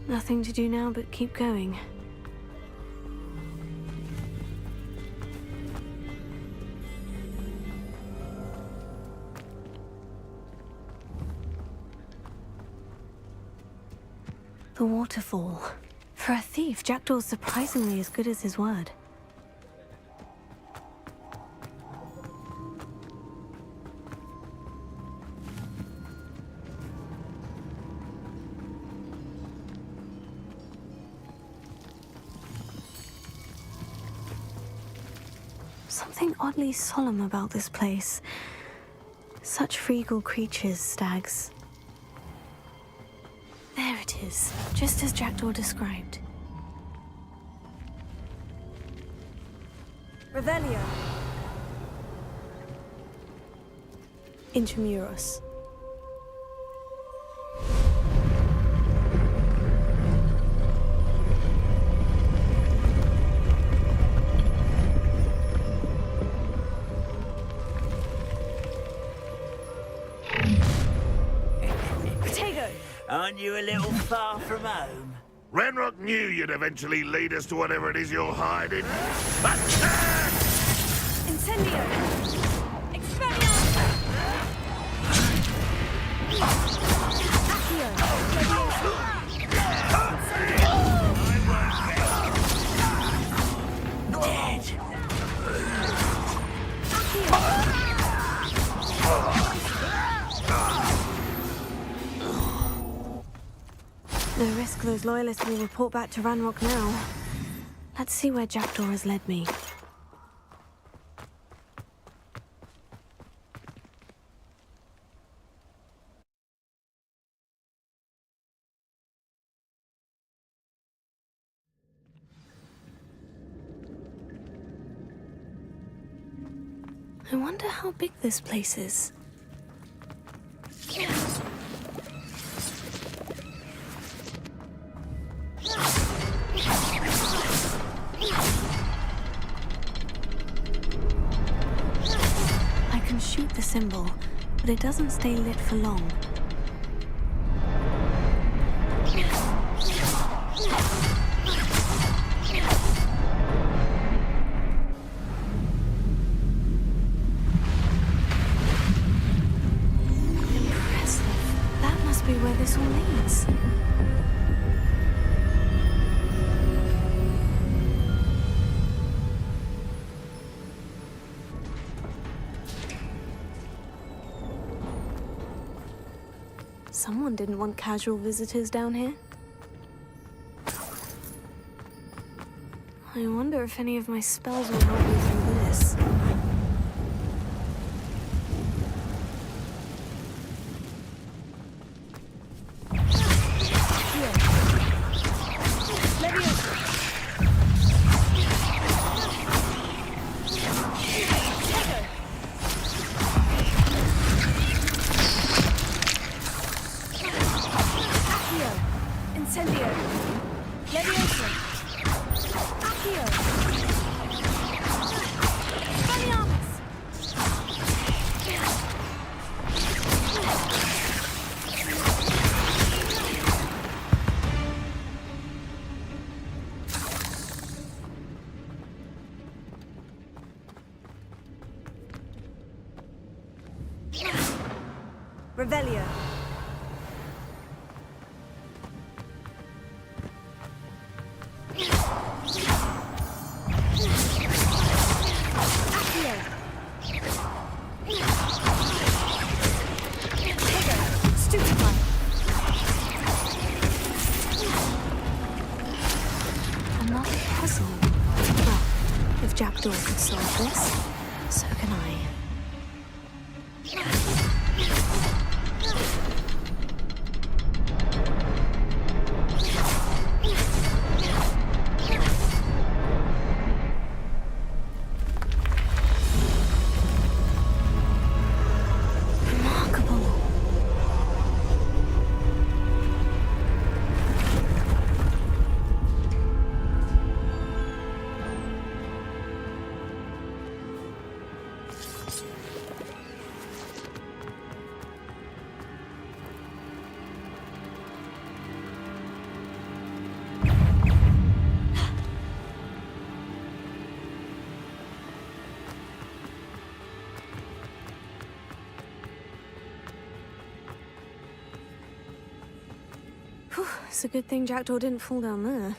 Nothing to do now but keep going. The waterfall. For a thief, Jackdaw's surprisingly as good as his word. Something oddly solemn about this place. Such regal creatures, stags. There it is, just as Jackdaw described. Revelio. Intramuros. Aren't you a little far from home? Ranrock knew you'd eventually lead us to whatever it is you're hiding. Incendio. Expelliarmus. Accio. Dead. No risk those loyalists will report back to Ranrock now. Let's see where Jackdaw has led me. I wonder how big this place is. I can shoot the symbol, but it doesn't stay lit for long. Where this all leads. Someone didn't want casual visitors down here. I wonder if any of my spells will help me through this. Revelio. Another puzzle. Well, if Jackdaw could solve this, so can I. It's a good thing Jackdaw didn't fall down there.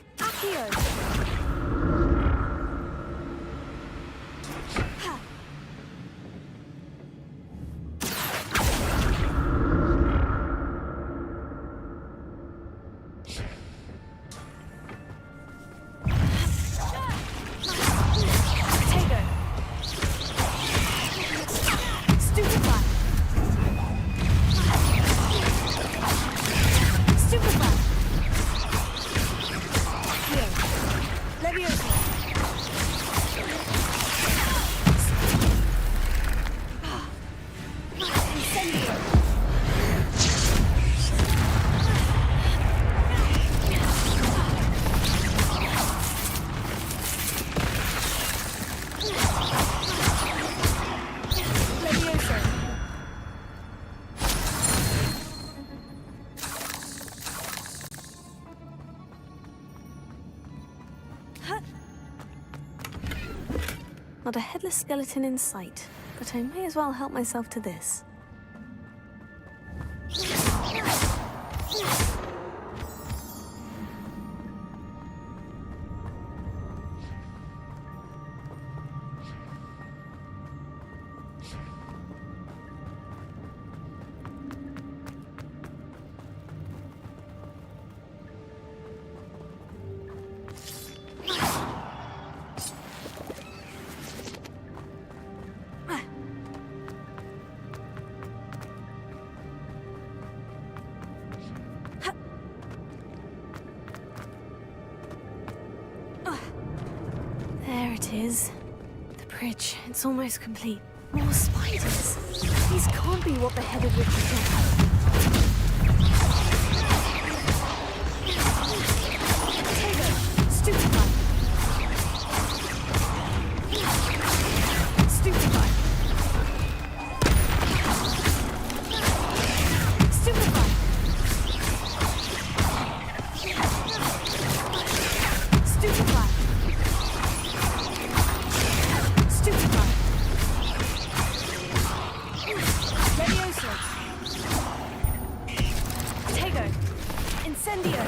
Not a headless skeleton in sight, but I may as well help myself to this. There it is. The bridge. It's almost complete. More spiders. These can't be what the headed Richard did. Stupefy. Stupefy. Stupefy. Stupefy. Stupefy. Levioso. Tego. Incendio.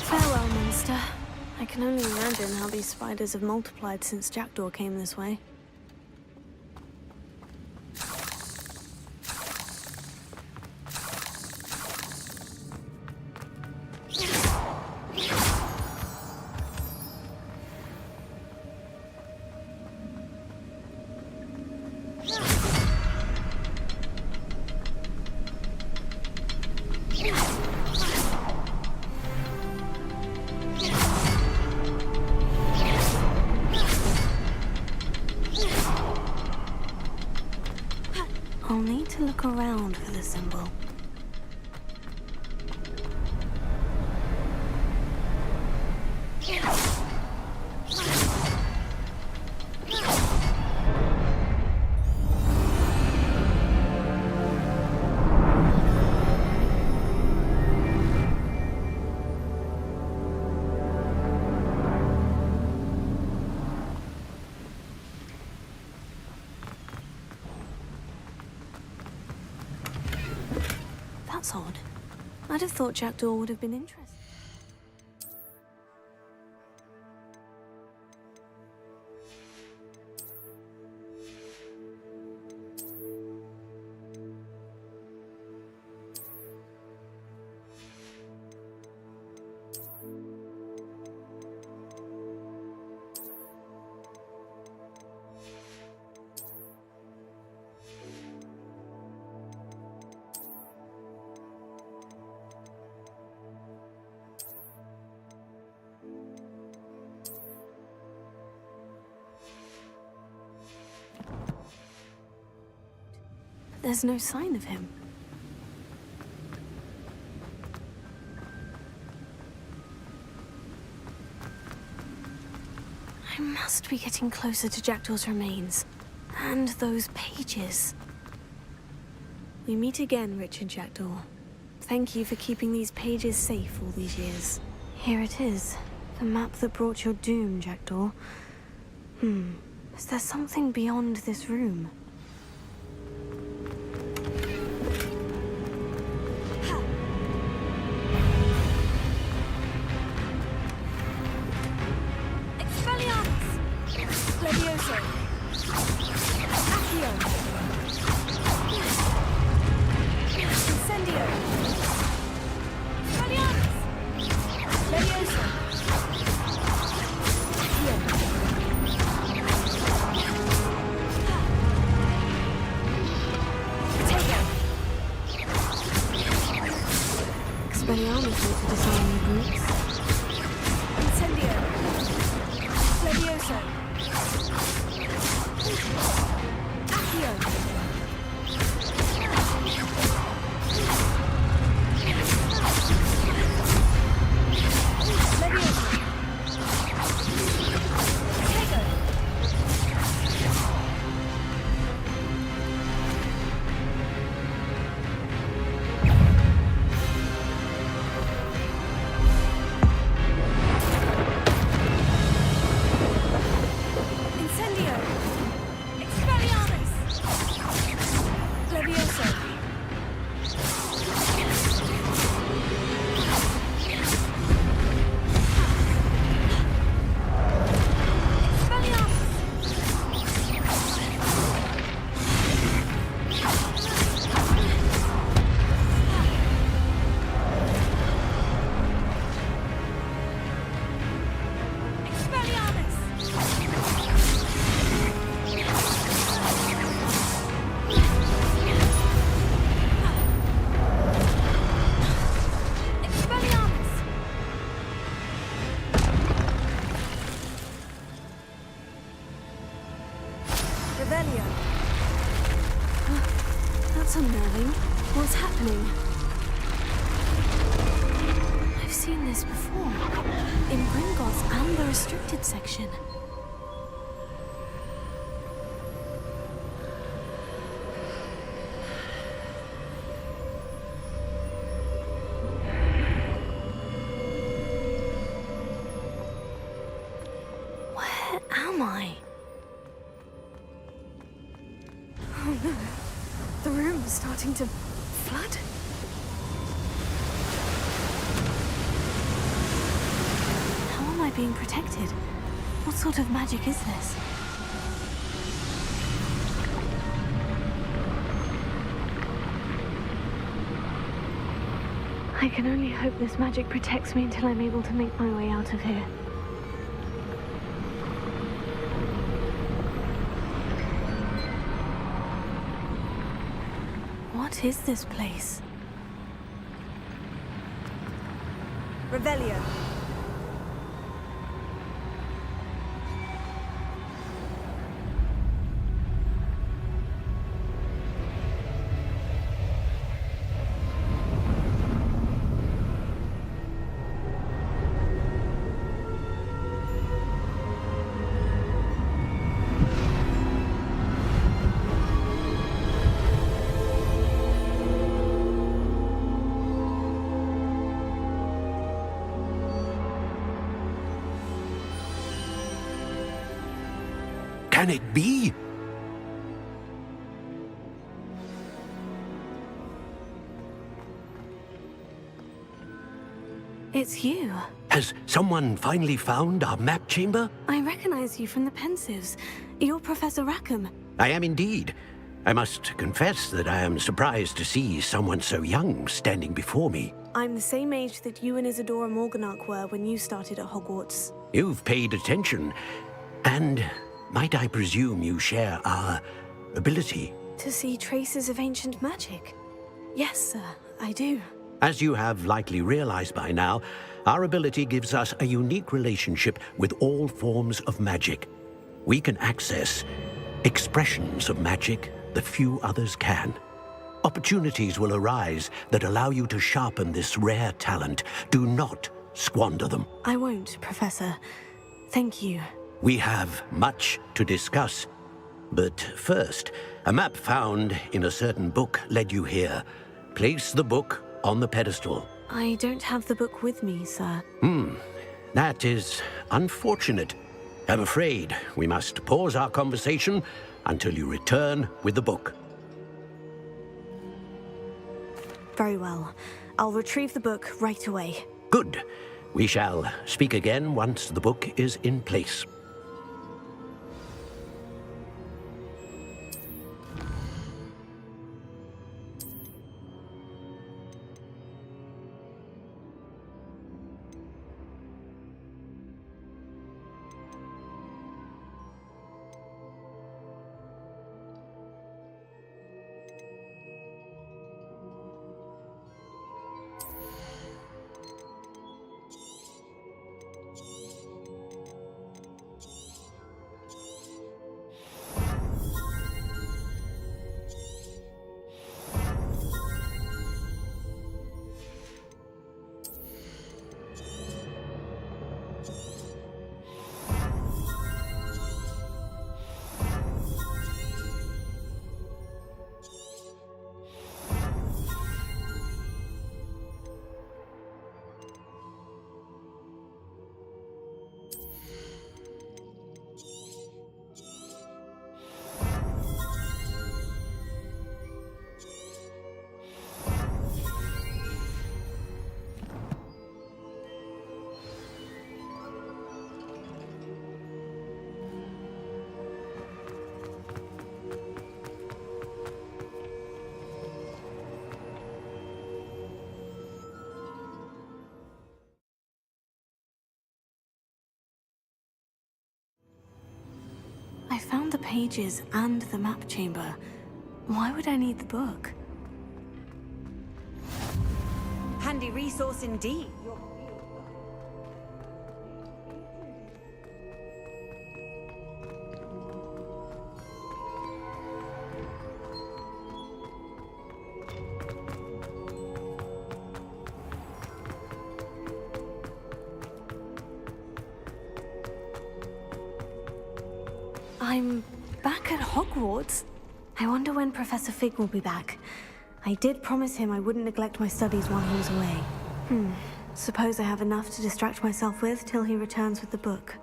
Farewell, monster. I can only imagine how these spiders have multiplied since Jackdaw came this way. I'll need to look around for the symbol. That's odd. I'd have thought Jackdaw would have been interested. There's no sign of him. I must be getting closer to Jackdaw's remains. And those pages. We meet again, Richard Jackdaw. Thank you for keeping these pages safe all these years. Here it is. The map that brought your doom, Jackdaw. Is there something beyond this room? darling. What's happening? I've seen this before. In Gringotts and the restricted section. Where am I? Oh no. The room's starting to flood. How am I being protected? What sort of magic is this? I can only hope this magic protects me until I'm able to make my way out of here. What is this place? Revelio. Can it be? It's you. Has someone finally found our map chamber? I recognize you from the Pensives. You're Professor Rackham. I am indeed. I must confess that I am surprised to see someone so young standing before me. I'm the same age that you and Isadora Morganach were when you started at Hogwarts. You've paid attention, and might I presume you share our ability? To see traces of ancient magic? Yes, sir, I do. As you have likely realized by now, our ability gives us a unique relationship with all forms of magic. We can access expressions of magic that few others can. Opportunities will arise that allow you to sharpen this rare talent. Do not squander them. I won't, Professor. Thank you. We have much to discuss. But first, a map found in a certain book led you here. Place the book on the pedestal. I don't have the book with me, sir. That is unfortunate. I'm afraid we must pause our conversation until you return with the book. Very well. I'll retrieve the book right away. Good. We shall speak again once the book is in place. I found the pages and the map chamber. Why would I need the book? Handy resource indeed. I'm back at Hogwarts. I wonder when Professor Fig will be back. I did promise him I wouldn't neglect my studies while he was away. Suppose I have enough to distract myself with till he returns with the book.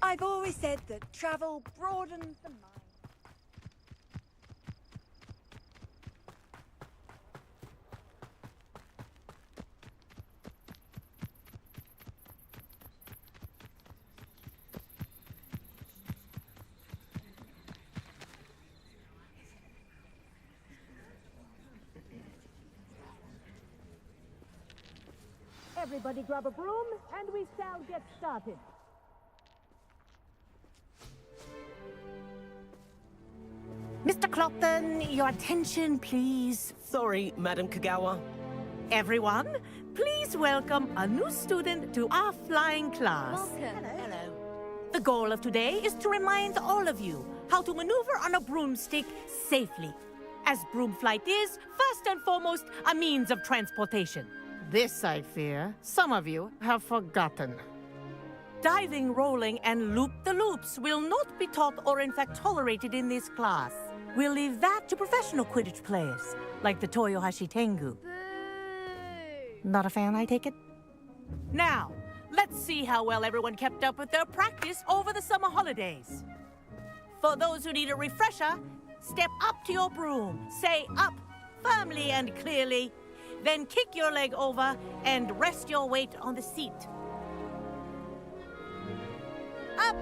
I've always said that travel broadens the mind. Everybody grab a broom, and we shall get started. Mr. Clopton, your attention, please. Sorry, Madam Kagawa. Everyone, please welcome a new student to our flying class. Welcome. Hello. The goal of today is to remind all of you how to maneuver on a broomstick safely, as broom flight is, first and foremost, a means of transportation. This, I fear, some of you have forgotten. Diving, rolling, and loop-the-loops will not be taught or in fact tolerated in this class. We'll leave that to professional Quidditch players, like the Toyohashi Tengu. Not a fan, I take it? Now, let's see how well everyone kept up with their practice over the summer holidays. For those who need a refresher, step up to your broom, say up firmly and clearly, then kick your leg over and rest your weight on the seat. Up!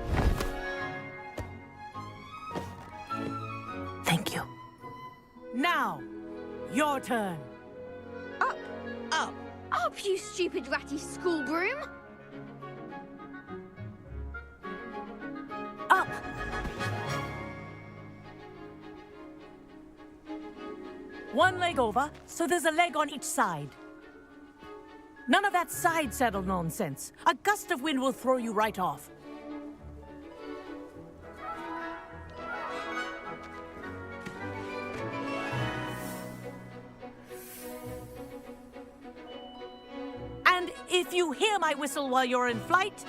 Thank you. Now, your turn. Up! Up! Up, you stupid ratty school broom! Up! One leg over, so there's a leg on each side. None of that side saddle nonsense. A gust of wind will throw you right off. And if you hear my whistle while you're in flight,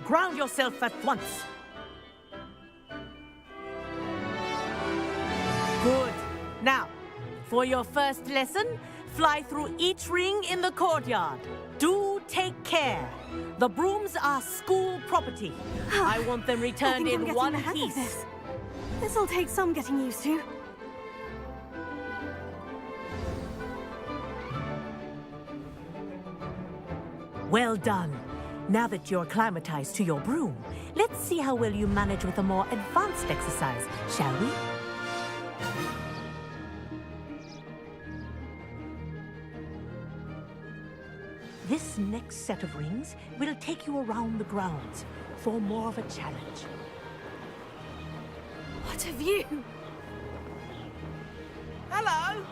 ground yourself at once. Good. Now, for your first lesson, fly through each ring in the courtyard. Do take care. The brooms are school property. I want them returned in one piece. This'll take some getting used to. Well done. Now that you're acclimatized to your broom, let's see how well you manage with a more advanced exercise, shall we? This next set of rings will take you around the grounds for more of a challenge. What a view! Hello!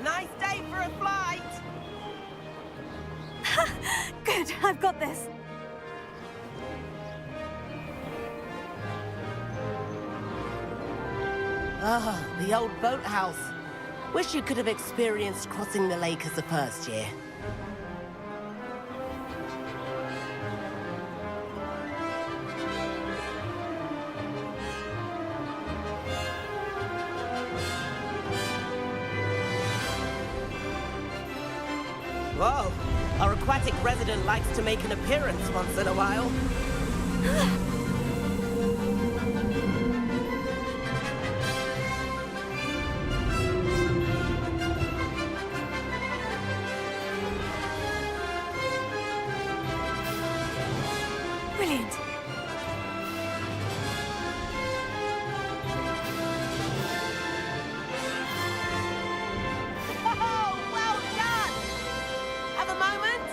Nice day for a flight! Good, I've got this. Ah, the old boathouse. Wish you could have experienced crossing the lake as a first year. Whoa! Our aquatic resident likes to make an appearance once in a while. Brilliant. Oh, well done! Have a moment?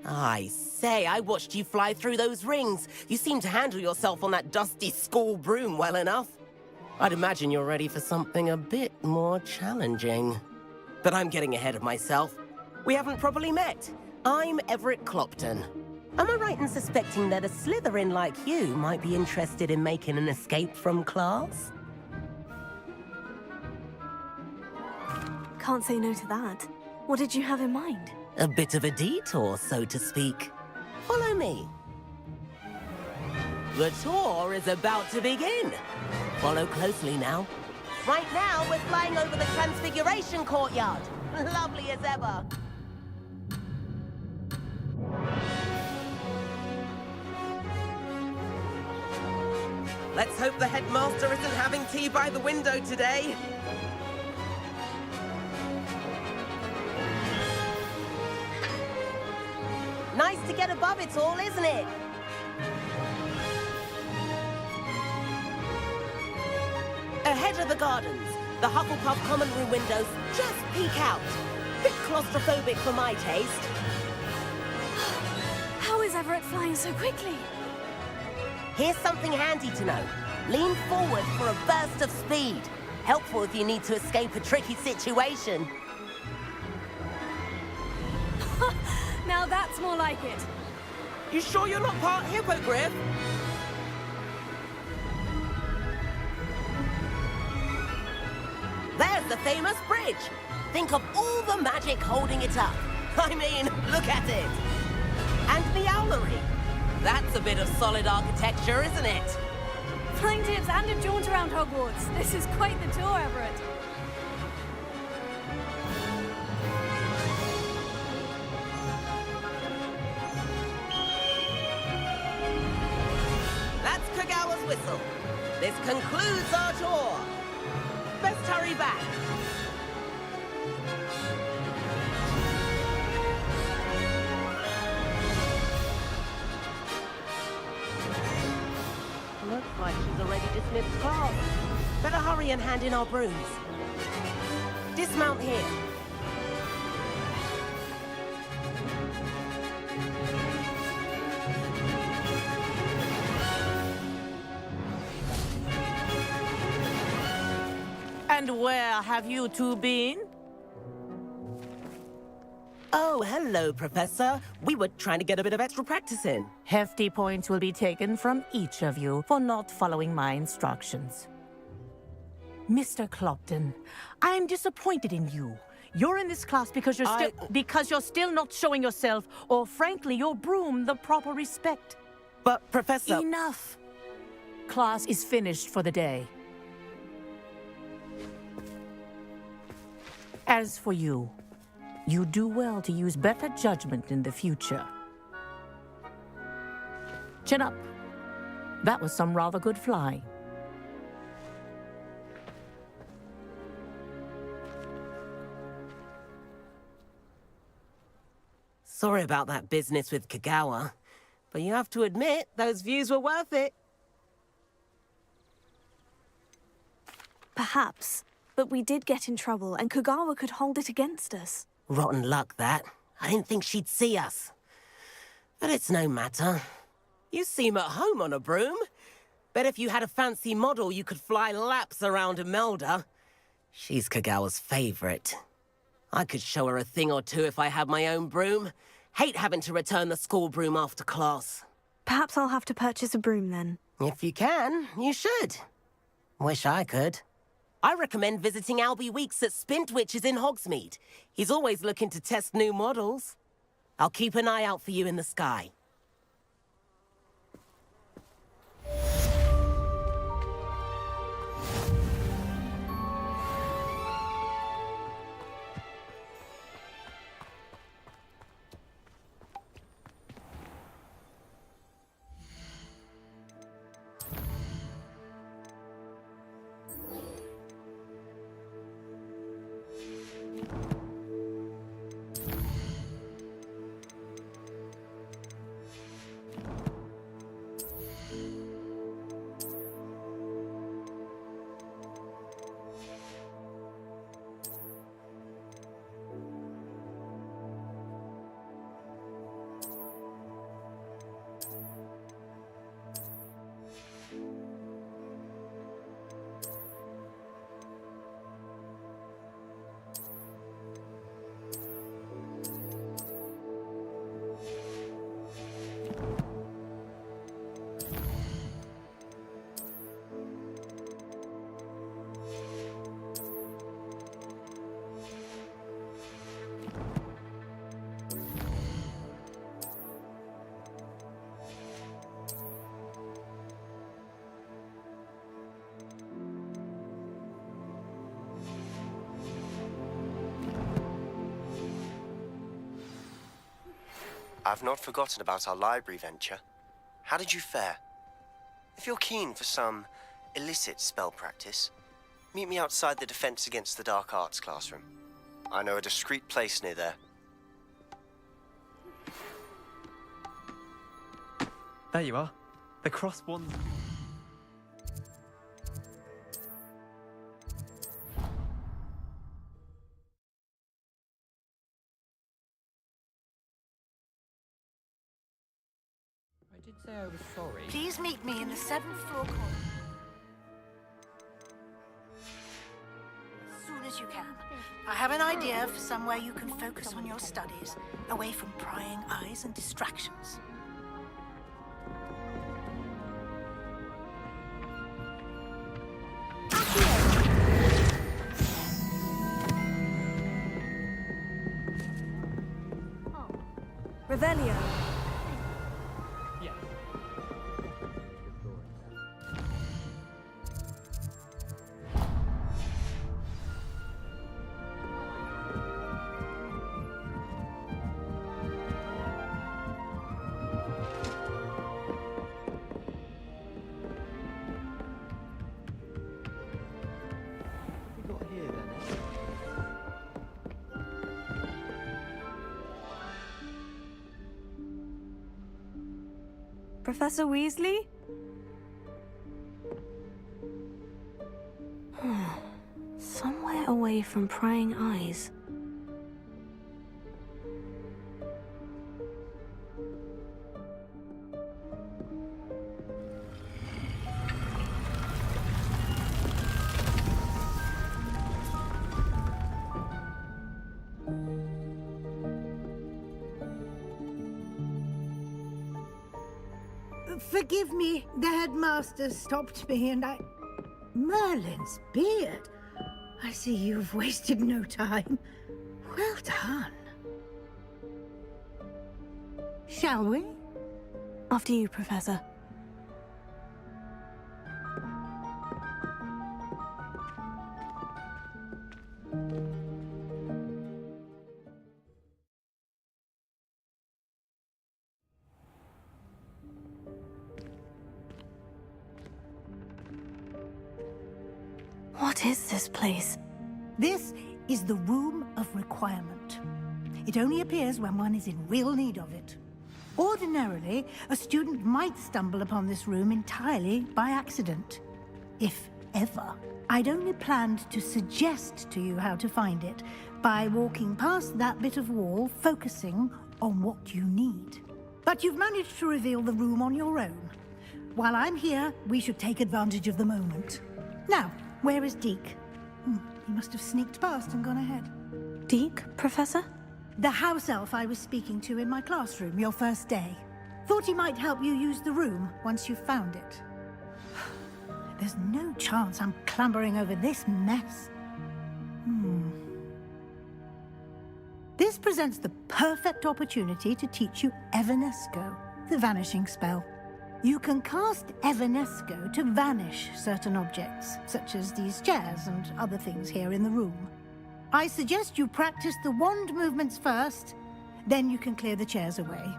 I say, I watched you fly through those rings. You seem to handle yourself on that dusty school broom well enough. I'd imagine you're ready for something a bit more challenging. But I'm getting ahead of myself. We haven't properly met. I'm Everett Clopton. Am I right in suspecting that a Slytherin like you might be interested in making an escape from class? Can't say no to that. What did you have in mind? A bit of a detour, so to speak. Follow me. The tour is about to begin. Follow closely now. Right now, we're flying over the Transfiguration Courtyard. Lovely as ever. Let's hope the headmaster isn't having tea by the window today. Nice to get above it all, isn't it? Ahead of the gardens, the Hufflepuff common room windows just peek out. Bit claustrophobic for my taste. How is Everett flying so quickly? Here's something handy to know. Lean forward for a burst of speed. Helpful if you need to escape a tricky situation. Now that's more like it. You sure you're not part hippogriff? There's the famous bridge. Think of all the magic holding it up. I mean, look at it. And the owlery. That's a bit of solid architecture, isn't it? Flying tips and a jaunt around Hogwarts. This is quite the tour, Everett. That's Kagawa's whistle. This concludes our tour. Best hurry back. Looks like she's already dismissed class. Better hurry and hand in our brooms. Dismount here. And where have you two been? Oh, hello, Professor. We were trying to get a bit of extra practice in. Hefty points will be taken from each of you for not following my instructions. Mr. Clopton, I'm disappointed in you. You're in this class because you're still not showing yourself, or frankly, your broom the proper respect. But, Professor... Enough. Class is finished for the day. As for you, you do well to use better judgment in the future. Chin up. That was some rather good flying. Sorry about that business with Kagawa, but you have to admit, those views were worth it. Perhaps, but we did get in trouble and Kagawa could hold it against us. Rotten luck, that. I didn't think she'd see us. But it's no matter. You seem at home on a broom. Bet if you had a fancy model, you could fly laps around Imelda. She's Kagawa's favorite. I could show her a thing or two if I had my own broom. Hate having to return the school broom after class. Perhaps I'll have to purchase a broom then. If you can, you should. Wish I could. I recommend visiting Albie Weeks at Spintwitches in Hogsmeade. He's always looking to test new models. I'll keep an eye out for you in the sky. I've not forgotten about our library venture. How did you fare? If you're keen for some illicit spell practice, meet me outside the Defense Against the Dark Arts classroom. I know a discreet place near there. There you are. The cross one. I did say I was sorry. Please meet me in the 7th floor corner. As soon as you can. I have an idea for somewhere you can focus on your studies, away from prying eyes and distractions. Revelio. Yeah. We got here then, eh? Professor Weasley? Somewhere away from prying eyes. Forgive me, the headmaster stopped me and Merlin's beard. I see you've wasted no time. Well done. Shall we? After you, Professor. What is this place? This is the Room of Requirement. It only appears when one is in real need of it. Ordinarily, a student might stumble upon this room entirely by accident. If ever. I'd only planned to suggest to you how to find it by walking past that bit of wall, focusing on what you need. But you've managed to reveal the room on your own. While I'm here, we should take advantage of the moment. Now, where is Deke? He must have sneaked past and gone ahead. Deke, Professor? The house elf I was speaking to in my classroom your first day. Thought he might help you use the room once you've found it. There's no chance I'm clambering over this mess. This presents the perfect opportunity to teach you Evanesco, the vanishing spell. You can cast Evanesco to vanish certain objects, such as these chairs and other things here in the room. I suggest you practice the wand movements first, then you can clear the chairs away.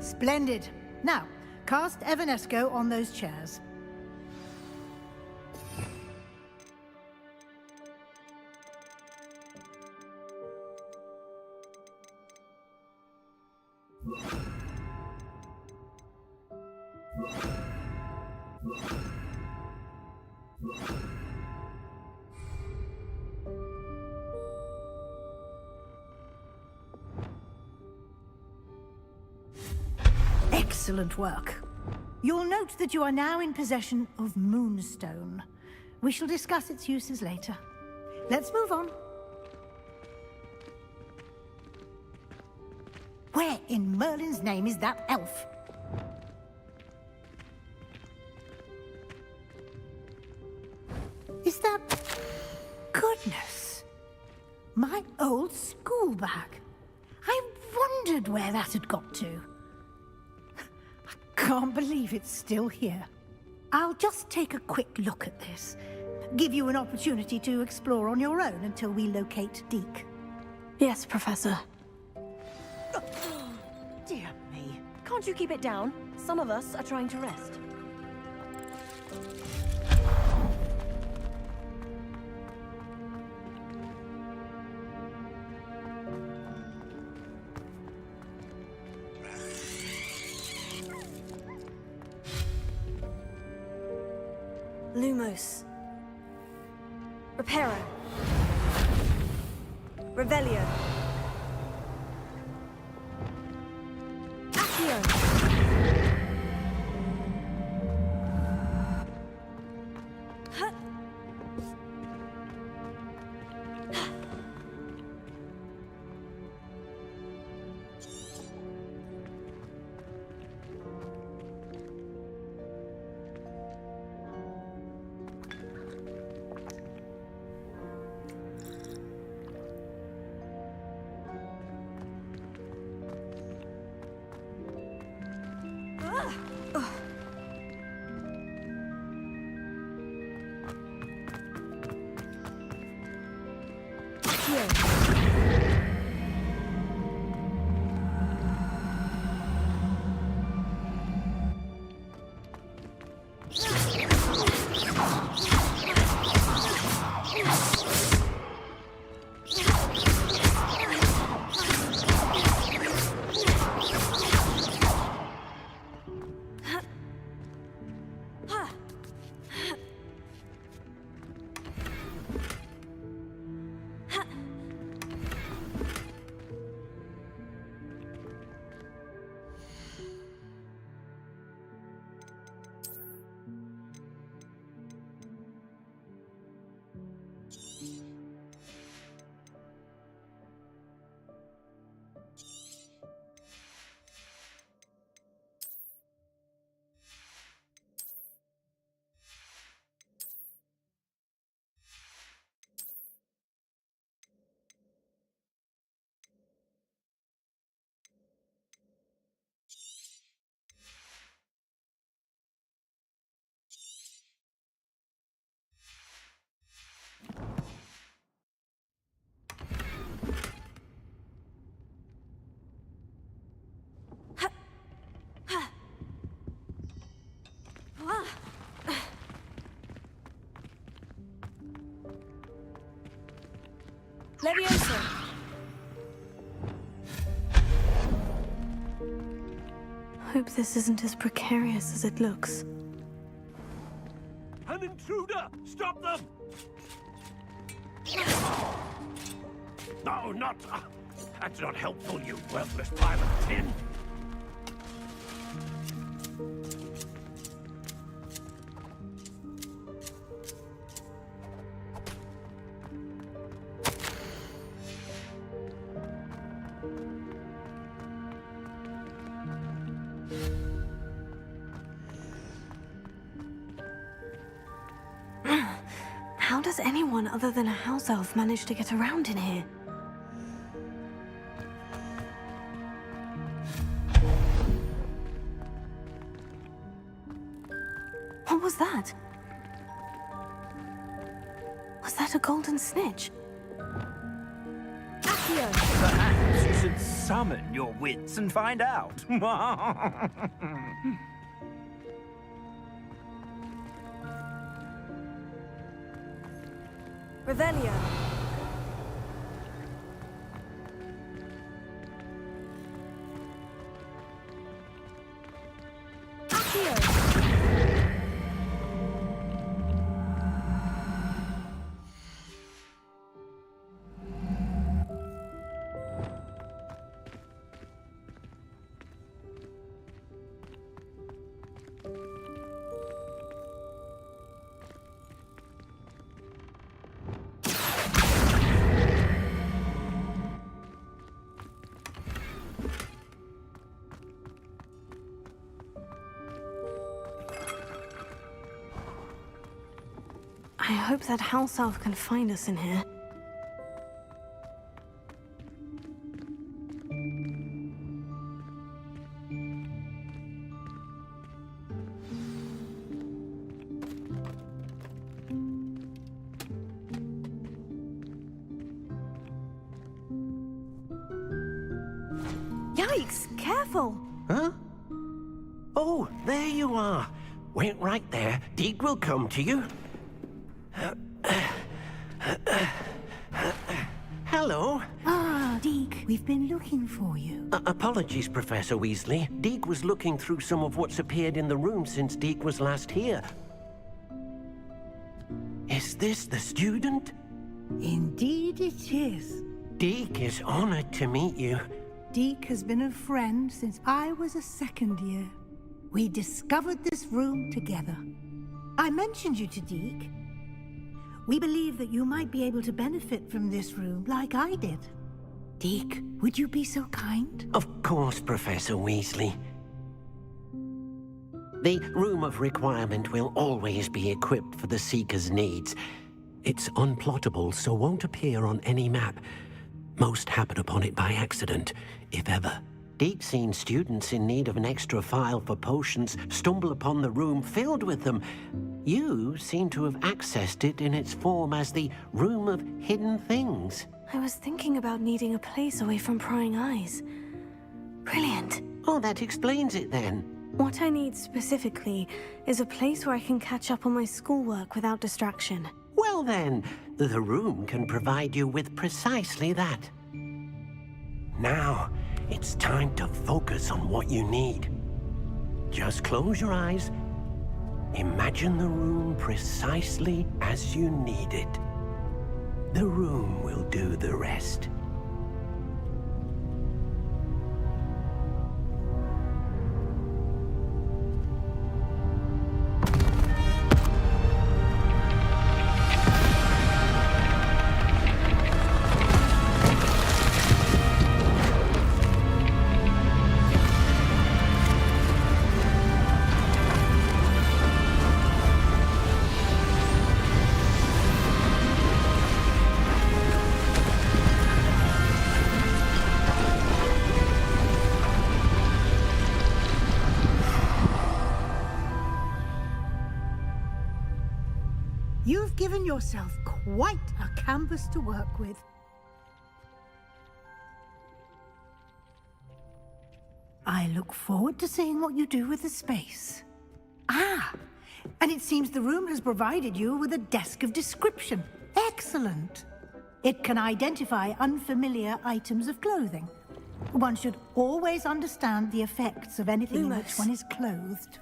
Splendid. Now, cast Evanesco on those chairs. Excellent work. You'll note that you are now in possession of Moonstone. We shall discuss its uses later. Let's move on. Where in Merlin's name is that elf? Is that... Goodness! wondered where that had got to. I can't believe it's still here. I'll just take a quick look at this. Give you an opportunity to explore on your own until we locate Deke. Yes, Professor. Dear me. Can't you keep it down? Some of us are trying to rest. Lumos. Reparo. Revelio. Accio. Leviosa! Hope this isn't as precarious as it looks. An intruder! Stop them! No, not... that's not helpful, you worthless pile of tin! How does anyone other than a house elf manage to get around in here? What was that? Was that a golden snitch? Perhaps you should summon your wits and find out. Revelio. I hope that house elf can find us in here. Yikes! Careful! Huh? Oh, there you are. Wait right there. Deke will come to you. Hello. Ah, Deke, we've been looking for you. Apologies, Professor Weasley. Deke was looking through some of what's appeared in the room since Deke was last here. Is this the student? Indeed it is. Deke is honored to meet you. Deke has been a friend since I was a second year. We discovered this room together. I mentioned you to Deke. We believe that you might be able to benefit from this room like I did. Deke, would you be so kind? Of course, Professor Weasley. The Room of Requirement will always be equipped for the Seeker's needs. It's unplottable, so won't appear on any map. Most happen upon it by accident, if ever. Deke's seen students in need of an extra file for potions stumble upon the room filled with them. You seem to have accessed it in its form as the Room of Hidden Things. I was thinking about needing a place away from prying eyes. Brilliant. Oh, that explains it then. What I need specifically is a place where I can catch up on my schoolwork without distraction. Well then, the room can provide you with precisely that. Now, it's time to focus on what you need. Just close your eyes. Imagine the room precisely as you need it. The room will do the rest. You've given yourself quite a canvas to work with. I look forward to seeing what you do with the space. Ah, and it seems the room has provided you with a desk of description. Excellent. It can identify unfamiliar items of clothing. One should always understand the effects of anything in which one is clothed.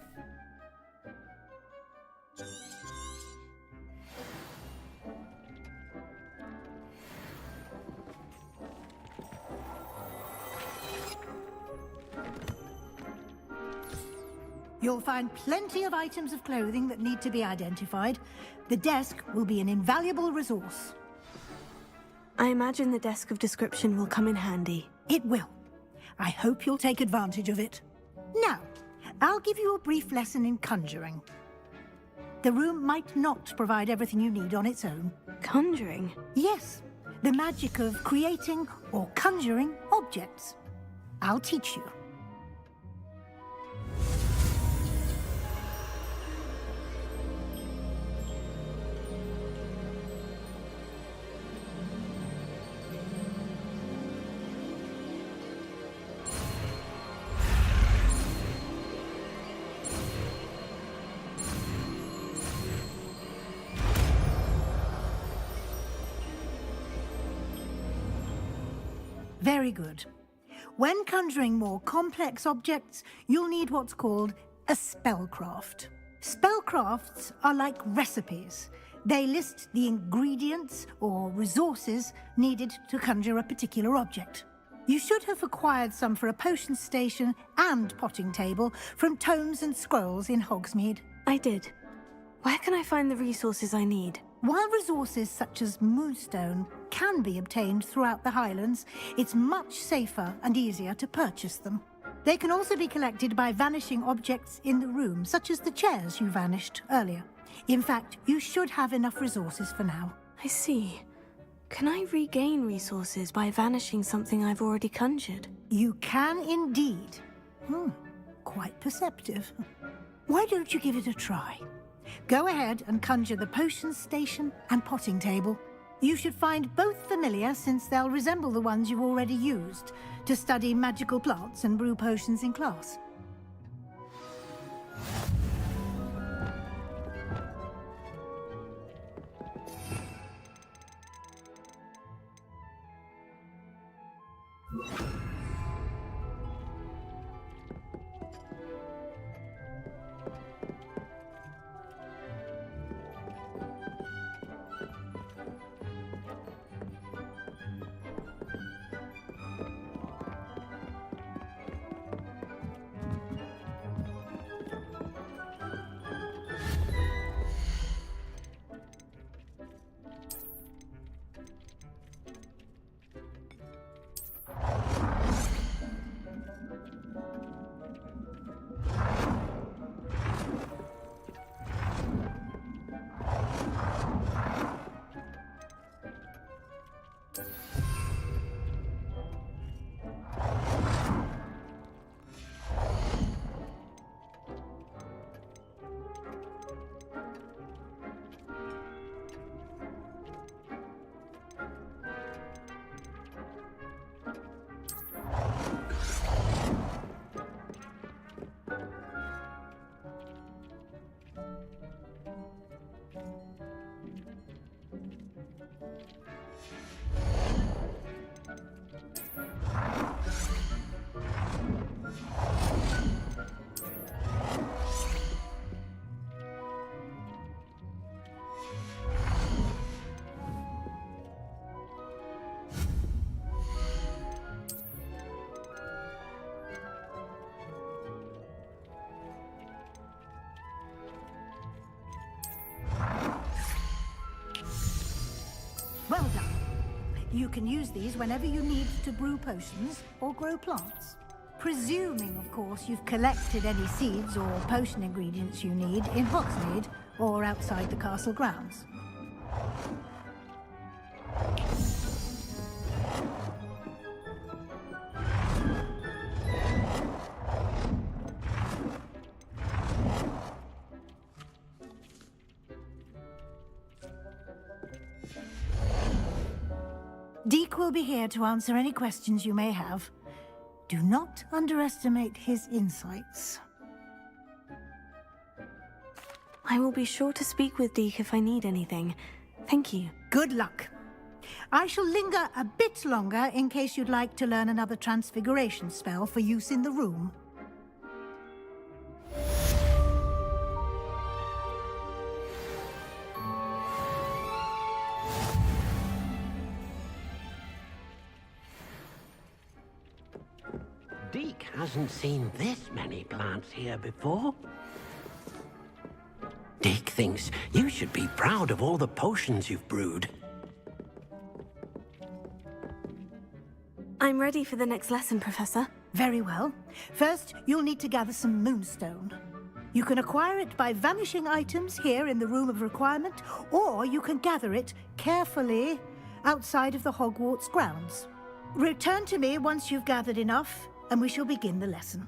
You'll find plenty of items of clothing that need to be identified. The desk will be an invaluable resource. I imagine the desk of description will come in handy. It will. I hope you'll take advantage of it. Now, I'll give you a brief lesson in conjuring. The room might not provide everything you need on its own. Conjuring? Yes, the magic of creating or conjuring objects. I'll teach you. Very good. When conjuring more complex objects, you'll need what's called a spellcraft. Spellcrafts are like recipes. They list the ingredients or resources needed to conjure a particular object. You should have acquired some for a potion station and potting table from tomes and scrolls in Hogsmeade. I did. Where can I find the resources I need? While resources such as moonstone can be obtained throughout the Highlands, it's much safer and easier to purchase them. They can also be collected by vanishing objects in the room, such as the chairs you vanished earlier. In fact, you should have enough resources for now. I see. Can I regain resources by vanishing something I've already conjured? You can indeed. Quite perceptive. Why don't you give it a try? Go ahead and conjure the potion station and potting table. You should find both familiar, since they'll resemble the ones you've already used to study magical plants and brew potions in class. Well done. You can use these whenever you need to brew potions or grow plants. Presuming, of course, you've collected any seeds or potion ingredients you need in Hogsmeade or outside the castle grounds. Deke will be here to answer any questions you may have. Do not underestimate his insights. I will be sure to speak with Deke if I need anything. Thank you. Good luck. I shall linger a bit longer in case you'd like to learn another transfiguration spell for use in the room. Deke hasn't seen this many plants here before. Deke thinks you should be proud of all the potions you've brewed. I'm ready for the next lesson, Professor. Very well. First, you'll need to gather some moonstone. You can acquire it by vanishing items here in the Room of Requirement, or you can gather it carefully outside of the Hogwarts grounds. Return to me once you've gathered enough, and we shall begin the lesson.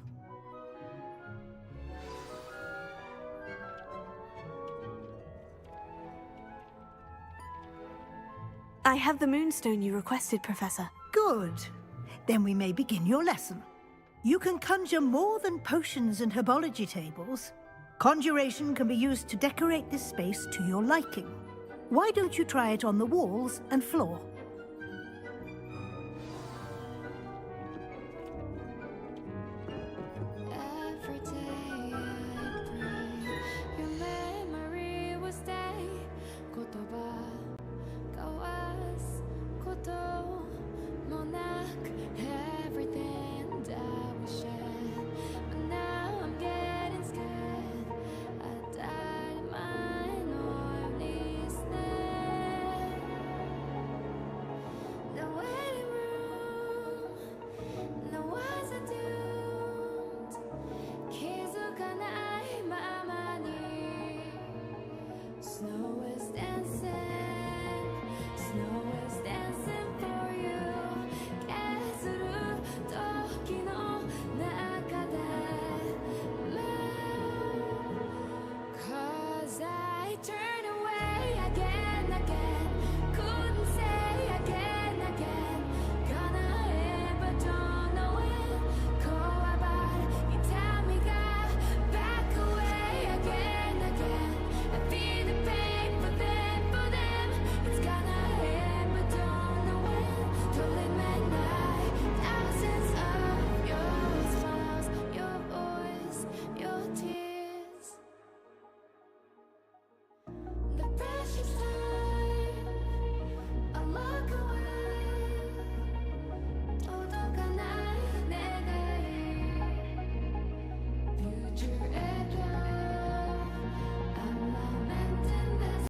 I have the moonstone you requested, Professor. Good. Then we may begin your lesson. You can conjure more than potions and herbology tables. Conjuration can be used to decorate this space to your liking. Why don't you try it on the walls and floor?